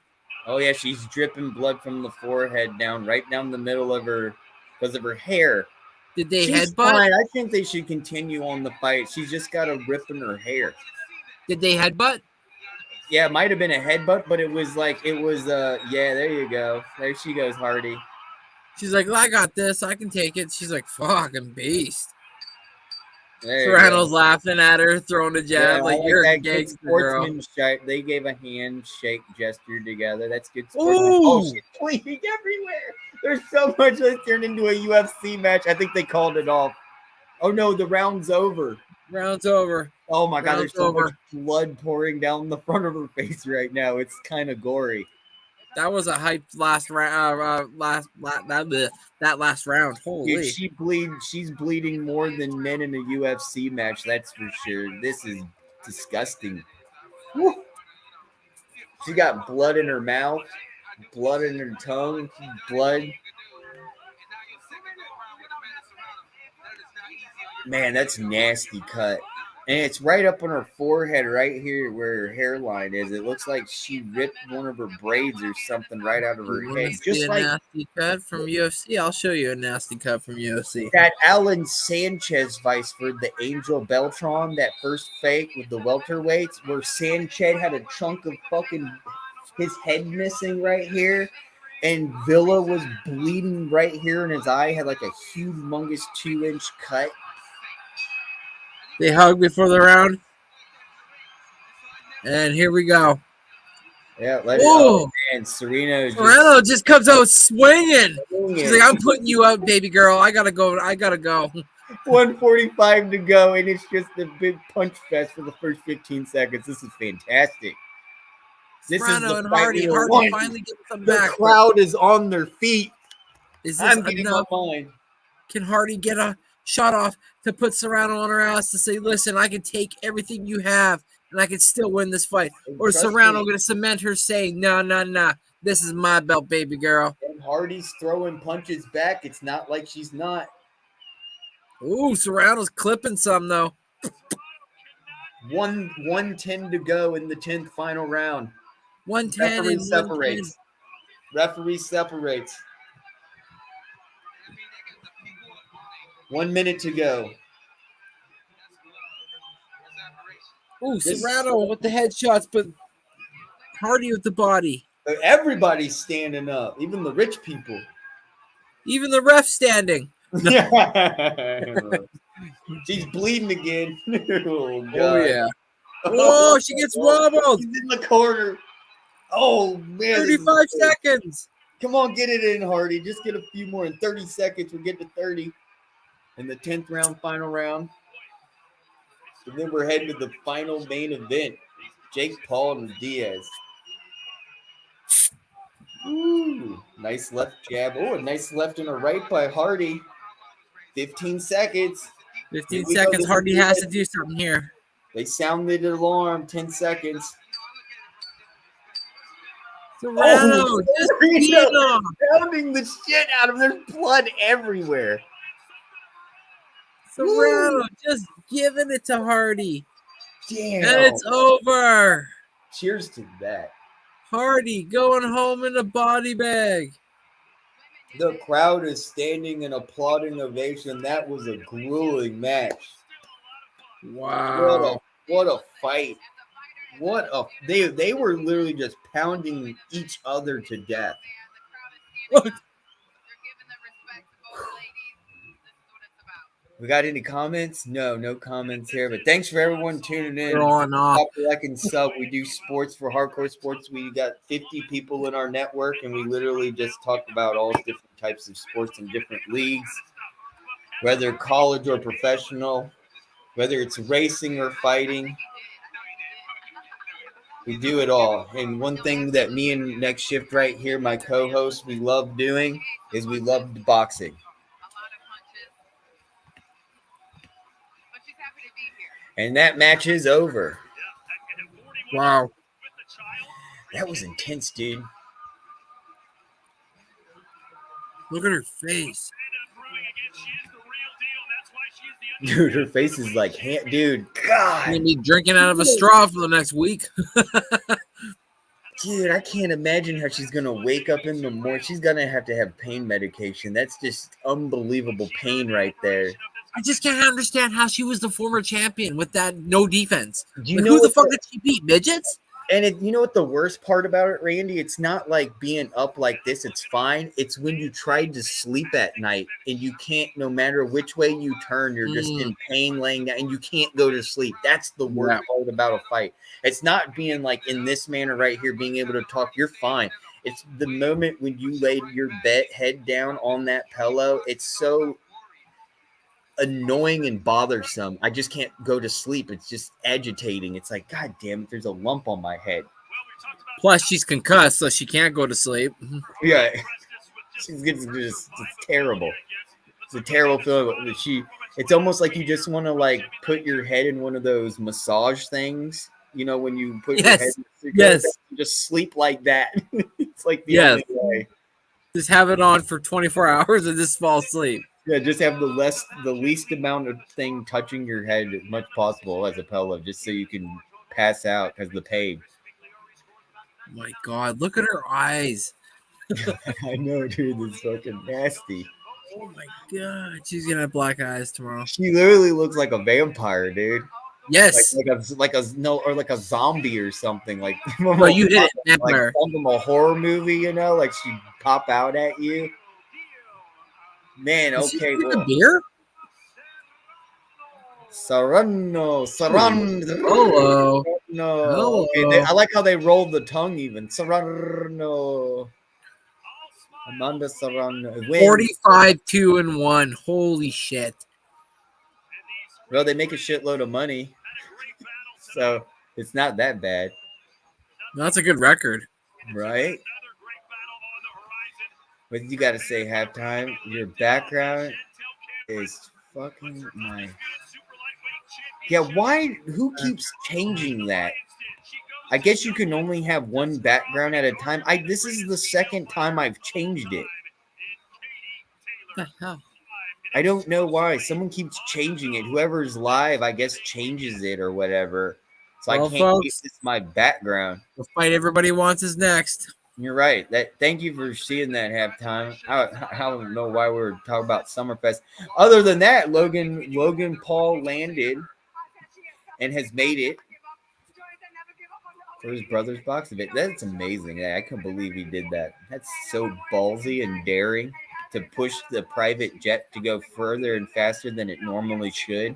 Oh yeah, she's dripping blood from the forehead right down the middle of her because of her hair. Did they She's headbutt? Fine. I think they should continue on the fight. She's just got a rip in her hair. Did they headbutt? Yeah, it might have been a headbutt, but it was yeah, there you go. There she goes, Hardy. She's like, well, I got this. I can take it. She's like, fucking beast. Serrano's laughing at her, throwing a jab. Yeah, you're a gangster girl. They gave a handshake gesture together. That's good. Oh, she's bleeding everywhere. There's so much that's turned into a UFC match. I think they called it off. Oh no, the round's over. Round's over. Oh my God, there's so much blood pouring down the front of her face right now. It's kind of gory. That was a hyped last round. That last round. Holy! Dude, she's bleeding more than men in a UFC match. That's for sure. This is disgusting. Woo. She got blood in her mouth, blood in her tongue, blood. Man, that's a nasty cut. And it's right up on her forehead, right here where her hairline is. It looks like she ripped one of her braids or something right out of her head. Just like a nasty cut from UFC. I'll show you a nasty cut from UFC. That Alan Sanchez fight for the Angel Beltran, that first fight with the welterweights, where Sanchez had a chunk of fucking his head missing right here, and Villa was bleeding right here in his eye, had like a humongous 2-inch cut. They hug before the round. And here we go. Yeah, let it go. And Serrano just comes out swinging. She's like, I'm putting you out, baby girl. I gotta go. 1:45 to go, and it's just a big punch fest for the first 15 seconds. This is fantastic. This Serrano is the and fight Hardy. we Hardy want. finally getting some The back. crowd is on their feet. Is this I'm getting enough? on mine. Can Hardy get a shot off to put Serrano on her ass to say, listen, I can take everything you have and I can still win this fight? Or is Trust Serrano me. going to cement her saying, no, this is my belt, baby girl? And Hardy's throwing punches back. It's not like she's not. Ooh, Serrano's clipping some, though. 1:10 to go in the 10th final round. 110 Referee and separates. Referee separates. 1 minute to go. Ooh, This- Serrano with the headshots, but Hardy with the body. Everybody's standing up, even the rich people. Even the ref standing. She's bleeding again. Oh, God. Oh, yeah. Oh, she gets wobbled. She's in the corner. Oh, man. this is 35 good. seconds. Come on, get it in, Hardy. Just get a few more. In 30 seconds, we'll get to 30 in the 10th round, final round. And then we're heading to the final main event. Jake Paul and Diaz. Ooh, nice left jab. Oh, a nice left and a right by Hardy. 15 seconds. 15 Here we go. seconds. This Hardy is has it. to do something here. They sounded the alarm. 10 seconds. Serrano just beat him. Pounding the shit out of him. There's blood everywhere. Serrano just giving it to Hardy. Damn. And it's over. Cheers to that. Hardy going home in a body bag. The crowd is standing and applauding ovation. That was a grueling match. Wow. What a fight. They were literally just pounding each other to death. We got any comments? No comments here. But thanks for everyone tuning in. They're on off. Pop, like, and sub. We do sports for hardcore sports. We got 50 people in our network, and we literally just talk about all different types of sports in different leagues, whether college or professional, whether it's racing or fighting. We do it all. And one thing that me and Next Shift right here, my co-host, we love doing is we love boxing. And that match is over. Wow. That was intense, dude. Look at her face. Dude, her face is like, dude, I'm God. gonna be drinking out of a straw for the next week. Dude, I can't imagine how she's going to wake up in the morning. She's going to have pain medication. That's just unbelievable pain right there. I just can't understand how she was the former champion with that no defense. You Like, know who the what fuck did she beat? Midgets? And you know what the worst part about it, Randy? It's not like being up like this. It's fine. It's when you try to sleep at night and you can't, no matter which way you turn, you're just in pain laying down and you can't go to sleep. That's the worst part about a fight. It's not being like in this manner right here, being able to talk. You're fine. It's the moment when you lay your head down on that pillow. It's so annoying and bothersome. I just can't go to sleep. It's just agitating. It's like, God damn it, there's a lump on my head. Plus, she's concussed, so she can't go to sleep. Yeah. It's terrible. It's a terrible feeling. It's almost like you just want to like put your head in one of those massage things. You know, when you put your head Yes. just sleep like that. It's like the only way. Just have it on for 24 hours and just fall asleep. Yeah, just have the least amount of thing touching your head as much possible as a pillow, just so you can pass out because of the pain. Oh my God, look at her eyes. I know, dude. It's fucking nasty. Oh my God, she's gonna have black eyes tomorrow. She literally looks like a vampire, dude. Yes. Like a zombie or something. Like Well, you hit it, vampire. Like from a horror movie, you know, like she'd pop out at you. Man, okay, well. Beer? Serrano. Hello. No. Okay, I like how they rolled the tongue even. Serrano. Amanda Serrano wins. 45-2-1. Holy shit. Well, they make a shitload of money, so it's not that bad, That's a good record. right? But you got to say halftime. Your background is fucking my. Yeah, why? Who keeps changing that? I guess you can only have one background at a time. This is the second time I've changed it. What the hell? I don't know why. Someone keeps changing it. Whoever's live, I guess, changes it or whatever. So Well, I can't keep folks, this my background. the fight everybody wants is next. You're right. Thank you for seeing that halftime. I don't know why we're talking about Summerfest. Other than that, Logan Paul landed and has made it for his brother's box event. That's amazing. I couldn't believe he did that. That's so ballsy and daring to push the private jet to go further and faster than it normally should.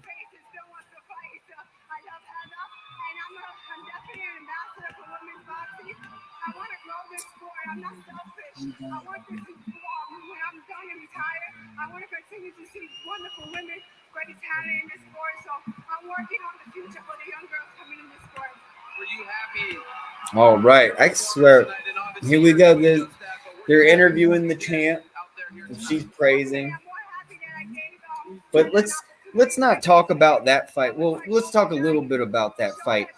I want to continue to see wonderful women, great talent in this sport. So I'm working on the future for the young girls coming in this sport. Were you happy? All right. I swear. Here we go. They're interviewing the champ. She's praising. But let's not talk about that fight. Well, let's talk a little bit about that fight.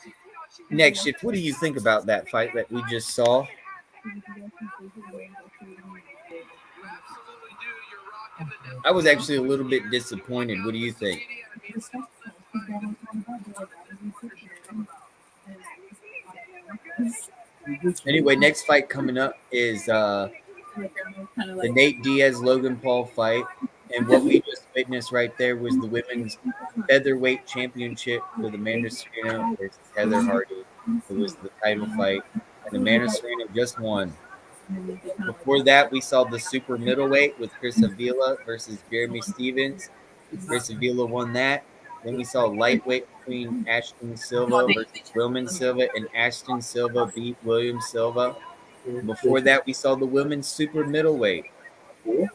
Next shift. What do you think about that fight that we just saw? I was actually a little bit disappointed. What do you think? Anyway, next fight coming up is the Nate Diaz Logan Paul fight. And what we just witnessed right there was the women's featherweight championship with Amanda Serrano versus Heather Hardy. It was the title fight. And Amanda Serrano just won. Before that, we saw the super middleweight with Chris Avila versus Jeremy Stevens. Chris Avila won that. Then we saw lightweight between Ashton Silva versus Wilman Silva, and Ashton Silva beat William Silva. Before that, we saw the women's super middleweight with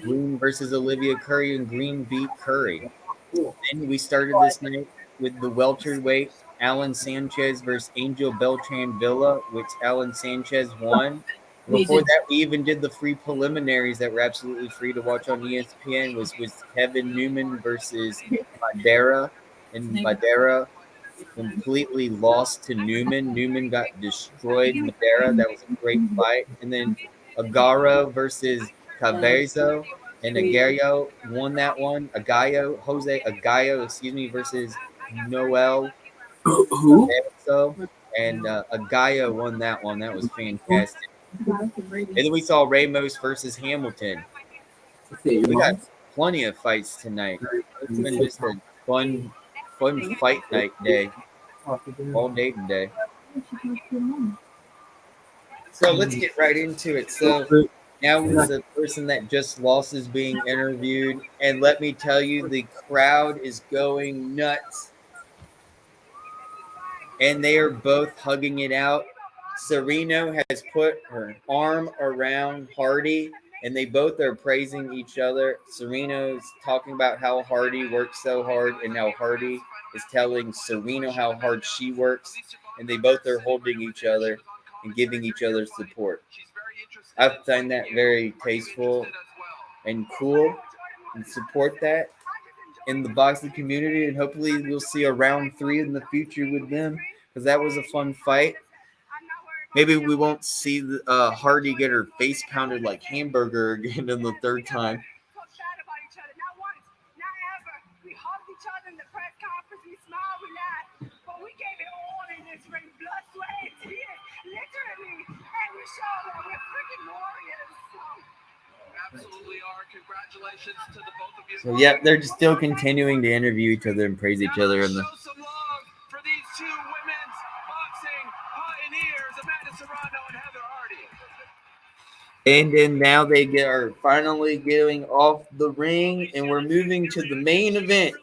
Green versus Olivia Curry, and Green beat Curry. Then we started this night with the welterweight, Alan Sanchez versus Angel Beltran Villa, which Alan Sanchez won. Before that, we even did the free preliminaries that were absolutely free to watch on ESPN. Was Kevin Newman versus Madeira, and Madeira completely lost to Newman. Newman got destroyed. Madeira, that was a great fight. And then Agaro versus Cabezo, and Agayo won that one. Jose Agayo, versus Noel. Who? And Agayo won that one. That was fantastic. And then we saw Ramos versus Hamilton. We got plenty of fights tonight. It's been just a fun fight night day. All day today. So let's get right into it. So now the person that just lost is being interviewed. And let me tell you, the crowd is going nuts. And they are both hugging it out. Serrano has put her arm around Hardy, and they both are praising each other. Serrano's talking about how Hardy works so hard, and how Hardy is telling Serrano how hard she works, and they both are holding each other and giving each other support. I find that very tasteful and cool, and support that in the boxing community, and hopefully we'll see a round 3 in the future with them, because that was a fun fight. Maybe we won't see Hardy get her face pounded like hamburger again in the third time. We hugged each other in the press conference. We smiled, we laughed, but we gave it all in this ring, blood, sweat, and tears, literally. And we showed that we're freaking warriors. Absolutely are. Congratulations to the both of you. So yeah, they're just still continuing to interview each other and praise each other. Show some love for these two women's boxing pioneers, Amanda Serrano and Heather Hardy. And then now they are finally getting off the ring, and we're moving to the main event.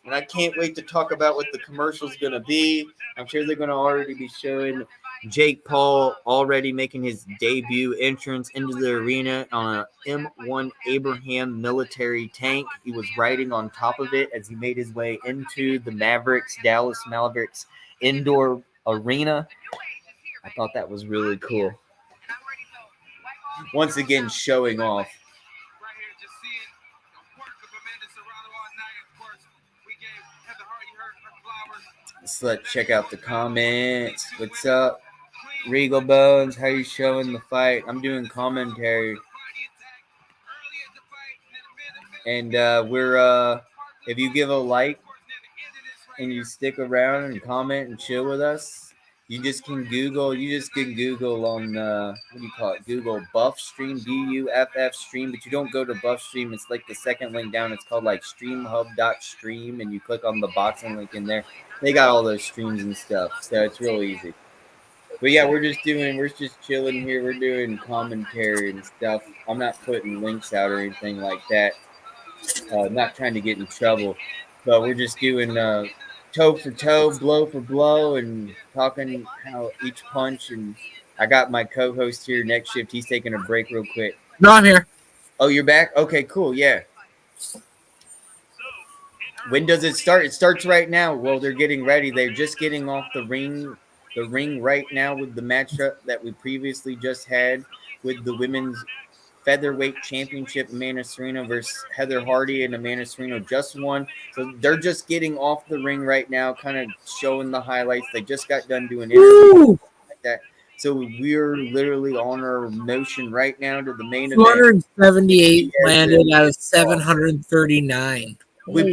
And I can't wait to talk about what the commercial's going to be. I'm sure they're going to already be showing Jake Paul already making his debut entrance into the arena on a M1 Abraham military tank. He was riding on top of it as he made his way into the Dallas Mavericks indoor arena. I thought that was really cool. Once again, showing off. Right here, just seeing the work of Amanda Serrano all night. Of course, we gave Heather Hardy her flowers. Let's check out the comments. What's up? Regal Bones, how you showing the fight? I'm doing commentary. And we're if you give a like and you stick around and comment and chill with us, you just can Google on what do you call it? Google Buff Stream, BUFF Stream, but you don't go to Buff Stream. It's like the second link down. It's called like streamhub.stream, and you click on the boxing link in there. They got all those streams and stuff, so it's real easy. But yeah, we're just chilling here. We're doing commentary and stuff. I'm not putting links out or anything like that. Not trying to get in trouble, but we're just doing toe for toe, blow for blow, and talking how each punch. And I got my co-host here next shift. He's taking a break real quick. No, I'm here. Oh, you're back? Okay, cool. Yeah. When does it start? It starts right now. Well, they're getting ready. They're just getting off the ring right now with the matchup that we previously just had with the women's featherweight championship. Amanda Serrano versus Heather Hardy, and Amanda Serrano just won. So they're just getting off the ring right now, kind of showing the highlights. They just got done doing interviews like that. So we're literally on our motion right now to the main event. 278 landed out of 739. We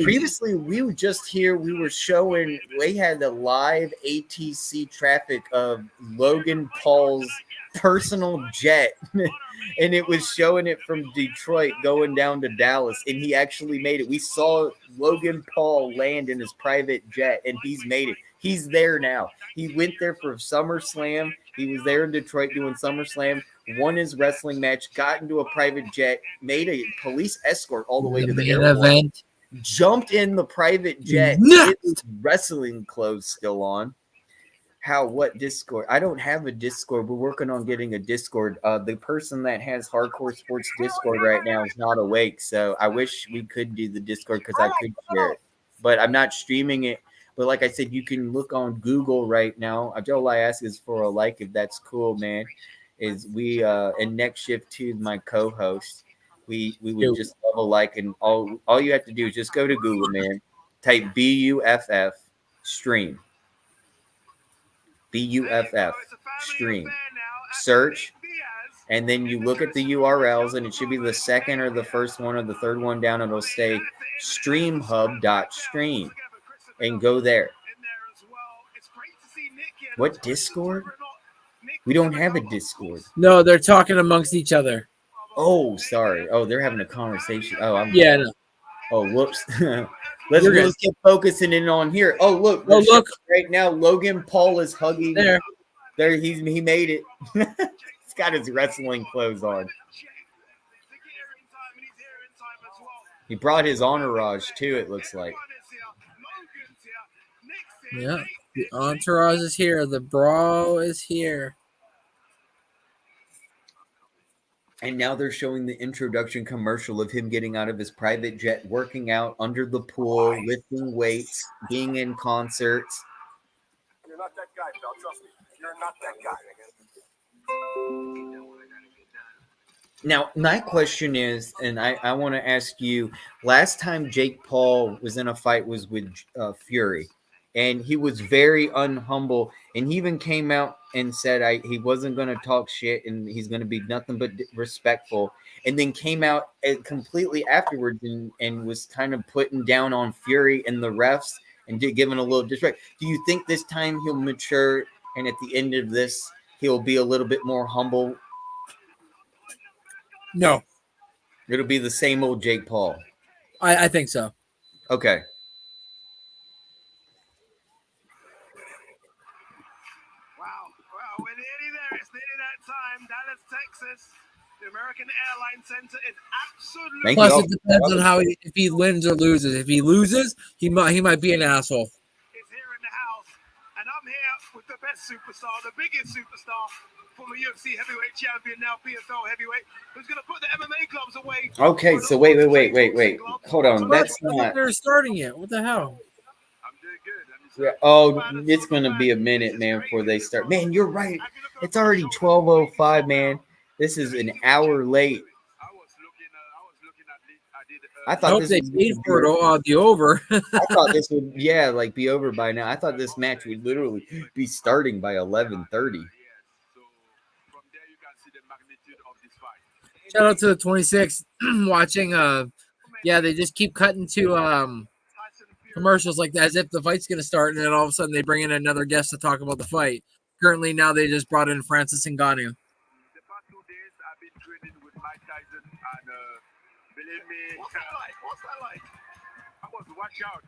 were just here. We were showing. They had the live ATC traffic of Logan Paul's personal jet, and it was showing it from Detroit going down to Dallas, and he actually made it. We saw Logan Paul land in his private jet, and he's made it. He's there now. He went there for SummerSlam. He was there in Detroit doing SummerSlam, won his wrestling match, got into a private jet, made a police escort all the way to the airport. Event. Jumped in the private jet with his wrestling clothes still on. What Discord? I don't have a Discord. We're working on getting a Discord. The person that has Hardcore Sports Discord right now is not awake, so I wish we could do the Discord because I could share it. But I'm not streaming it. But like I said, you can look on Google right now. All I ask is for a like, if that's cool, man. Is we and next shift to my co-host. We would just love a like, and all you have to do is just go to Google, man. Type BUFF stream. BUFF stream. Search, and then you look at the URLs, and it should be the second or the first one or the third one down. It'll say streamhub.stream, and go there. What Discord? We don't have a Discord. No, they're talking amongst each other. Oh, sorry. Oh, they're having a conversation. Oh, No. Oh, whoops. Let's keep focusing in on here. Oh, look. Look. Right now, Logan Paul is hugging. There, he made it. He's got his wrestling clothes on. He brought his entourage, too, it looks like. Yeah. The entourage is here. The bro is here. And now they're showing the introduction commercial of him getting out of his private jet, working out under the pool, lifting weights, being in concerts. You're not that guy, pal. Trust me. You're not that guy. Now, my question is, and I want to ask you, last time Jake Paul was in a fight was with Fury. And he was very unhumble, and he even came out and said he wasn't going to talk shit, and he's going to be nothing but respectful. And then came out completely afterwards and was kind of putting down on Fury and the refs and giving a little disrespect. Do you think this time he'll mature, and at the end of this, he'll be a little bit more humble? No. It'll be the same old Jake Paul. I think so. Okay. We're nearly there. It's nearly that time. Dallas, Texas. The American Airlines Center is absolutely. Plus, it depends on how if he wins or loses. If he loses, he might be an asshole. Is here in the house, and I'm here with the best superstar, the biggest superstar, former UFC heavyweight champion, now PFL heavyweight, who's going to put the MMA gloves away. Okay, so wait. Hold on. That's I thought not. they were starting it. What the hell? I'm doing good. Yeah. Oh, it's gonna be a minute, man, before they start. Man, you're right. It's already 12:05, man. This is an hour late. I I thought hope this they would paid for it the over. I thought this would, like be over by now. I thought this match would literally be starting by 11:30. Shout out to the 26 watching. Yeah, they just keep cutting to commercials like that as if the fight's gonna start, and then all of a sudden they bring in another guest to talk about the fight. Currently, now they just brought in Francis Ngannou. The past 2 days, I've been training with Mike Tyson, and believe me, what's that like? I was watch out,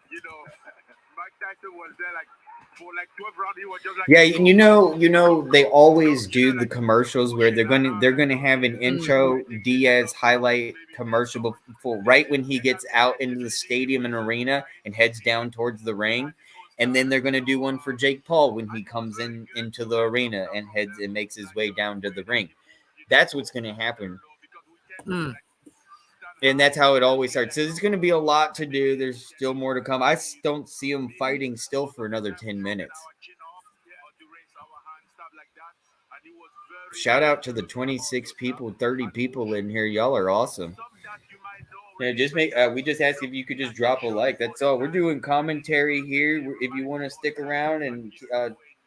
Mike Tyson was there like for like 12 rounds. He was just like, Yeah, and they always do the commercials where they're gonna have an intro Diaz highlight commercial before, right when he gets out into the stadium and arena and heads down towards the ring, and then they're gonna do one for Jake Paul when he comes into the arena and heads and makes his way down to the ring. That's what's gonna happen. And that's how it always starts. So there's going to be a lot to do. There's still more to come. I don't see him fighting still for another 10 minutes. Shout out to the 26 people, 30 people in here. Y'all are awesome. Yeah, we just asked if you could just drop a like. That's all. We're doing commentary here. If you want to stick around and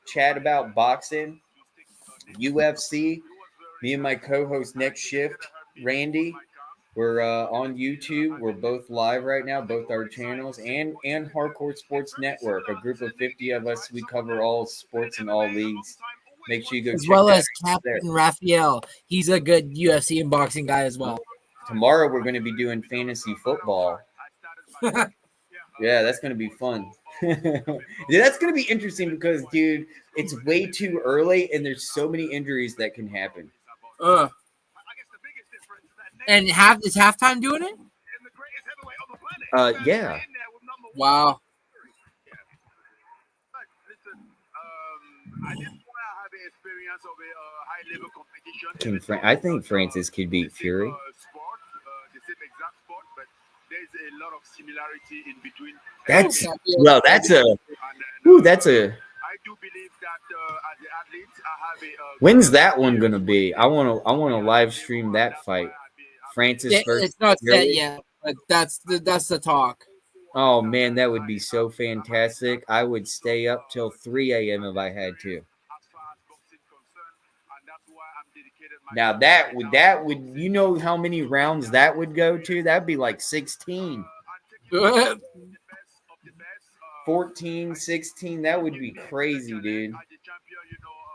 chat about boxing, UFC, me and my co-host Next Shift, Randy. We're on YouTube. We're both live right now, both our channels, and Hardcore Sports Network. A group of 50 of us. We cover all sports and all leagues. Make sure you go as check well that as out there. Captain Raphael. He's a good UFC and boxing guy as well. Tomorrow we're going to be doing fantasy football. Yeah, that's going to be fun. Yeah, that's going to be interesting because, dude, it's way too early and there's so many injuries that can happen. And is halftime doing it? Yeah. Wow. I think Francis could beat Fury. That's a. I do believe that as the athletes, I have a. When's that one gonna be? I want to live stream that fight. Francis versus it's not Fury. set yet, but that's the talk. Oh man, that would be so fantastic. I would stay up till 3 a.m. if I had to. Now that would you know how many rounds that would go to? That'd be like 16. 14, 16, that would be crazy, dude.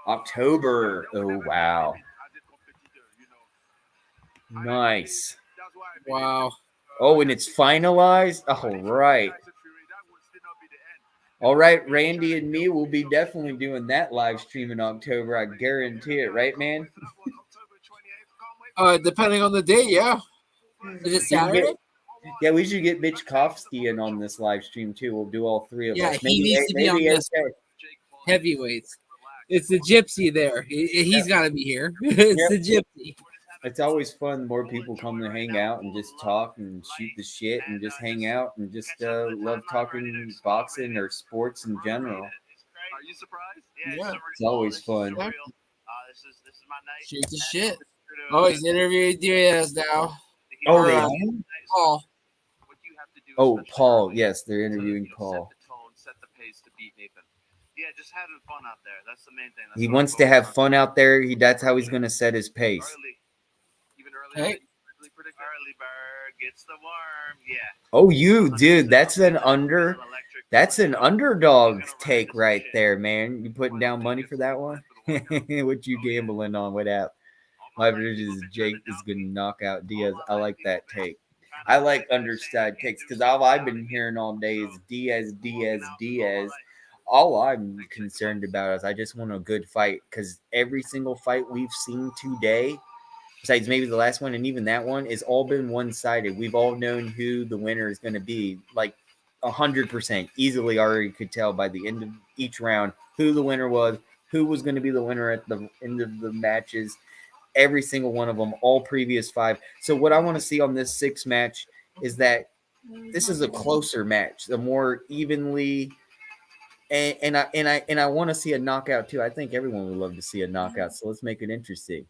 October. Oh, wow. Nice. Wow. Oh, and it's finalized? All right. All right, Randy and me will be definitely doing that live stream in October. I guarantee it, right, man? Depending on the day, yeah. Is it Saturday? Yeah, we should get Mitch Kofsky in on this live stream too. We'll do all three of us. Yeah, he needs to be on this heavyweights. It's the gypsy there. He's got to be here. It's the gypsy. It's always fun. More people come to hang out and just talk and shoot the shit and just hang out and just love talking boxing or sports in general. Are you surprised? Yeah. It's always fun. This is my night. Shoot the shit. Oh, he's interviewing Diaz now. Oh, they are? Paul. Oh, Paul. Yes, they're interviewing Paul. Set the tone, set the pace to beat Nathan. Yeah, just having fun out there. That's the main thing. He wants to have fun out there. That's how he's going to set his pace. Early bird gets the worm. Yeah. Oh, dude, that's an underdog take right there, man. You putting down money for that one? What you gambling on? What app? My version is Jake is going to knock out Diaz. I like that take. I like underside takes because all I've been hearing all day is Diaz. All I'm concerned about is I just want a good fight because every single fight we've seen today, besides maybe the last one and even that one, has all been one-sided. We've all known who the winner is going to be. Like 100% easily already could tell by the end of each round who the winner was, who was going to be the winner at the end of the matches, every single one of them, all previous 5. So what I want to see on this 6th match is that this is a closer match, a more evenly, and I want to see a knockout too. I think everyone would love to see a knockout. So let's make it interesting.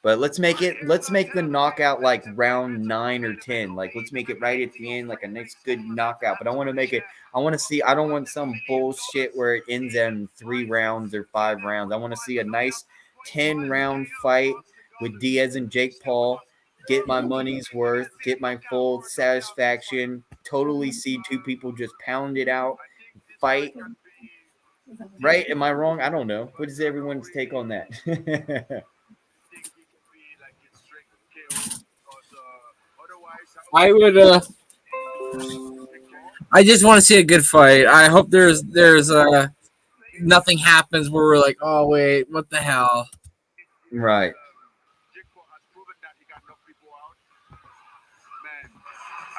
But let's make the knockout like round 9 or 10. Like let's make it right at the end, like a nice good knockout. But I want to make it. I want to see. I don't want some bullshit where it ends in 3 rounds or 5 rounds. I want to see a nice 10-round fight with Diaz and Jake Paul. Get my money's worth. Get my full satisfaction. Totally see 2 people just pound it out, fight. Right? Am I wrong? I don't know. What is everyone's take on that? I would. I just want to see a good fight. I hope there's nothing happens where we're like, oh wait, what the hell? Right.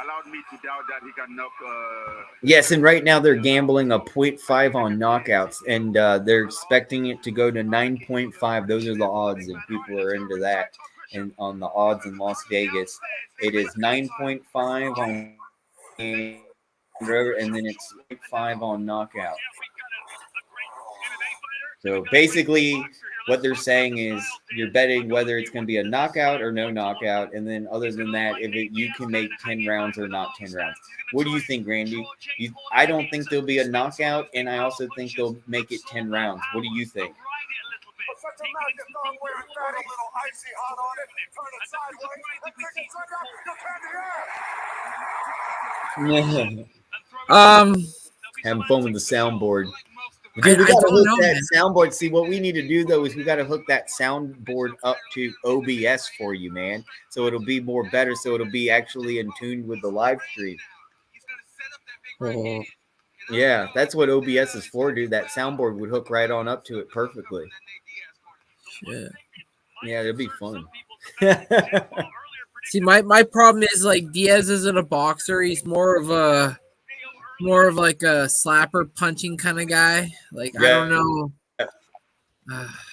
Allowed me to doubt that he can knock. Yes, and right now they're gambling a 0.5 on knockouts, and they're expecting it to go to 9.5. Those are the odds, if people are into that. And on the odds in Las Vegas, it is 9.5 on and then it's 0.5 on knockout. So basically, what they're saying is you're betting whether it's going to be a knockout or no knockout, and then other than that, you can make 10 rounds or not 10 rounds. What do you think, Randy? I don't think there'll be a knockout, and I also think they'll make it 10 rounds. What do you think? Having fun with the soundboard. Dude, we gotta hook that soundboard. See, what we need to do though is we gotta hook that soundboard up to OBS for you, man. So it'll be more better. So it'll be actually in tune with the live stream. Yeah, that's what OBS is for, dude. That soundboard would hook right on up to it perfectly. Yeah, it'll be fun. See, my problem is like Diaz isn't a boxer. He's more of like a slapper punching kind of guy. Like I don't know.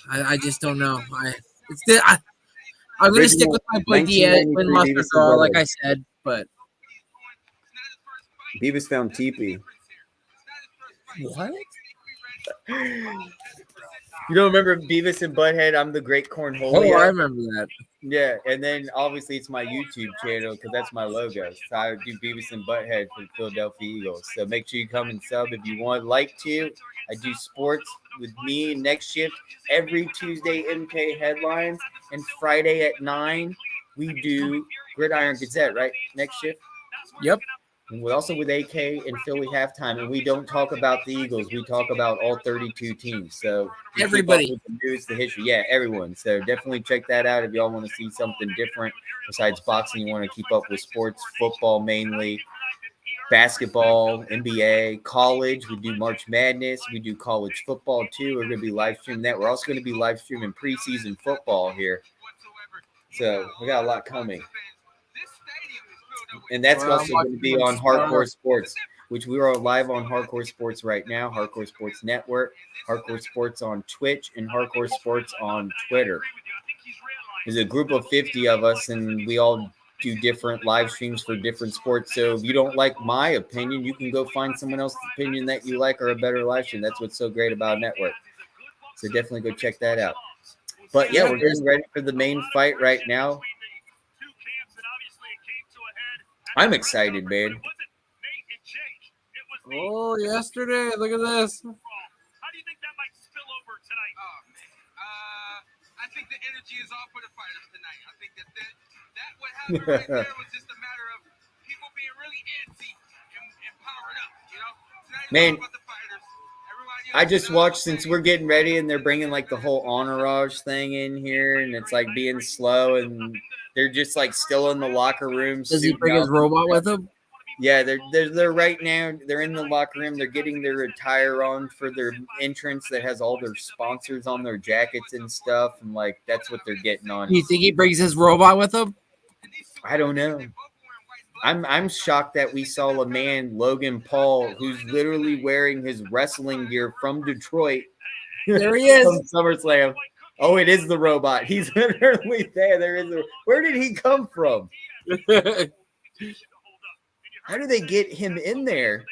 I just don't know. I'm gonna stick with my boy Diaz and Mustard Girl, like I said. But Beavis found teepee. What? You don't remember Beavis and Butthead? I'm the Great Cornholio. Oh, I remember that. Yeah, and then obviously it's my YouTube channel because that's my logo. So I do Beavis and Butthead for the Philadelphia Eagles. So make sure you come and sub if you want. Like to. I do sports with me next shift every Tuesday. MK headlines, and Friday at 9 we do Gridiron Gazette. Right, next shift. Yep. And we're also with AK and Philly halftime, and we don't talk about the Eagles. We talk about all 32 teams. So everybody, the news, the history, yeah, everyone. So definitely check that out if y'all want to see something different besides boxing. You want to keep up with sports, football mainly, basketball, NBA, college. We do March Madness. We do college football too. We're going to be live streaming that. We're also going to be live streaming preseason football here. So we got a lot coming. And that's also going to be on Hardcore Sports, which we are live on Hardcore Sports right now, Hardcore Sports Network, Hardcore Sports on Twitch, and Hardcore Sports on Twitter. There's a group of 50 of us, and we all do different live streams for different sports. So if you don't like my opinion, you can go find someone else's opinion that you like or a better live stream. That's what's so great about Network. So definitely go check that out. But yeah, we're getting ready for the main fight right now. I'm excited, man. Oh, yesterday. Look at this. How do you think that might spill over tonight? I think the energy is off for the fighters tonight. I think that what happened right there was just a matter of people being really antsy and powered up, you know? Man, I just watched, since we're getting ready and they're bringing like the whole entourage thing in here, and it's like being slow, and they're just like still in the locker room. Does he bring his robot with him? Yeah, they're right now. They're in the locker room. They're getting their attire on for their entrance that has all their sponsors on their jackets and stuff, and like that's what they're getting on. You think he brings his robot with him? I don't know. I'm shocked that we saw a man, Logan Paul, who's literally wearing his wrestling gear from Detroit. There he is. From SummerSlam. Oh, it is the robot. He's literally there. There is a. Where did he come from? How do they get him in there?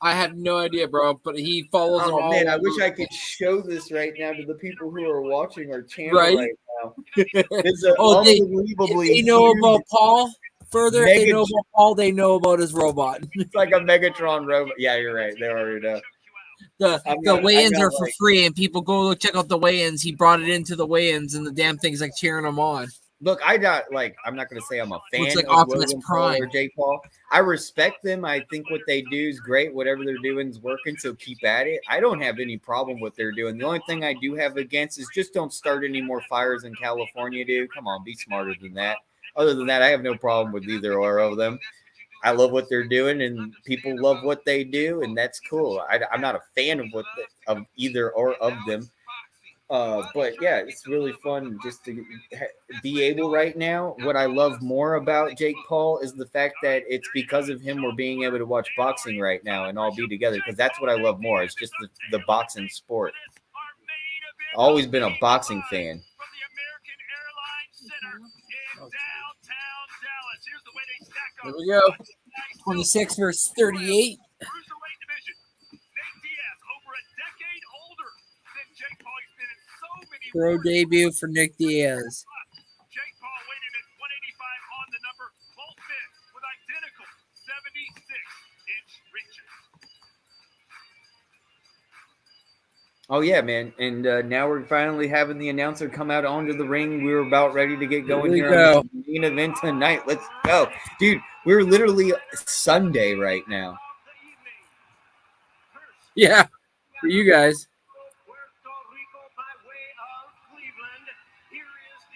I have no idea, bro. But he follows them Oh all. man, I over. wish I could show this right now to the people who are watching our channel right now. It's an unbelievably They know huge, about Paul. Further, if they know Mega- about Paul, they know about his robot. it's like a Megatron robot. Yeah, you're right. They already know. The weigh-ins I got, are for free, and people go check out the weigh-ins. He brought it into the weigh-ins, and the damn thing's like cheering him on. Look, I'm not gonna say I'm a fan Looks like of Optimus Logan Paul or Prime. Jake Paul. I respect them. I think what they do is great. Whatever they're doing is working, so keep at it. I don't have any problem with what they're doing. The only thing I do have against is just don't start any more fires in California, dude. Come on, be smarter than that. Other than that, I have no problem with either or of them. I love what they're doing, and people love what they do, and that's cool. I'm not a fan of either or of them. But yeah, it's really fun just to be able right now. What I love more about Jake Paul is the fact that it's because of him we're being able to watch boxing right now and all be together, because that's what I love more. It's just the boxing sport. Always been a boxing fan. Here we go. 26 versus 38. Pro debut for Nick Diaz. Jake Paul weighed in at 185 on the number, both men with identical 76-inch reaches. Oh yeah, man! And now we're finally having the announcer come out onto the ring. We were about ready to get going Here we here go. on the main event tonight. Let's go, dude! We're literally Sunday right now. Yeah, for you guys.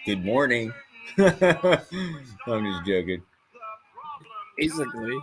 Good morning. I'm just joking. Basically.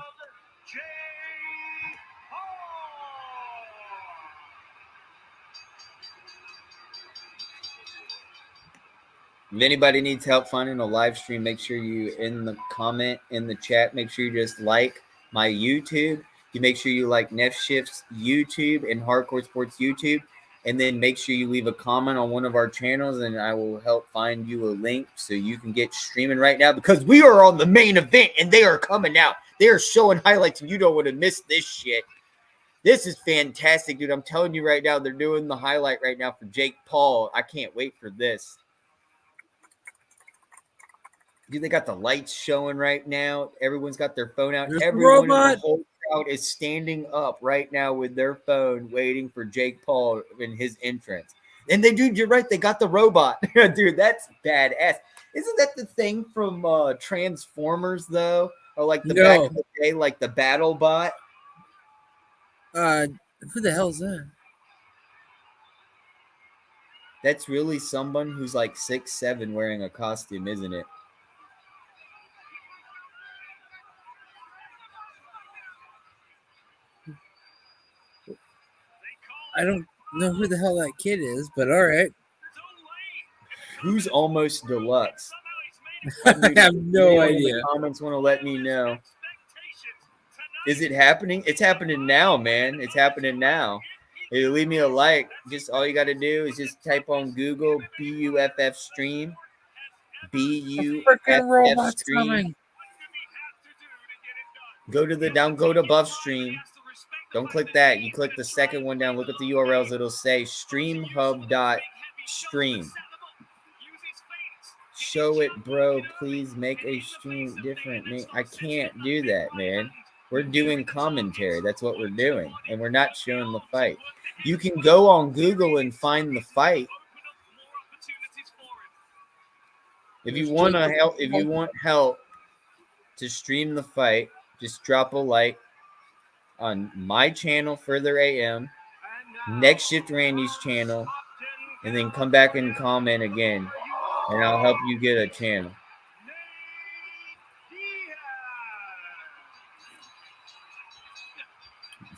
If anybody needs help finding a live stream, make sure you in the comment in the chat. Make sure you just like my YouTube. You make sure you like Neff Shift's YouTube and Hardcore Sports YouTube. And then make sure you leave a comment on one of our channels, and I will help find you a link so you can get streaming right now, because we are on the main event and they are coming out. They are showing highlights, and you don't want to miss this shit. This is fantastic, dude. I'm telling you right now, they're doing the highlight right now for Jake Paul. I can't wait for this. Dude, they got the lights showing right now. Everyone's got their phone out. There's Everyone in robot. the whole crowd is standing up right now with their phone waiting for Jake Paul in his entrance. And they, dude, you're right. They got the robot. Dude, that's badass. Isn't that the thing from Transformers, though? Or like the back in the day, like the battle bot? Who the hell is that? That's really someone who's like 6'7" wearing a costume, isn't it? I don't know who the hell that kid is, but all right. Who's Almost Deluxe? I have no idea. The comments want to let me know. Is it happening? It's happening now, man. It's happening now. Hey, leave me a like. Just all you got to do is just type on Google BUFF stream. BUFF stream. Go to Buff stream. Don't click that. You click the second one down. Look at the URLs. It'll say streamhub.stream. Show it, bro. Please make a stream different. Man, I can't do that, man. We're doing commentary. That's what we're doing. And we're not showing the fight. You can go on Google and find the fight. If you want help to stream the fight, just drop a like on my channel, Further AM, Next Shift Randy's channel, and then come back and comment again, and I'll help you get a channel.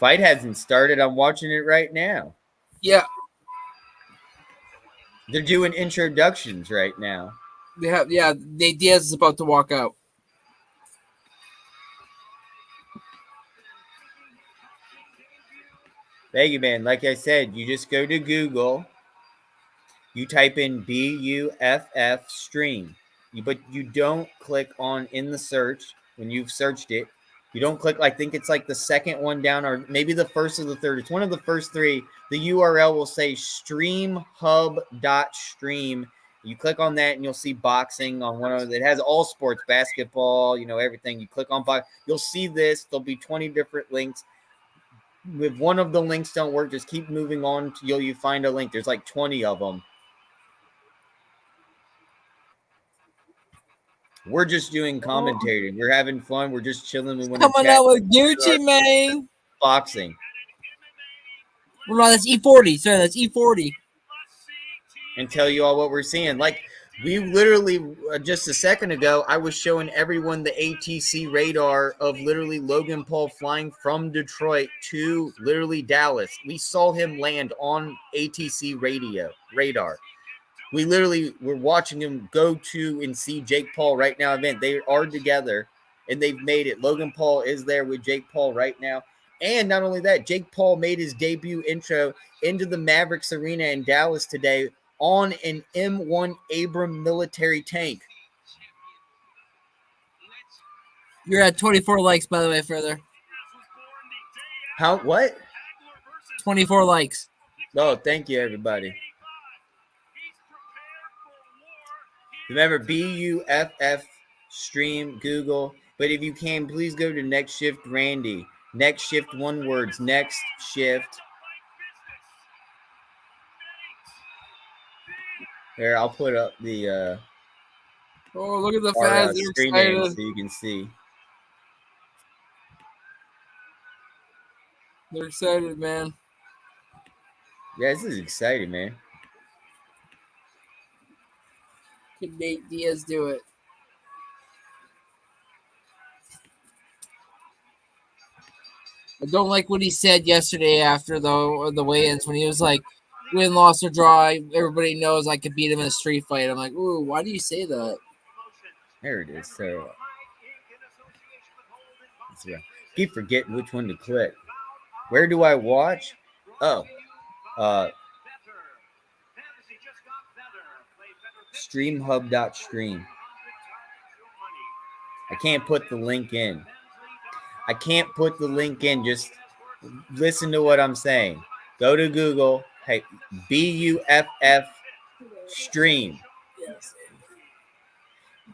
Fight hasn't started. I'm watching it right now. Yeah. They're doing introductions right now. They have, Diaz is about to walk out. Thank you, man. Like I said, you just go to Google, you type in BUFF stream, but you don't click on in the search when you've searched it. You don't click, I think it's like the second one down, or maybe the first or the third. It's one of the first three. The URL will say streamhub.stream. You click on that and you'll see boxing on one of it. It has all sports, basketball, everything. You click on box, you'll see this. There'll be 20 different links. If one of the links don't work, just keep moving on till you find a link. There's like 20 of them. We're just doing commentating. We're having fun. We're just chilling. We want to Coming chat out with Gucci, man. boxing. Well, no, that's E40. Sorry, that's E40. And tell you all what we're seeing. Like, we literally, just a second ago, I was showing everyone the ATC radar of literally Logan Paul flying from Detroit to literally Dallas. We saw him land on ATC radar. We literally were watching him go to and see Jake Paul right now event. They are together, and they've made it. Logan Paul is there with Jake Paul right now. And not only that, Jake Paul made his debut intro into the Mavericks Arena in Dallas today on an M1 Abram military tank. You're at 24 likes, by the way, further. How? What? 24 likes. Oh, thank you, everybody. Remember, BUFF stream, Google. But if you can, please go to Next Shift Randy. Next Shift, one words. Next Shift. Here, I'll put up the Oh, look at the fans. They're screen name excited. so you can see. They're excited, man. Yeah, this is exciting, man. Could Nate Diaz do it? I don't like what he said yesterday after the weigh-ins when he was like, win, loss, or draw. Everybody knows I could beat him in a street fight. I'm like, ooh, why do you say that? There it is. So, keep forgetting which one to click. Where do I watch? Oh, streamhub.stream. I can't put the link in. Just listen to what I'm saying. Go to Google. Hey, BUFF stream.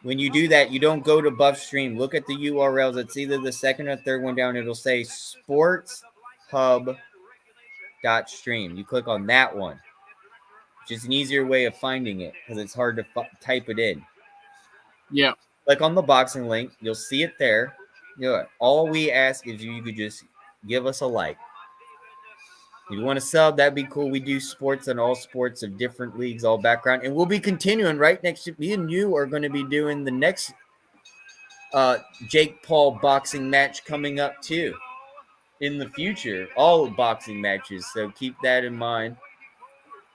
When you do that, you don't go to Buff Stream. Look at the URLs. It's either the second or third one down. It'll say sportshub.stream. You click on that one. Just an easier way of finding it because it's hard to type it in. Yeah. Click on the boxing link. You'll see it there. All we ask is you could just give us a like. If you want to sub, that'd be cool. We do sports and all sports of different leagues, all background. And we'll be continuing right next to me and you are going to be doing the next Jake Paul boxing match coming up too in the future. All boxing matches. So keep that in mind.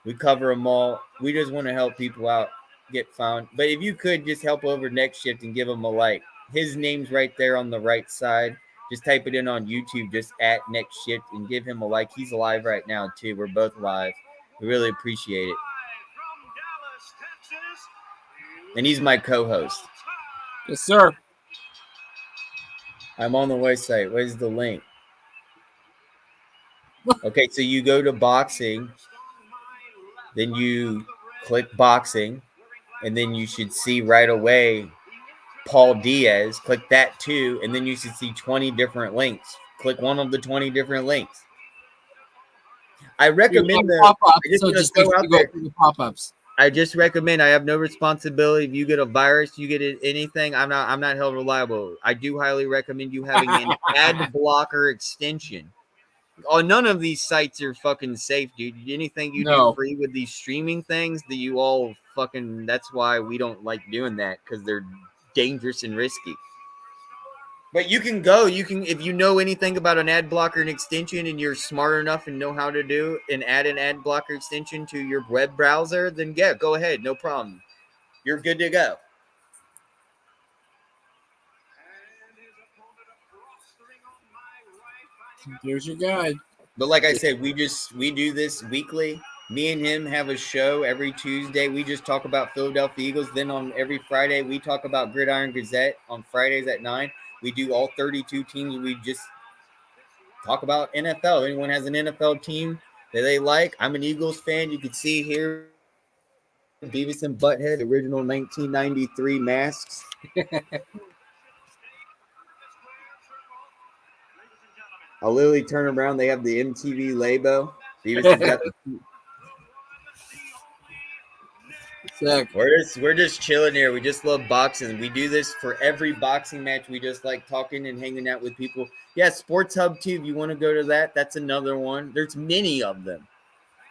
We cover them all. We just want to help people out, get found. But if you could just help over Next Shift and give him a like. His name's right there on the right side. Just type it in on YouTube, just at Next Shift, and give him a like. He's live right now, too. We're both live. We really appreciate it. And he's my co-host. Yes, sir. I'm on the website. Where's the link? Okay, so you go to boxing. Then you click boxing. And then you should see right away Paul Diaz. Click that too, and then you should see 20 different links. Click one of the 20 different links. I recommend pop-ups. I just recommend. I have no responsibility. If you get a virus, you get anything. I'm not held reliable. I do highly recommend you having an ad blocker extension. Oh, none of these sites are fucking safe, dude. Anything you do free with these streaming things, that you all fucking. That's why we don't like doing that, because they're dangerous and risky. But you can if you know anything about an ad blocker and extension and you're smart enough and know how to do and add an ad blocker extension to your web browser, then yeah, go ahead, no problem. You're good to go. Here's your guide. But like I said, we do this weekly. Me and him have a show every Tuesday. We just talk about Philadelphia Eagles. Then on every Friday, we talk about Gridiron Gazette on Fridays at 9. We do all 32 teams. We just talk about NFL. Anyone has an NFL team that they like? I'm an Eagles fan. You can see here Beavis and Butthead, original 1993 masks. I'll literally turn around. They have the MTV Labo. Beavis has got the. Sick. We're just chilling here. We just love boxing. We do this for every boxing match. We just like talking and hanging out with people. Yeah, Sports Hub too. If you want to go to that, that's another one. There's many of them.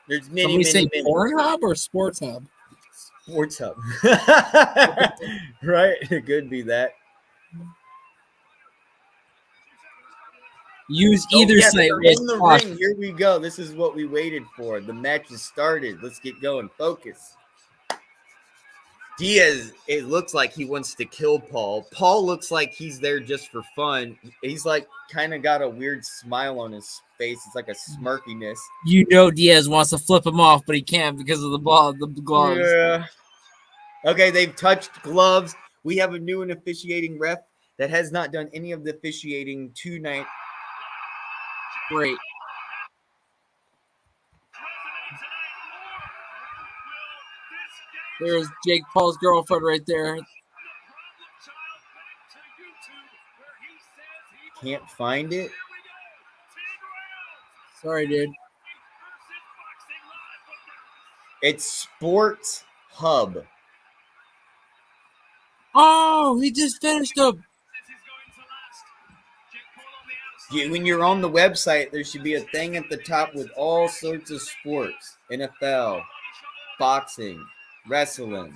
There's many, Somebody many, say Pornhub or Sports Hub? Sports Hub. Right? It could be that. Use either yes, site. they're with in the caution. ring. Here we go. This is what we waited for. The match has started. Let's get going. Focus. Diaz, it looks like he wants to kill Paul. Paul looks like he's there just for fun. He's like kind of got a weird smile on his face. It's like a smirkiness. You know Diaz wants to flip him off, but he can't because of the gloves. Yeah. Okay, they've touched gloves. We have a new and officiating ref that has not done any of the officiating tonight. Great. There's Jake Paul's girlfriend right there. Can't find it. Sorry, dude. It's Sports Hub. Oh, he just finished up. When you're on the website, there should be a thing at the top with all sorts of sports. NFL, boxing, wrestling,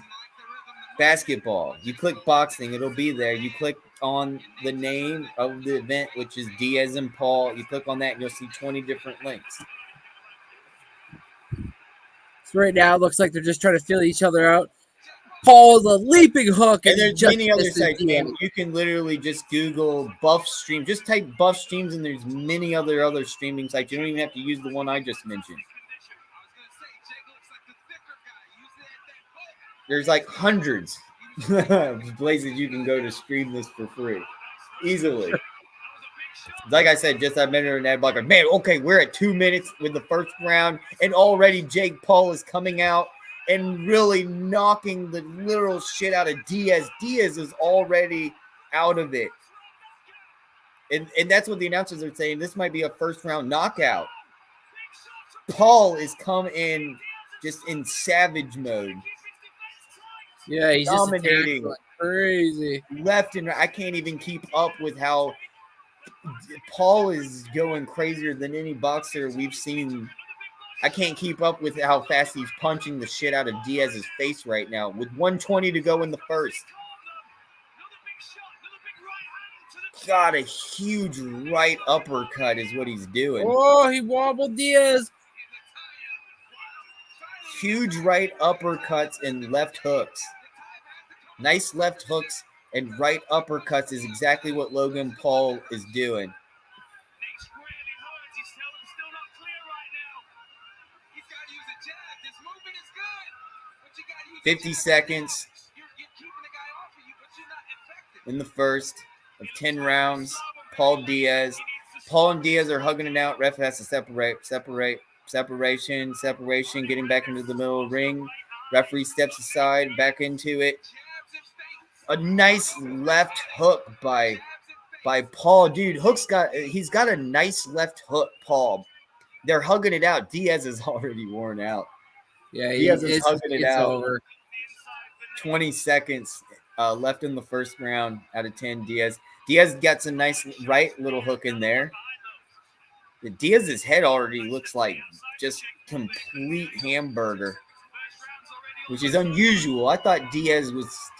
basketball. You click boxing, it'll be there. You click on the name of the event, which is Diaz and Paul. You click on that and you'll see 20 different links. So right now, it looks like they're just trying to feel each other out. Paul, the leaping hook. And there's just many other missed his sites, DM. man. You can literally just Google Buff Stream. Just type Buff Streams, and there's many other streaming sites. You don't even have to use the one I just mentioned. There's like hundreds of places you can go to stream this for free. Easily. Like I said, just a minute and a half, like, man, okay, we're at 2 minutes with the first round, and already Jake Paul is coming out and really knocking the literal shit out of Diaz. Diaz is already out of it. And that's what the announcers are saying. This might be a first-round knockout. Paul is come in just in savage mode. Yeah, he's dominating. just like crazy. Left and right. I can't even keep up with how Paul is going crazier than any boxer we've seen. I can't keep up with how fast he's punching the shit out of Diaz's face right now with 1:20 to go in the first. God, a huge right uppercut is what he's doing. Oh, he wobbled Diaz. Huge right uppercuts and left hooks. Nice left hooks and right uppercuts is exactly what Logan Paul is doing. 50 seconds in the first of 10 rounds. Paul Diaz. Paul and Diaz are hugging it out. Ref has to separation, getting back into the middle of the ring. Referee steps aside, back into it. A nice left hook by Paul. Dude, he's got a nice left hook, Paul. They're hugging it out. Diaz is already worn out. Yeah, Diaz is hugging it out. Over. 20 seconds left in the first round out of 10. Diaz gets a nice right little hook in there. Diaz's head already looks like just complete hamburger, which is unusual. I thought Diaz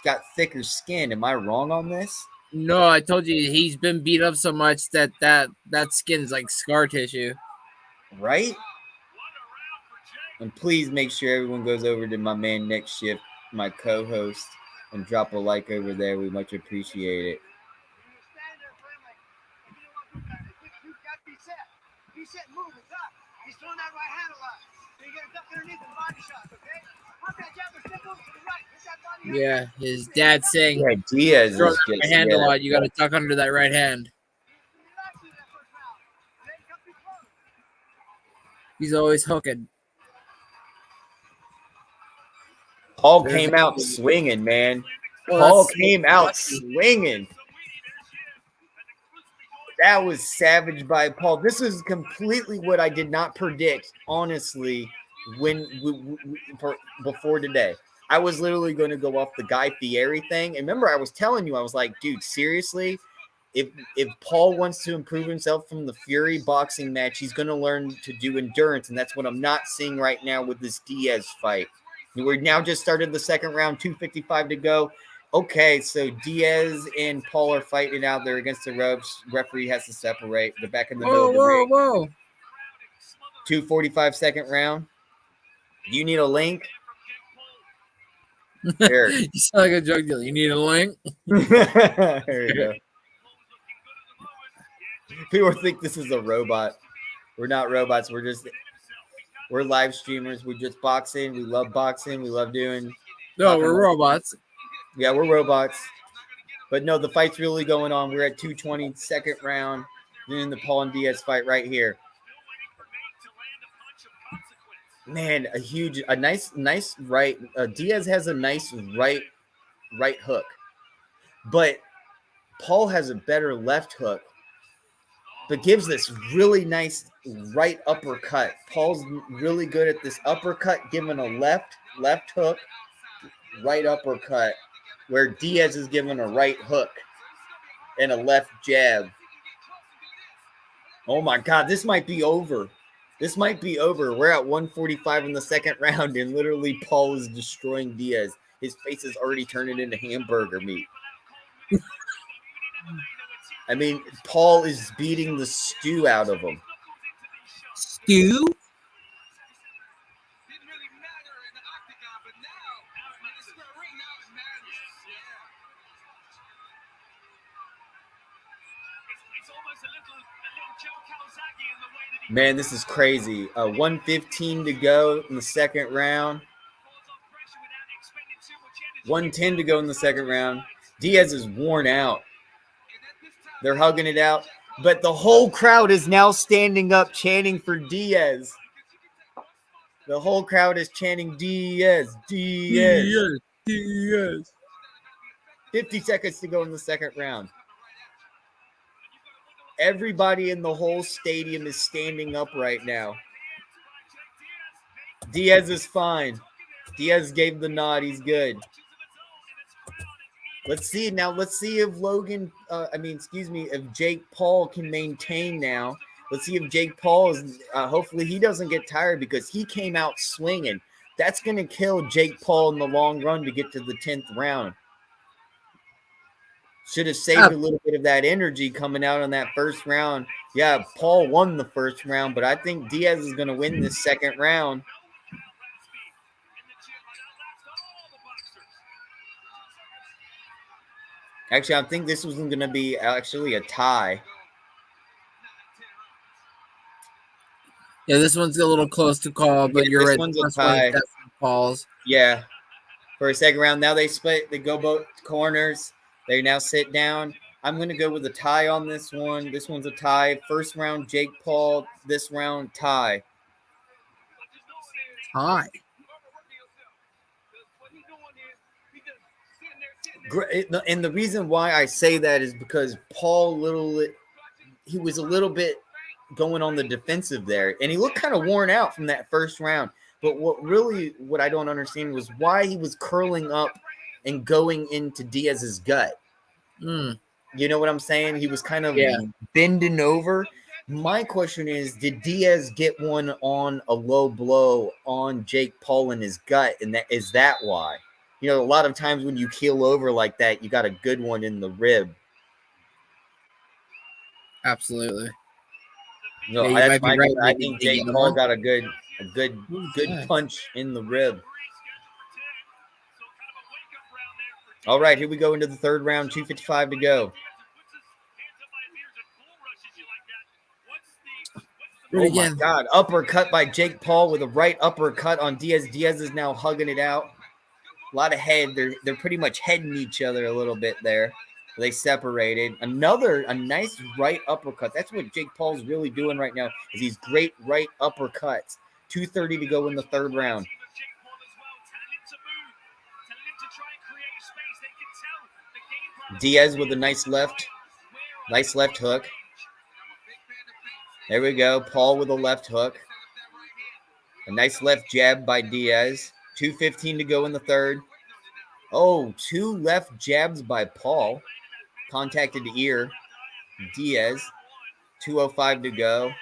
got thicker skin. Am I wrong on this? No, I told you he's been beat up so much that skin's like scar tissue. Right? And please make sure everyone goes over to my man Nick Shift, my co-host, and drop a like over there. We much appreciate it. You got to be set. Be set, move, and die. throwing that right hand a lot. So you get a duck underneath and body shots, okay? Pop that jab or simple to the right. Hit that body Yeah, his dad saying, Yeah, Diaz throw is that just right hand a yeah. lot. You got to duck under that right hand. Relax in that first round. Then come too close. He's always hooking. Paul There's came a- out swinging, man. Well, Paul that's- came out swinging. That was savage by Paul. This is completely what I did not predict, honestly, before today. I was literally going to go off the Guy Fieri thing. And remember, I was telling you, I was like, dude, seriously, if Paul wants to improve himself from the Fury boxing match, he's going to learn to do endurance. And that's what I'm not seeing right now with this Diaz fight. We're now just started the second round, 2:55 to go. Okay, so Diaz and Paul are fighting out there against the ropes. Referee has to separate. They're back in the middle of the ring. Whoa. 2:45 second round. You need a link? Here. You sound like a drug dealer. You need a link? There you go. People think this is a robot. We're not robots. We're live streamers. We're just boxing. We love boxing. We love doing. No, we're robots. Yeah, we're robots. But no, the fight's really going on. We're at 2:20 second round. Doing the Paul and Diaz fight right here. Man, a nice right. Diaz has a nice right hook, but Paul has a better left hook, but gives this really nice right uppercut. Paul's really good at this uppercut, giving a left hook, right uppercut, where Diaz is giving a right hook and a left jab. Oh my God, this might be over. We're at 1:45 in the second round, and literally Paul is destroying Diaz. His face is already turning into hamburger meat. I mean, Paul is beating the stew out of him. Stew? Didn't really matter in the octagon, but now, in the square ring, now it matters. It's almost a little Joe Calzaghe in the way that he Man, this is crazy. 1:15 to go in the second round. calls off pressure without expending too much energy. 1:10 to go in the second round. Diaz is worn out. They're hugging it out. But the whole crowd is now standing up chanting for Diaz. The whole crowd is chanting Diaz. 50 seconds to go in the second round. Everybody in the whole stadium is standing up right now. Diaz is fine. Diaz gave the nod. He's good. Let's see now. Let's see if if Jake Paul can maintain now. Let's see if Jake Paul is. Hopefully, he doesn't get tired because he came out swinging. That's going to kill Jake Paul in the long run to get to the 10th round. Should have saved a little bit of that energy coming out on that first round. Yeah, Paul won the first round, but I think Diaz is going to win this second round. Actually, I think this was going to be actually a tie. Yeah, this one's a little close to call, but Yeah, you're this right. one's The a first one is tie. definitely Paul's. Yeah. For a second round. Now they split. They go both corners. They now sit down. I'm going to go with a tie on this one. This one's a tie. First round, Jake Paul. This round, tie. Tie. And the reason why I say that is because Paul he was a little bit going on the defensive there, and he looked kind of worn out from that first round. But what I don't understand was why he was curling up and going into Diaz's gut. You know what I'm saying? He was kind of bending over. My question is, did Diaz get one on a low blow on Jake Paul in his gut? And is that why? You know, a lot of times when you keel over like that, you got a good one in the rib. Absolutely. No, Yeah, you that's might be my right. I Maybe think they Jake get Paul one. got a good punch in the rib. All right, here we go into the third round, 2:55 to go. Do it Oh my again. God! Uppercut by Jake Paul with a right uppercut on Diaz. Diaz is now hugging it out. A lot of head. They're pretty much heading each other a little bit there. They separated. A nice right uppercut. That's what Jake Paul's really doing right now. Is these great right uppercuts. 2:30 to go in the third round. Diaz with a nice left hook. There we go. Paul with a left hook. A nice left jab by Diaz. 2:15 to go in the third. Oh, 2 left jabs by Paul. Contacted the ear. Diaz. 2:05 to go.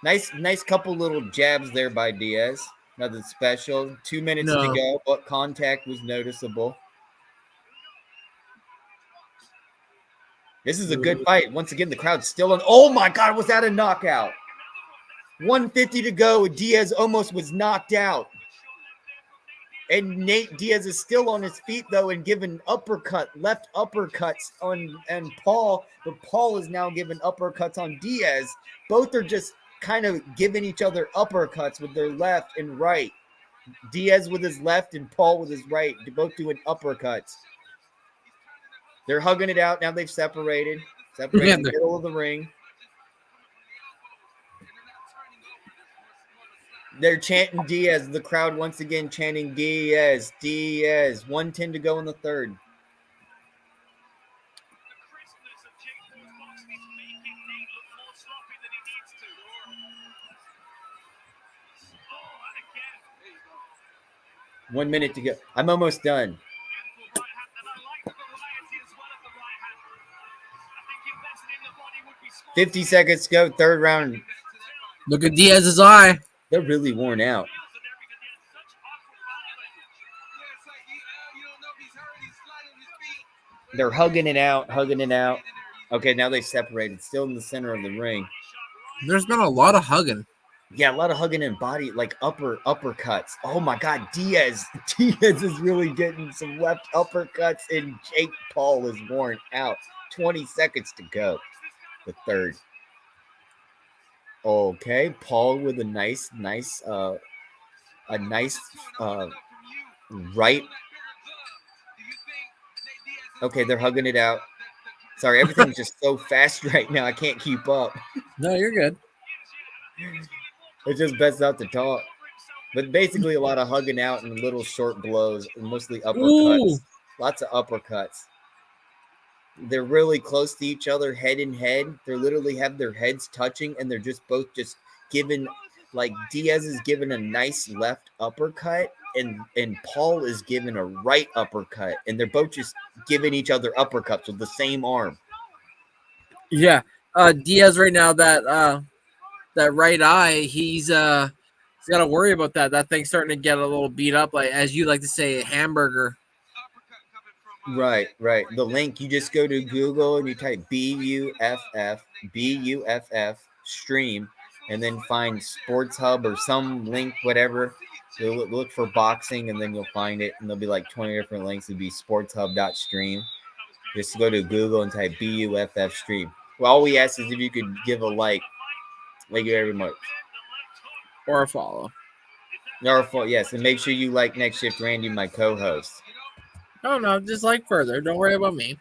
Nice couple little jabs there by Diaz. Nothing special. 2 minutes to go, but contact was noticeable. This is a good fight. Once again, the crowd's still on. Oh my God, was that a knockout? 150 to go. Diaz almost was knocked out. And Nate Diaz is still on his feet, though, and giving left uppercuts on Paul. But Paul is now giving uppercuts on Diaz. Both are just kind of giving each other uppercuts with their left and right. Diaz with his left and Paul with his right. They're both doing uppercuts. They're hugging it out. Now they've separated. In the middle of the ring. They're chanting Diaz. The crowd once again chanting Diaz. 1:10 to go in the third. One minute to go. I'm almost done. 50 seconds to go. Third round. Look at Diaz's eye. They're really worn out. They're hugging it out. Okay, now they've separated. Still in the center of the ring. There's been a lot of hugging. Yeah, a lot of hugging and body, like uppercuts. Oh my God, Diaz is really getting some left uppercuts, and Jake Paul is worn out. 20 seconds to go. The third. Okay, Paul with a nice right. Okay, they're hugging it out. Sorry, everything's just so fast right now. I can't keep up. No, you're good. It's just best not to talk. But basically a lot of hugging out and little short blows, and mostly uppercuts. Ooh. Lots of uppercuts. They're really close to each other, head in head. They literally have their heads touching, and they're just both just giving, like Diaz is giving a nice left uppercut, and Paul is giving a right uppercut, and they're both just giving each other uppercuts with the same arm. Yeah. Diaz right now, that right eye, he's got to worry about that. That thing's starting to get a little beat up, like as you like to say, a hamburger. Right. The link, you just go to Google and you type BUFF stream, and then find Sports Hub or some link, whatever. You'll look for boxing, and then you'll find it, and there'll be like 20 different links. It'll be sportshub.stream. Just go to Google and type BUFF stream. Well, all we ask is if you could give a like. Thank you very much. Or a follow. Yes, and make sure you like Next Shift Randy, my co-host. No, just like further. Don't worry about me.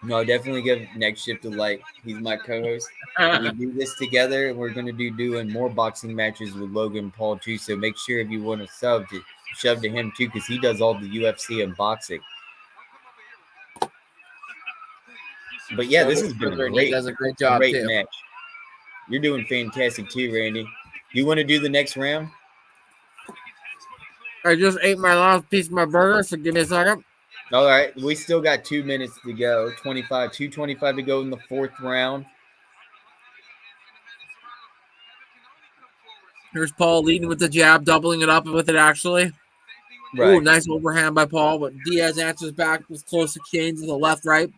No, definitely give Next Shift a like. He's my co-host. We do this together, and we're going to be doing more boxing matches with Logan Paul, too. So make sure if you want to shove to him, too, because he does all the UFC and boxing. But, yeah, this has been He does a great job, great too. match. You're doing fantastic, too, Randy. You want to do the next round? I just ate my last piece of my burger, so give me a second. All right, we still got 2 minutes to go. 2:25 to go in the fourth round. Here's Paul leading with the jab, doubling it up with it, actually. Right. Ooh, nice overhand by Paul, but Diaz answers back with close exchange with the left, right.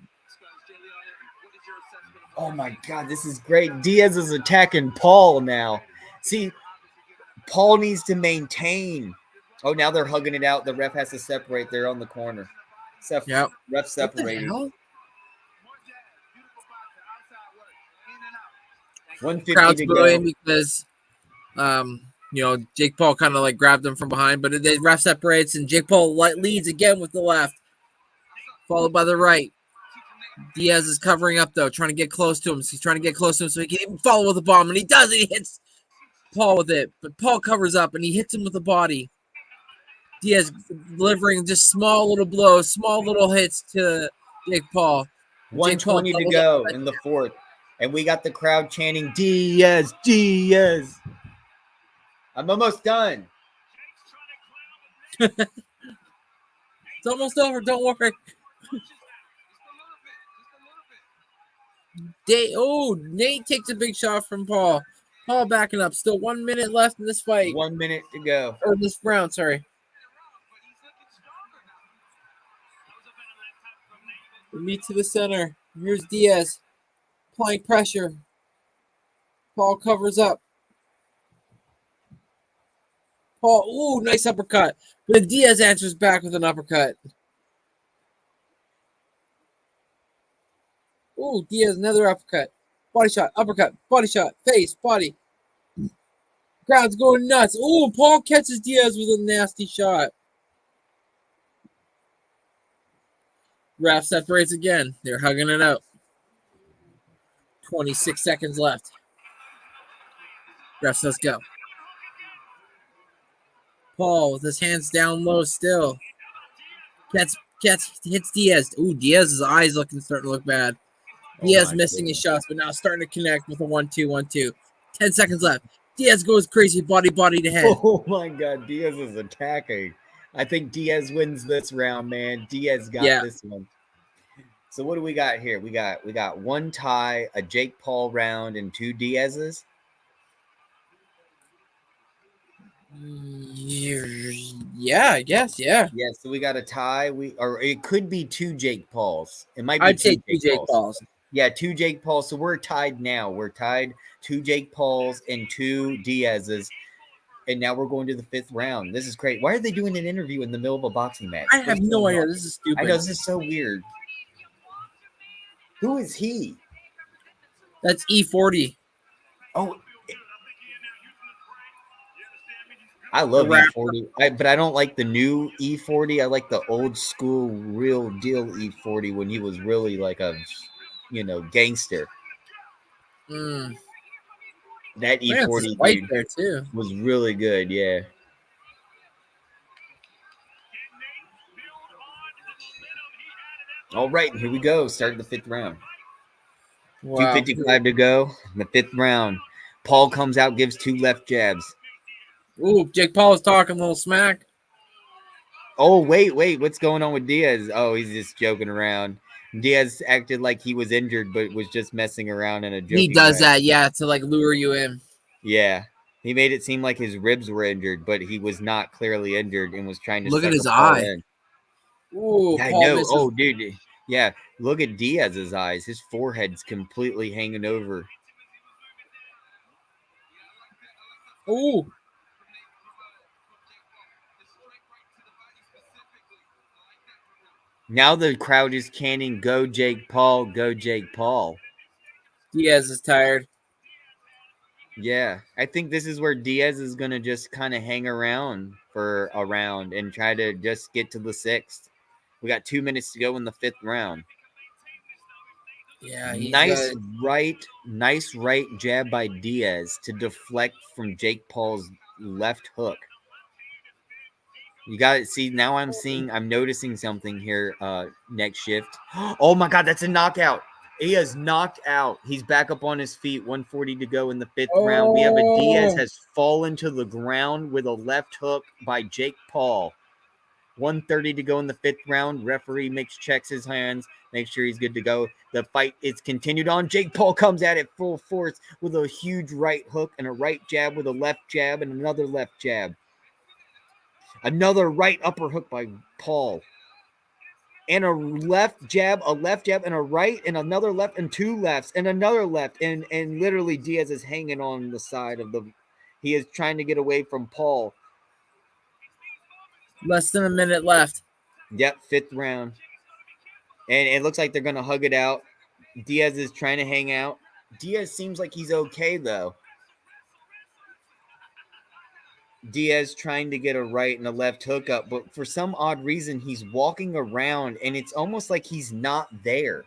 Oh, my God, this is great. Diaz is attacking Paul now. See, Paul needs to maintain. Oh, now they're hugging it out. The ref has to separate. They're on the corner. Yep. Ref separated. 150 Crowd's to booing go. because, Jake Paul kind of like grabbed him from behind, but the ref separates and Jake Paul leads again with the left, followed by the right. Diaz is covering up though, trying to get close to him. So he's trying to get close to him so he can even follow with the bomb, and he does. And he hits Paul with it, but Paul covers up and he hits him with the body. Diaz delivering just small little blows, small little hits to Jake Paul. 120 to go in the fourth. And we got the crowd chanting, Diaz, Diaz. I'm almost done. It's almost over. Don't worry. Nate takes a big shot from Paul. Paul backing up. Still 1 minute left in this fight. 1 minute to go. Or this round, sorry. Meet to the center. Here's Diaz. Applying pressure. Paul covers up. Paul, nice uppercut. But Diaz answers back with an uppercut. Diaz, another uppercut. Body shot, uppercut, body shot, face, body. Crowd's going nuts. Paul catches Diaz with a nasty shot. Ref separates again. They're hugging it out. 26 seconds left. Ref says go. Paul with his hands down low still. Hits Diaz. Diaz's eyes starting to look bad. Diaz missing his shots, but now starting to connect with a 1-2-1-2. 10 seconds left. Diaz goes crazy, body to head. Oh my God, Diaz is attacking. I think Diaz wins this round, man. Diaz got this one. So what do we got here? We got one tie, a Jake Paul round, and 2 Diaz's. Yeah, I guess, yeah. Yeah, so we got a tie. Or it could be 2 Jake Pauls. It might be I'd say 2 Jake Pauls. Yeah, 2 Jake Pauls. So we're tied now. We're tied 2 Jake Pauls and 2 Diaz's. And now we're going to the 5th round. This is great. Why are they doing an interview in the middle of a boxing match? I have no idea. This is stupid. I know, this is so weird. Who is he? That's E40. Oh, I love E40, but I don't like the new E40. I like the old school, real deal E40 when he was really like a, gangster. That E40 dude there too was really good. Yeah. All right, here we go. Starting the 5th round. Wow. 2:55 to go. The 5th round. Paul comes out, gives 2 left jabs. Jake Paul is talking a little smack. Oh, wait. What's going on with Diaz? Oh, he's just joking around. Diaz acted like he was injured, but was just messing around in a joking He does way. that, yeah, to lure you in. Yeah. He made it seem like his ribs were injured, but he was not clearly injured and was trying to look at his eye. In. Yeah, I know. Misses. Oh, dude. Yeah. Look at Diaz's eyes. His forehead's completely hanging over. Now the crowd is chanting, "Go Jake Paul, go Jake Paul." Diaz is tired. Yeah, I think this is where Diaz is going to just kind of hang around for a round and try to just get to the 6th. We got 2 minutes to go in the 5th round. Yeah, nice right jab by Diaz to deflect from Jake Paul's left hook. You got to see, now I'm noticing something here next shift. Oh my God, that's a knockout. He is knocked out. He's back up on his feet. 140 to go in the 5th round. We have a Diaz has fallen to the ground with a left hook by Jake Paul. 130 to go in the 5th round. Referee checks his hands, makes sure he's good to go. The fight is continued on. Jake Paul comes at it full force with a huge right hook and a right jab with a left jab and another left jab. Another right upper hook by Paul. And a left jab, and a right, and another left, and 2 lefts, and another left. And literally Diaz is hanging on the side of the... He is trying to get away from Paul. Less than a minute left. Yep, 5th round. And it looks like they're going to hug it out. Diaz is trying to hang out. Diaz seems like he's okay, though. Diaz trying to get a right and a left hookup, but for some odd reason, he's walking around, and it's almost like he's not there.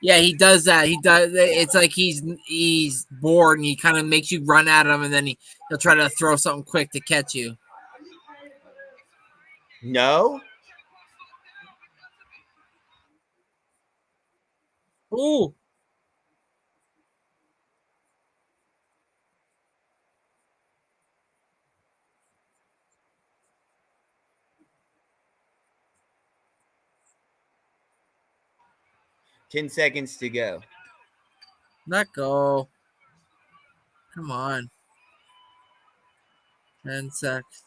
Yeah, he does that. He does. It's like he's bored, and he kind of makes you run at him, and then he'll try to throw something quick to catch you. No? Ooh. $10 seconds to go. Let go. Come on. 10 seconds.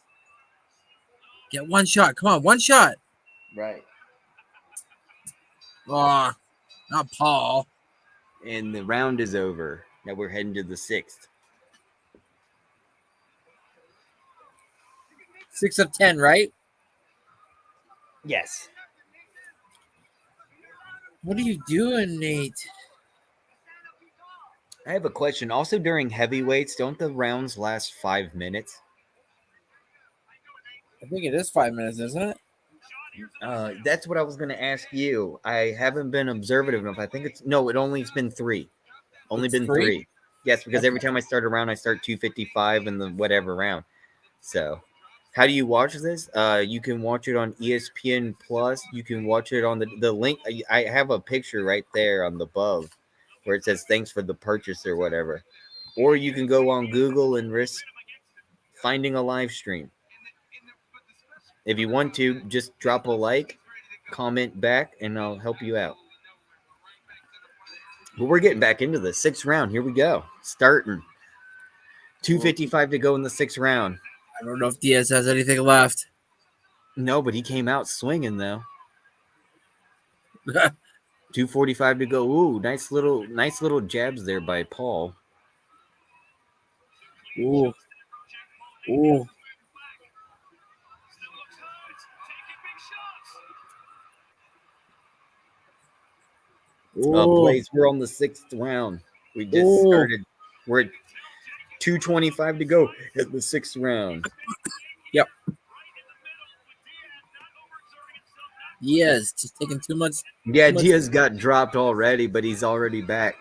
Get one shot. Come on, one shot. Right. Oh, not Paul. And the round is over. Now we're heading to the 6th. 6 of 10, right? Yes. What are you doing, Nate? I have a question. Also, during heavyweights, don't the rounds last 5 minutes? I think it is 5 minutes, isn't it? That's what I was going to ask you. I haven't been observative enough. I think it's no. It only's been 3. Only It's been 3? 3. Yes, because every time I start a round, I start 255 in the whatever round. So, how do you watch this? You can watch it on ESPN Plus. You can watch it on the link. I have a picture right there on the above where it says thanks for the purchase or whatever. Or you can go on Google and risk finding a live stream. If you want to, just drop a like, comment back, and I'll help you out. But we're getting back into the 6th round. Here we go. Starting. 2:55 to go in the 6th round. I don't know if Diaz has anything left. No, but he came out swinging, though. 2:45 to go. Ooh, nice little jabs there by Paul. Ooh. Ooh. Blaze, we're on the 6th round. We just started. We're at 2:25 to go in the 6th round. Yep. Diaz just taking too much. Yeah, Diaz got dropped already, but he's already back.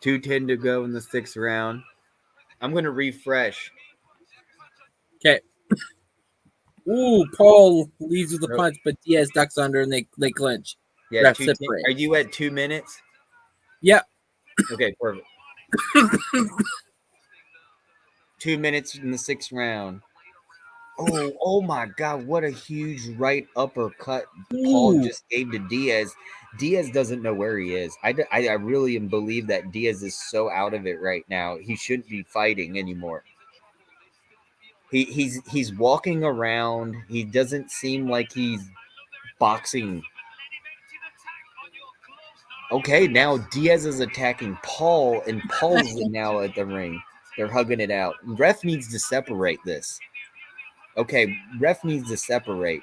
2:10 to go in the 6th round. I'm going to refresh. Okay. Ooh, Paul leads with a punch, but Diaz ducks under and they clinch. Yeah, are you at 2 minutes? Yep. Okay, perfect. 2 minutes in the 6th round. Oh my God, what a huge right uppercut Paul just gave to Diaz. Diaz doesn't know where he is. I really believe that Diaz is so out of it right now. He shouldn't be fighting anymore. He's walking around. He doesn't seem like he's boxing. Okay, now Diaz is attacking Paul, and Paul's now at the ring. They're hugging it out. Ref needs to separate this. Okay, ref needs to separate.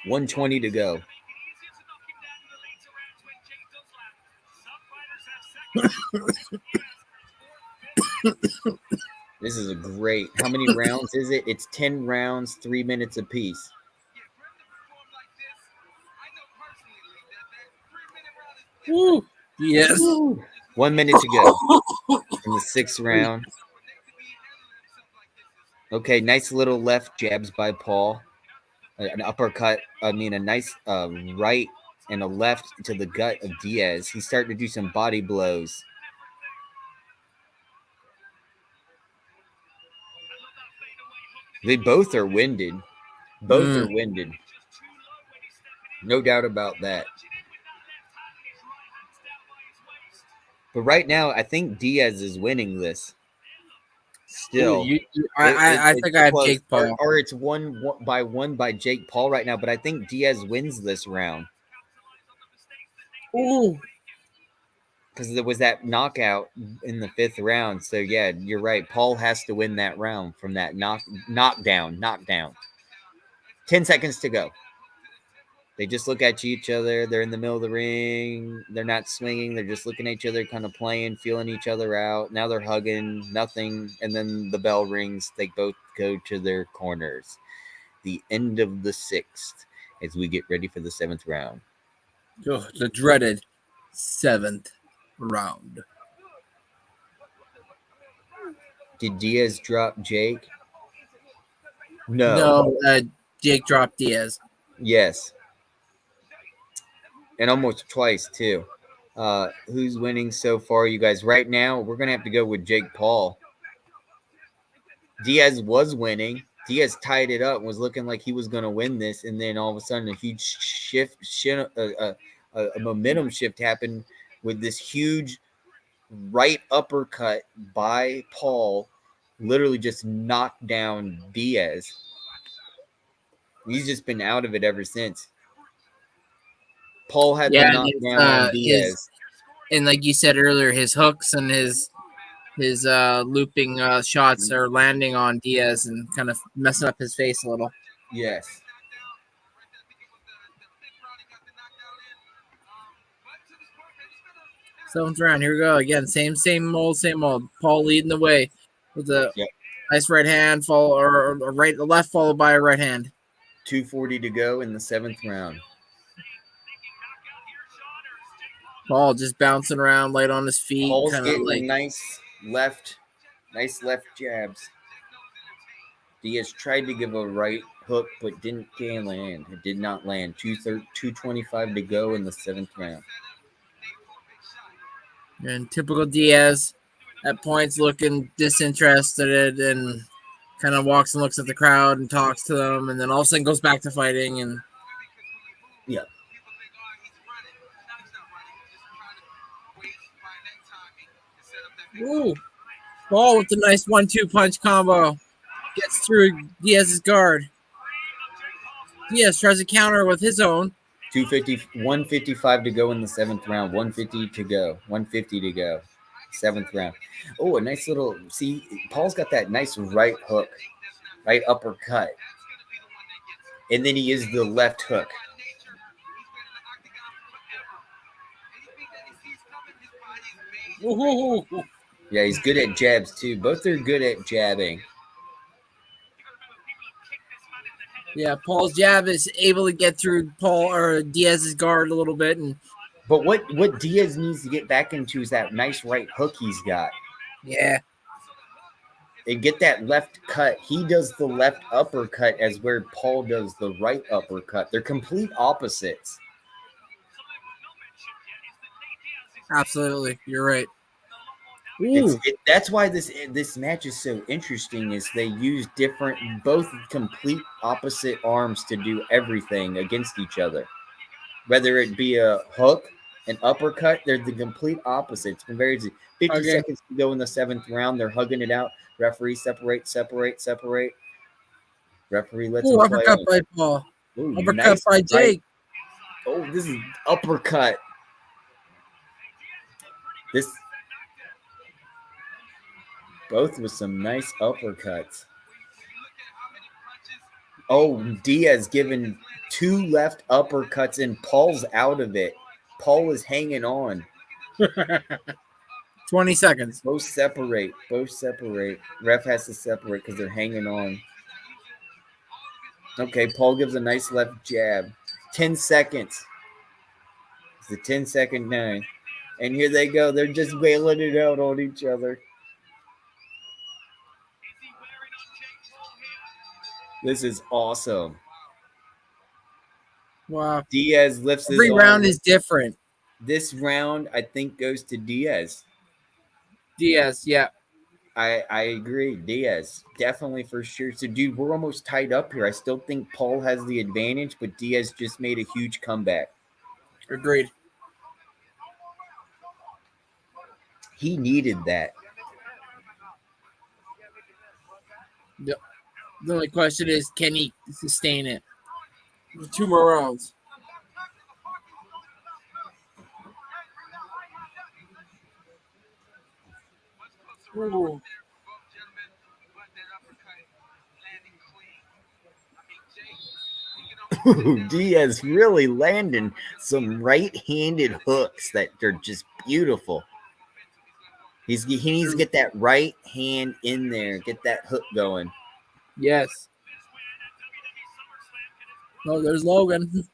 1:20 to go. This is a great. How many rounds is it? It's 10 rounds, 3 minutes apiece. Woo. Yes. 1 minute to go in the 6th round. Okay, nice little left jabs by Paul. An uppercut. A nice right and a left to the gut of Diaz. He's starting to do some body blows. They both are winded. Both are winded. No doubt about that. But right now, I think Diaz is winning this. Still. I think I have close. Jake Paul. Or it's one by Jake Paul right now, but I think Diaz wins this round. Ooh. Because there was that knockout in the 5th round. So, yeah, you're right. Paul has to win that round from that knockdown. 10 seconds to go. They just look at each other. They're in the middle of the ring. They're not swinging. They're just looking at each other, kind of playing, feeling each other out. Now they're hugging, nothing. And then the bell rings. They both go to their corners. The end of the 6th as we get ready for the 7th round. Oh, the dreaded 7th round. Did Diaz drop Jake? No. No, Jake dropped Diaz. Yes. And almost twice, too. Who's winning so far, you guys? Right now, we're going to have to go with Jake Paul. Diaz was winning. Diaz tied it up and was looking like he was going to win this. And then all of a sudden, a huge a momentum shift happened with this huge right uppercut by Paul. Literally just knocked down Diaz. He's just been out of it ever since. Paul had the knockdown on Diaz. And like you said earlier, his hooks and his looping shots are landing on Diaz and kind of messing up his face a little. Yes. Seventh round. Here we go again. Same old. Paul leading the way with a nice right hand, or left followed by a right hand. 2:40 to go in the 7th round. Paul just bouncing around, light on his feet. Paul's getting nice left jabs. Diaz tried to give a right hook, but didn't land. It did not land. 2:25 to go in the 7th round. And typical Diaz at points looking disinterested and kind of walks and looks at the crowd and talks to them, and then all of a sudden goes back to fighting. And yeah. Ooh, Paul with the nice 1-2 punch combo gets through Diaz's guard. Diaz tries to counter with his own. 155 to go in the 7th round. 150 to go. 150 to go. 7th round. Oh, a nice little. See, Paul's got that nice right hook, right uppercut, and then he uses the left hook. Ooh. Yeah, he's good at jabs too. Both are good at jabbing. Yeah, Paul's jab is able to get through Diaz's guard a little bit, but what Diaz needs to get back into is that nice right hook he's got. Yeah. And get that left cut. He does the left uppercut as where Paul does the right uppercut. They're complete opposites. Absolutely, you're right. That's why this match is so interesting. Is they use both complete opposite arms to do everything against each other. Whether it be a hook, an uppercut, they're the complete opposite. It's been very easy. 50 seconds to go in the 7th round. They're hugging it out. Referee separate. Referee lets him play. Uppercut by Paul. Ooh, uppercut nice by Jake. Oh, this is uppercut. Both with some nice uppercuts. Oh, Diaz giving 2 left uppercuts and Paul's out of it. Paul is hanging on. 20 seconds. Both separate. Ref has to separate because they're hanging on. Okay, Paul gives a nice left jab. 10 seconds. It's a 10-second 9. And here they go. They're just wailing it out on each other. This is awesome. Wow. Diaz lifts his Every arm. round is different. This round, I think, goes to Diaz. Diaz, yeah. I agree. Diaz, definitely for sure. So, dude, we're almost tied up here. I still think Paul has the advantage, but Diaz just made a huge comeback. Agreed. He needed that. Yep. The only question is, can he sustain it? 2 more rounds. Ooh. Ooh, Diaz really landing some right-handed hooks that are just beautiful. He needs to get that right hand in there, get that hook going. Yes. Oh, there's Logan.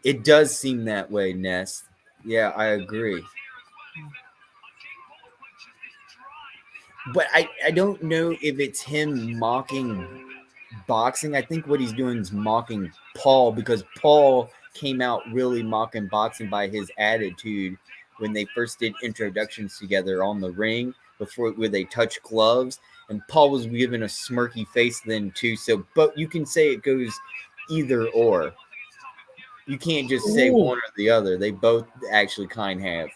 It does seem that way, Ness. Yeah, I agree. But I don't know if it's him mocking boxing. I think what he's doing is mocking Paul, because Paul came out really mocking boxing by his attitude when they first did introductions together on the ring before where they touched gloves, and Paul was giving a smirky face then too. So, but you can say it goes either or. You can't just say one or the other. They both actually kind of have.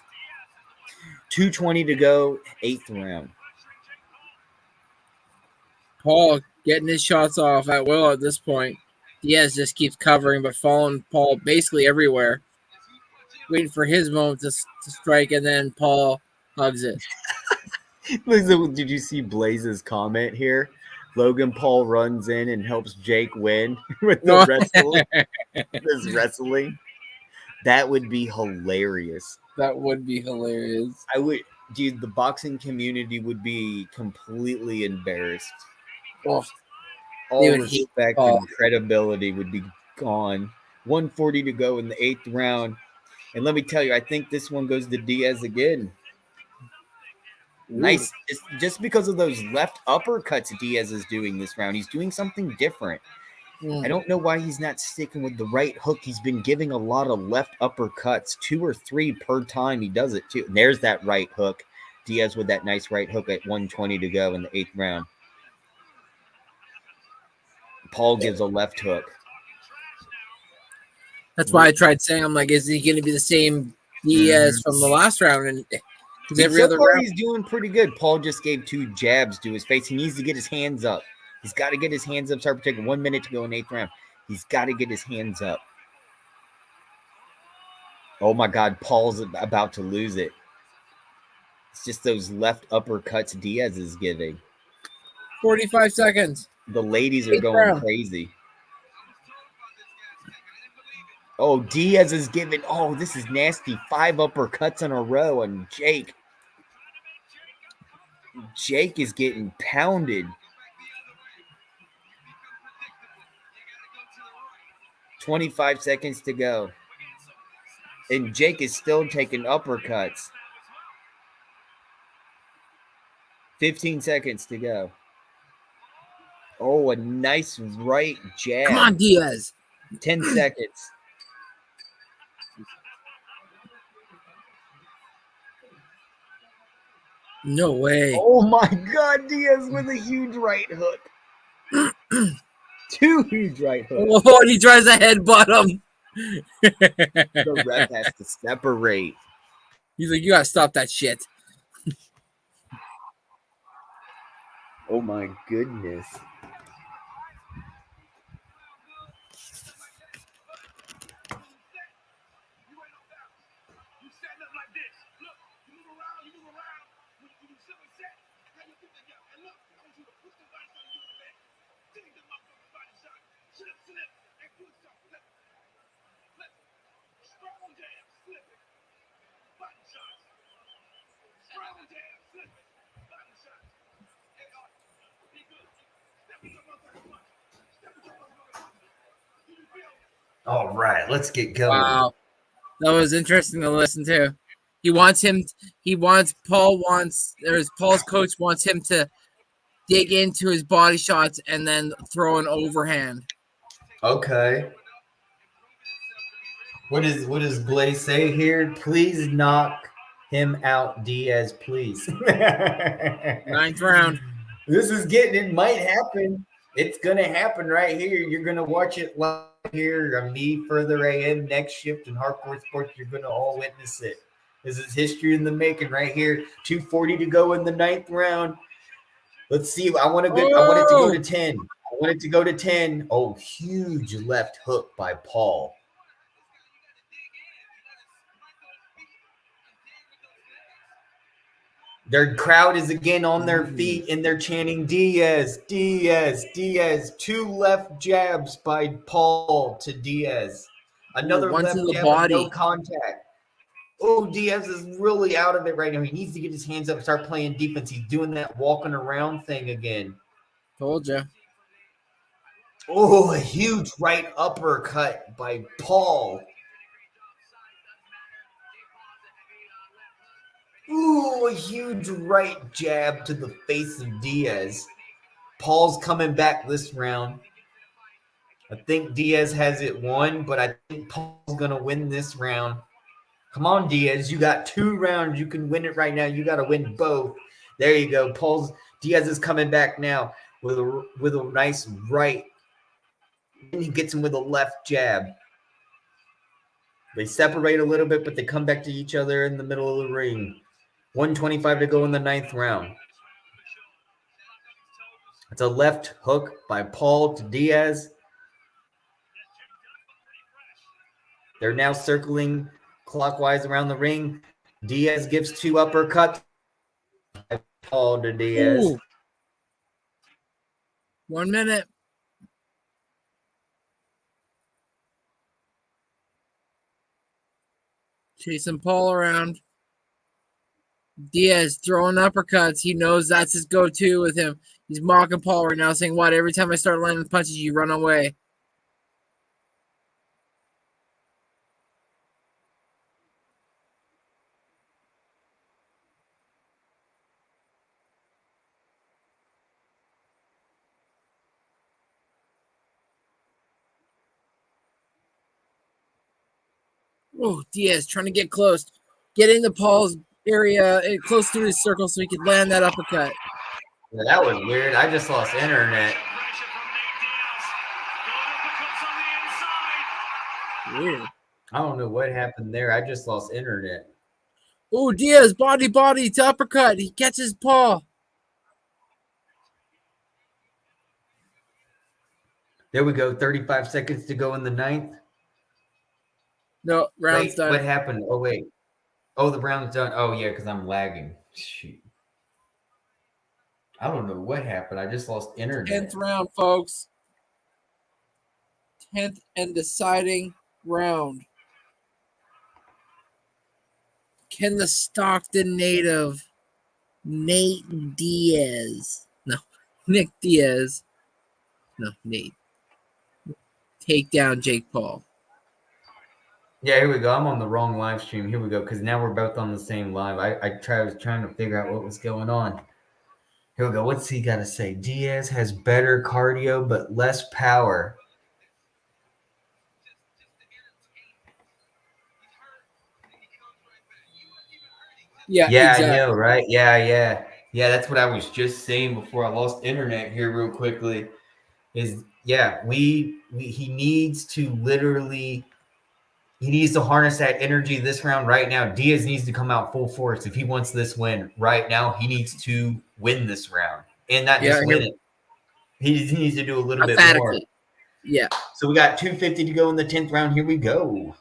2:20 to go, 8th round. Paul getting his shots off at will at this point. Diaz just keeps covering, but following Paul basically everywhere. Waiting for his moment to strike, and then Paul hugs it. Did you see Blaze's comment here? Logan Paul runs in and helps Jake win with the wrestling. That would be hilarious. That would be hilarious. Dude, the boxing community would be completely embarrassed. Oh, all respect and credibility would be gone. 140 to go in the 8th round. And let me tell you, I think this one goes to Diaz again. Nice. It's just because of those left uppercuts Diaz is doing this round. He's doing something different. I don't know why he's not sticking with the right hook. He's been giving a lot of left uppercuts, 2 or 3 per time he does it too. And there's that right hook. Diaz with that nice right hook at 120 to go in the 8th round. Paul gives a left hook. That's why I tried saying, I'm like, is he going to be the same Diaz from the last round? And every other round, he's doing pretty good. Paul just gave 2 jabs to his face. He needs to get his hands up. He's got to get his hands up. Start protecting. 1 minute to go in 8th round. He's got to get his hands up. Oh my God, Paul's about to lose it. It's just those left uppercuts Diaz is giving. 45 seconds. The ladies are going crazy. Oh, Diaz is giving. Oh, this is nasty. 5 uppercuts in a row on Jake. Jake is getting pounded. 25 seconds to go. And Jake is still taking uppercuts. 15 seconds to go. Oh, a nice right jab. Come on, Diaz. 10 seconds. No way. Oh my God, Diaz with a huge right hook. 2 huge right hooks. Oh, he tries to headbutt him. The ref has to separate. He's like, you gotta stop that shit. Oh my goodness. All right, let's get going. Wow. That was interesting to listen to. Paul's coach wants him to dig into his body shots and then throw an overhand. Okay. What does Blaze say here? Please knock him out, Diaz, please. 9th round. It might happen. It's gonna happen right here. You're gonna watch it live here on Me Further AM Next Shift and Hardcore Sports. You're gonna all witness it. This is history in the making right here. 2:40 to go in the 9th round. Let's see. I want it to go to 10. I want it to go to 10. Oh, huge left hook by Paul. Their crowd is again on their feet and they're chanting Diaz, Diaz, Diaz. 2 left jabs by Paul to Diaz. Another one to left the jab body. with no contact. Oh, Diaz is really out of it right now. He needs to get his hands up and start playing defense. He's doing that walking around thing again. Told you. Oh, a huge right uppercut by Paul. Ooh, a huge right jab to the face of Diaz. Paul's coming back this round. I think Diaz has it won, but I think Paul's going to win this round. Come on, Diaz. You got 2 rounds. You can win it right now. You got to win both. There you go. Diaz is coming back now with a nice right. And he gets him with a left jab. They separate a little bit, but they come back to each other in the middle of the ring. 1:25 to go in the 9th round. It's a left hook by Paul to Diaz. They're now circling clockwise around the ring. Diaz gives 2 uppercuts. Paul to Diaz. Ooh. 1 minute. Chasing Paul around. Diaz throwing uppercuts. He knows that's his go-to with him. He's mocking Paul right now, saying, "What? Every time I start landing punches, you run away." Oh, Diaz trying to get close. Get into Paul's area, close to his circle so he could land that uppercut. Yeah, that was weird. I just lost internet. Weird. I don't know what happened there. I just lost internet. Oh, Diaz, body to uppercut. He catches Paul. There we go. 35 seconds to go in the 9th. No, round's Wait, done. what happened? Oh, wait. Oh, the round's done. Oh, yeah, because I'm lagging. Shoot. I don't know what happened. I just lost internet. 10th round, folks. 10th and deciding round. Can the Stockton native Nate Diaz, Nick Diaz, Nate, take down Jake Paul? Yeah, here we go. I'm on the wrong live stream. Here we go, because now we're both on the same live. I was trying to figure out what was going on. Here we go. What's he got to say? Diaz has better cardio but less power. Yeah, exactly. I know, right? Yeah. That's what I was just saying before I lost internet here real quickly. He needs to literally. He needs to harness that energy this round right now. Diaz needs to come out full force if he wants this win right now. He needs to win this round and not just win it. He needs to do a little bit more. Yeah. So we got 2:50 to go in the 10th round. Here we go.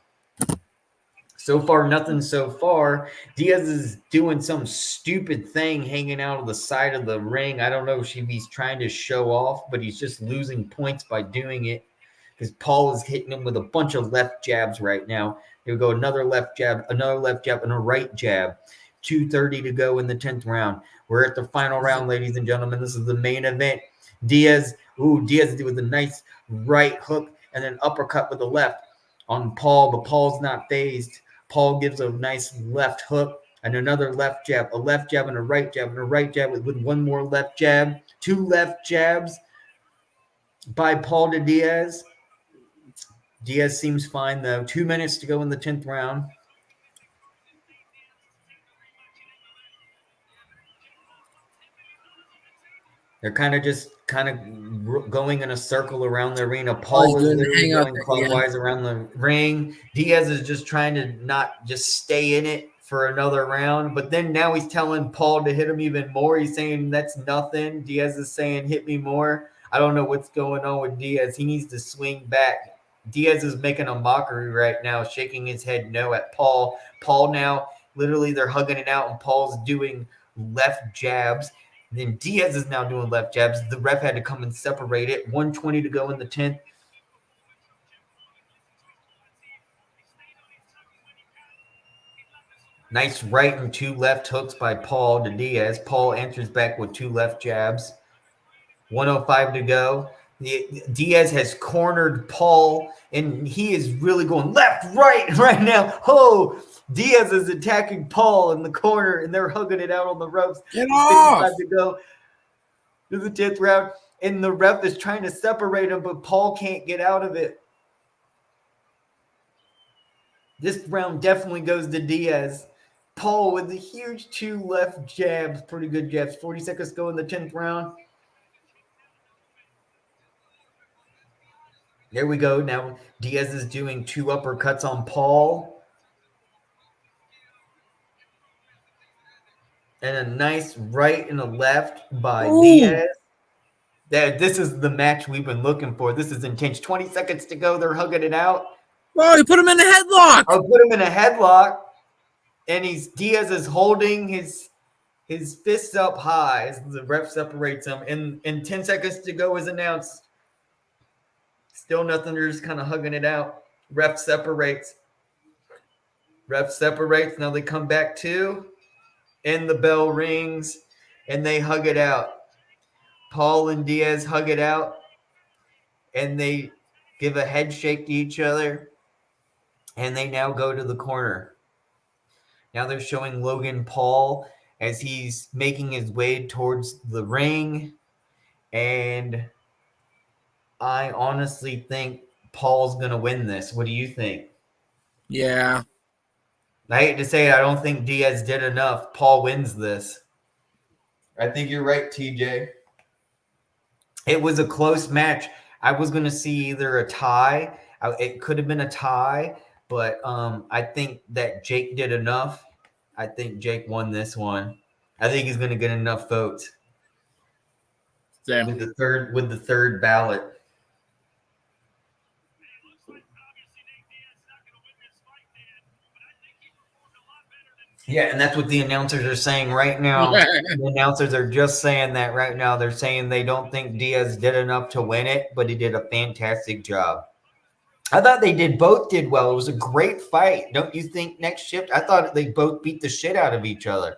So far, nothing so far. Diaz is doing some stupid thing hanging out of the side of the ring. I don't know if he's trying to show off, but he's just losing points by doing it. Because Paul is hitting him with a bunch of left jabs right now. Here we go, another left jab, and a right jab. 2:30 to go in the 10th round. We're at the final round, ladies and gentlemen. This is the main event. Diaz with a nice right hook and an uppercut with the left on Paul, but Paul's not phased. Paul gives a nice left hook and another left jab, a left jab and a right jab, and a right jab with one more left jab. 2 left jabs by Paul to Diaz. Diaz seems fine, though. 2 minutes to go in the 10th round. They're kind of going in a circle around the arena. Paul is literally going clockwise around the ring. Diaz is just trying to not just stay in it for another round. But then now he's telling Paul to hit him even more. He's saying that's nothing. Diaz is saying hit me more. I don't know what's going on with Diaz. He needs to swing back. Diaz is making a mockery right now, shaking his head no at Paul. Paul now, literally they're hugging it out, and Paul's doing left jabs. Then Diaz is now doing left jabs. The ref had to come and separate it. 1:20 to go in the 10th. Nice right and 2 left hooks by Paul to Diaz. Paul answers back with 2 left jabs. 1:05 to go. Diaz has cornered Paul, and he is really going left, right now. Oh, Diaz is attacking Paul in the corner, and they're hugging it out on the ropes. Get off! 55 to go to the 10th round, and the ref is trying to separate them, but Paul can't get out of it. This round definitely goes to Diaz. Paul with the huge 2 left jabs, pretty good jabs. 40 seconds to go in the 10th round. There we go. Now Diaz is doing 2 uppercuts on Paul. And a nice right and a left by Diaz. This is the match we've been looking for. This is intense. 20 seconds to go. They're hugging it out. Oh, he put him in a headlock. I'll put him in a headlock. And Diaz is holding his fists up high as the ref separates them. And 10 seconds to go is announced. Still nothing. They're just kind of hugging it out. Ref separates. Now they come back to. And the bell rings. And they hug it out. Paul and Diaz hug it out. And they give a head shake to each other. And they now go to the corner. Now they're showing Logan Paul as he's making his way towards the ring. And I honestly think Paul's going to win this. What do you think? Yeah. I hate to say it. I don't think Diaz did enough. Paul wins this. I think you're right, TJ. It was a close match. I was going to see either a tie. It could have been a tie. But I think that Jake did enough. I think Jake won this one. I think he's going to get enough votes with the third ballot. Yeah, and that's what the announcers are saying right now. The announcers are just saying that right now. They're saying they don't think Diaz did enough to win it, but he did a fantastic job. I thought both did well. It was a great fight. Don't you think, Next Shift? I thought they both beat the shit out of each other.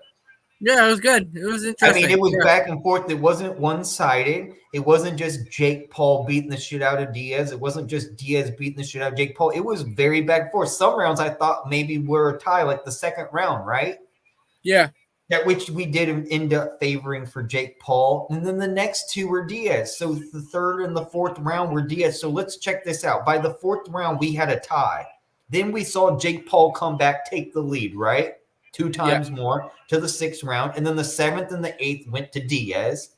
Yeah, it was good. It was interesting. I mean, it was back and forth. It wasn't one-sided. It wasn't just Jake Paul beating the shit out of Diaz. It wasn't just Diaz beating the shit out of Jake Paul. It was very back and forth. Some rounds I thought maybe were a tie, like the second round, right? Yeah. That which we did end up favoring for Jake Paul. And then the next 2 were Diaz. So the third and the fourth round were Diaz. So let's check this out. By the 4th round, we had a tie. Then we saw Jake Paul come back, take the lead, right? 2 times more to the 6th round. And then the 7th and the 8th went to Diaz.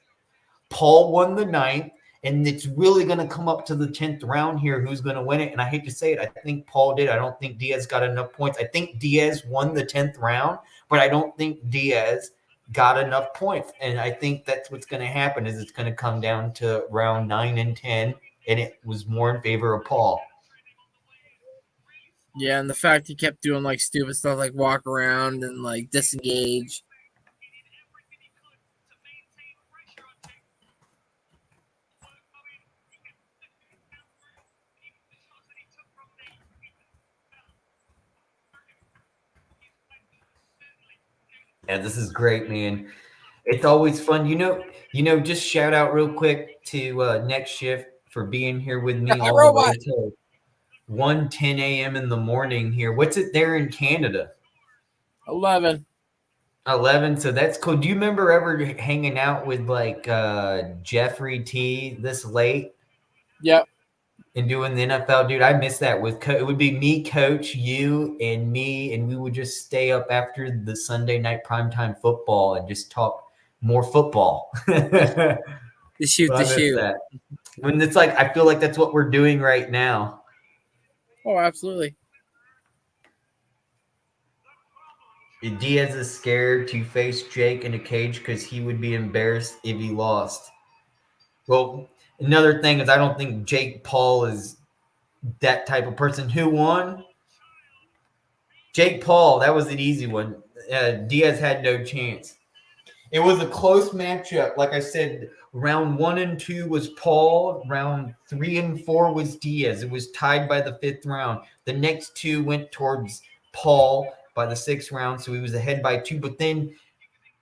Paul won the 9th. And it's really going to come up to the 10th round here. Who's going to win it? And I hate to say it. I think Paul did. I don't think Diaz got enough points. I think Diaz won the 10th round. But I don't think Diaz got enough points. And I think that's what's going to happen is it's going to come down to round 9 and 10. And it was more in favor of Paul. Yeah, and the fact he kept doing like stupid stuff like walk around and like disengage. Yeah, this is great, man. It's always fun. Just shout out real quick to Next Shift for being here with me all the way till 1:10 a.m. in the morning here. What's it there in Canada? 11. 11. So that's cool. Do you remember ever hanging out with like Jeffrey T this late? Yep. And doing the NFL, dude, I miss that. It would be me, Coach, you, and me, and we would just stay up after the Sunday night primetime football and just talk more football. The shoot. That. When it's like, I feel like that's what we're doing right now. Oh, absolutely. Diaz is scared to face Jake in a cage because he would be embarrassed if he lost. Well, another thing is I don't think Jake Paul is that type of person. Who won? Jake Paul. That was an easy one. Diaz had no chance. It was a close matchup. Like I said, round 1 and 2 was Paul. Round 3 and 4 was Diaz. It was tied by the 5th round. The next 2 went towards Paul by the 6th round, so he was ahead by 2. But then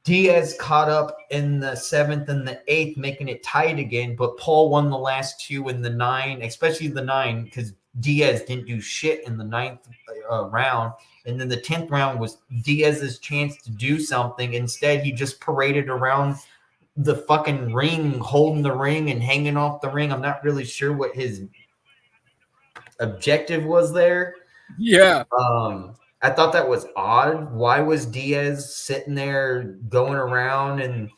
Diaz caught up in the 7th and the 8th, making it tied again. But Paul won the last 2 in the 9, especially the 9, because Diaz didn't do shit in the 9th round. And then the 10th round was Diaz's chance to do something. Instead, he just paraded around the fucking ring, holding the ring and hanging off the ring. I'm not really sure what his objective was there. Yeah. I thought that was odd. Why was Diaz sitting there going around in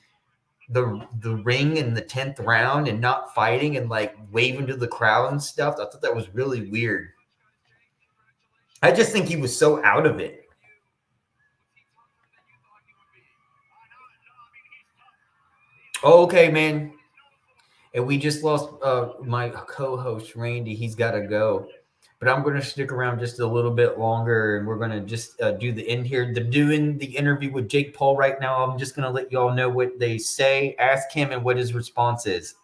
the ring in the 10th round and not fighting and like waving to the crowd and stuff? I thought that was really weird. I just think he was so out of it. Okay, man. And we just lost my co-host, Randy. He's got to go. But I'm going to stick around just a little bit longer, and we're going to just do the end here. They're doing the interview with Jake Paul right now. I'm just going to let you all know what they say. Ask him and what his response is.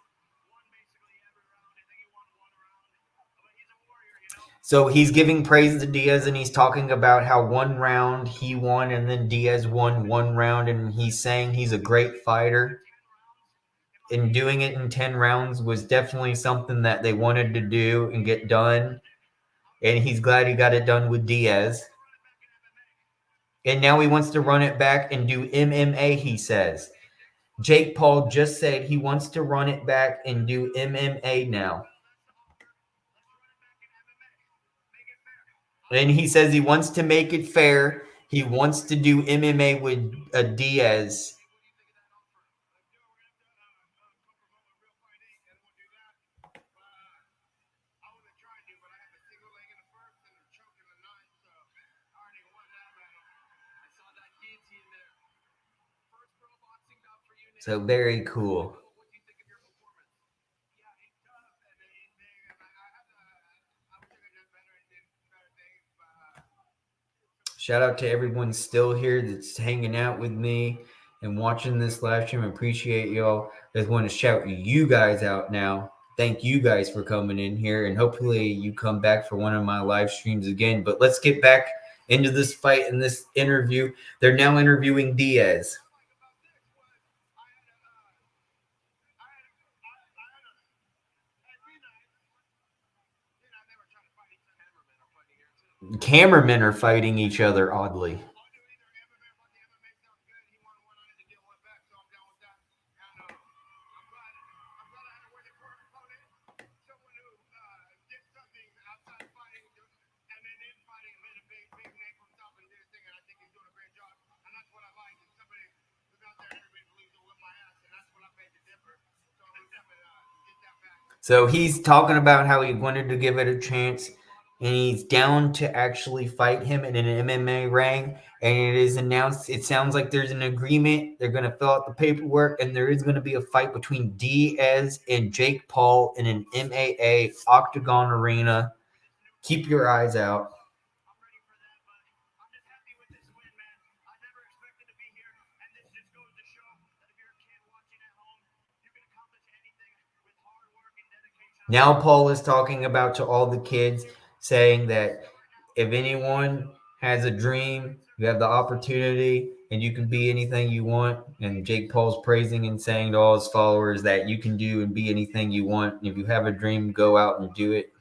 So he's giving praise to Diaz, and he's talking about how 1 round he won, and then Diaz won 1 round, and he's saying he's a great fighter. And doing it in 10 rounds was definitely something that they wanted to do and get done. And he's glad he got it done with Diaz. And now he wants to run it back and do MMA, he says. Jake Paul just said he wants to run it back and do MMA now. And he says he wants to make it fair. He wants to do MMA with Diaz. So very cool. Shout out to everyone still here that's hanging out with me and watching this live stream. I appreciate y'all. I just want to shout you guys out now. Thank you guys for coming in here, and hopefully you come back for one of my live streams again. But let's get back into this fight and this interview. They're now interviewing Diaz. Cameramen are fighting each other, oddly. So he's talking about how he wanted to give it a chance, and he's down to actually fight him in an MMA ring. And it is announced, it sounds like there's an agreement. They're going to fill out the paperwork, and there is going to be a fight between Diaz and Jake Paul in an MMA octagon arena. Keep your eyes out. Now Paul is talking about to all the kids, saying that if anyone has a dream, you have the opportunity, and you can be anything you want. And Jake Paul's praising and saying to all his followers that you can do and be anything you want. If you have a dream, go out and do it.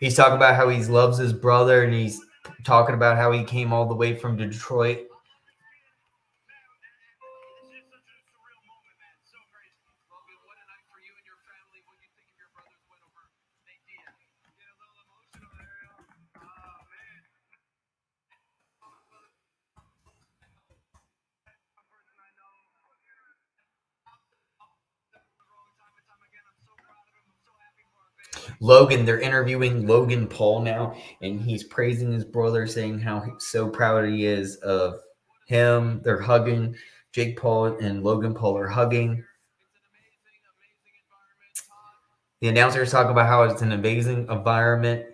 He's talking about how he loves his brother, and he's talking about how he came all the way from Detroit. Logan, they're interviewing Logan Paul now, and he's praising his brother, saying how so proud he is of him. They're hugging. Jake Paul and Logan Paul are hugging. The announcers talk about how it's an amazing environment.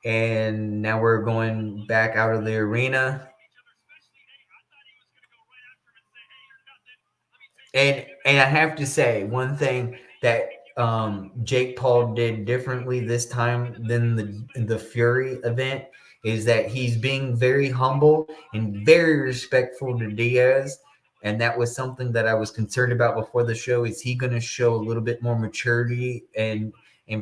And now we're going back out of the arena. And I have to say one thing that Jake Paul did differently this time than the Fury event is that he's being very humble and very respectful to Diaz. And that was something that I was concerned about before the show. Is he going to show a little bit more maturity and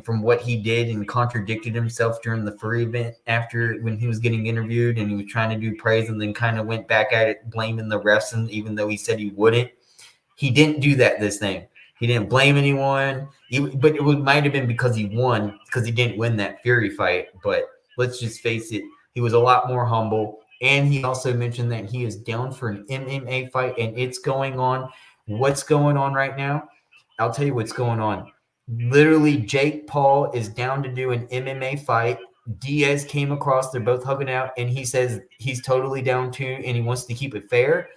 from what he did and contradicted himself during the Fury event after when he was getting interviewed and he was trying to do praise and then kind of went back at it, blaming the refs, and even though he said he wouldn't. He didn't do that this thing. He didn't blame anyone, but it might have been because he won, because he didn't win that Fury fight. But let's just face it, he was a lot more humble. And he also mentioned that he is down for an MMA fight, and it's going on. What's going on right now? I'll tell you what's going on. Literally, Jake Paul is down to do an MMA fight. Diaz came across. They're both hugging out, and he says he's totally down to, and he wants to keep it fair.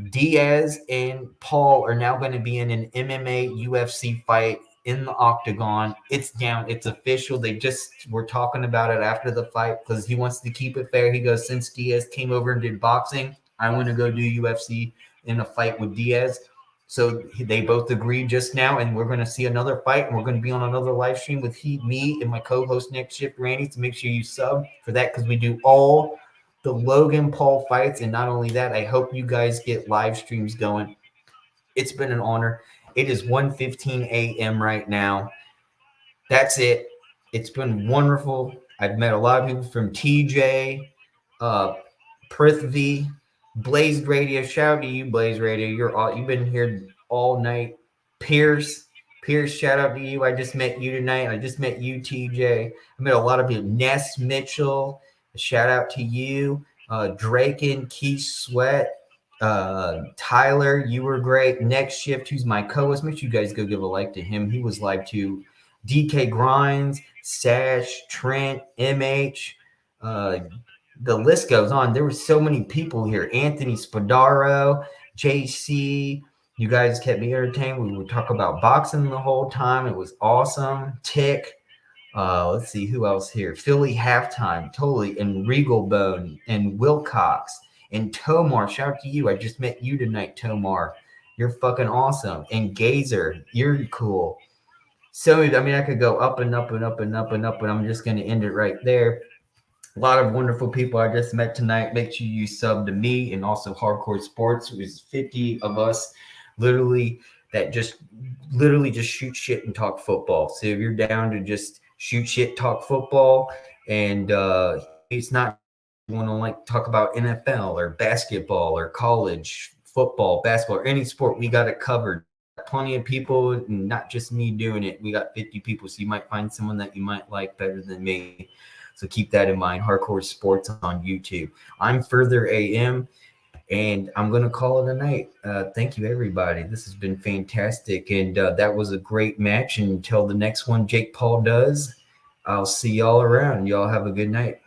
Diaz and Paul are now going to be in an MMA UFC fight in the octagon. It's down. It's official. They just were talking about it after the fight because he wants to keep it fair. He goes, since Diaz came over and did boxing, I want to go do UFC in a fight with Diaz. So they both agreed just now, and we're going to see another fight, and we're going to be on another live stream with me and my co-host next shift, Randy. So make sure you sub for that because we do all the Logan Paul fights. And not only that, I hope you guys get live streams going. It's been an honor. It is 1:15 a.m. right now. That's it. It's been wonderful. I've met a lot of people from TJ, Prithvi, Blaze Radio. Shout out to you, Blaze Radio. You've been here all night. Pierce, shout out to you. I just met you tonight. I just met you, TJ. I met a lot of people. Ness Mitchell. A shout out to you, Draken, Keith Sweat, Tyler, you were great. Next Shift, who's my co-host. Make sure you guys go give a like to him. He was live too. DK Grinds, Sash, Trent, MH, the list goes on. There were so many people here. Anthony Spadaro, JC. You guys kept me entertained. We would talk about boxing the whole time. It was awesome. Tick. Let's see who else here. Philly Halftime, totally, and Regal Bone, and Wilcox, and Tomar. Shout out to you. I just met you tonight, Tomar. You're fucking awesome. And Gazer, you're cool. So, I mean, I could go up and up and up and up and up, but I'm just going to end it right there. A lot of wonderful people I just met tonight. Make sure you sub to me and also Hardcore Sports. It was 50 of us literally just shoot shit and talk football. So if you're down to just shoot shit, talk football, and it's not you want to like talk about NFL or basketball or college football, basketball, or any sport, we got it covered. Plenty of people, not just me doing it. We got 50 people, so you might find someone that you might like better than me. So keep that in mind. Hardcore Sports on YouTube. I'm Further AM, and I'm going to call it a night. Thank you, everybody. This has been fantastic, and that was a great match. And until the next one Jake Paul does, I'll see y'all around. Y'all have a good night.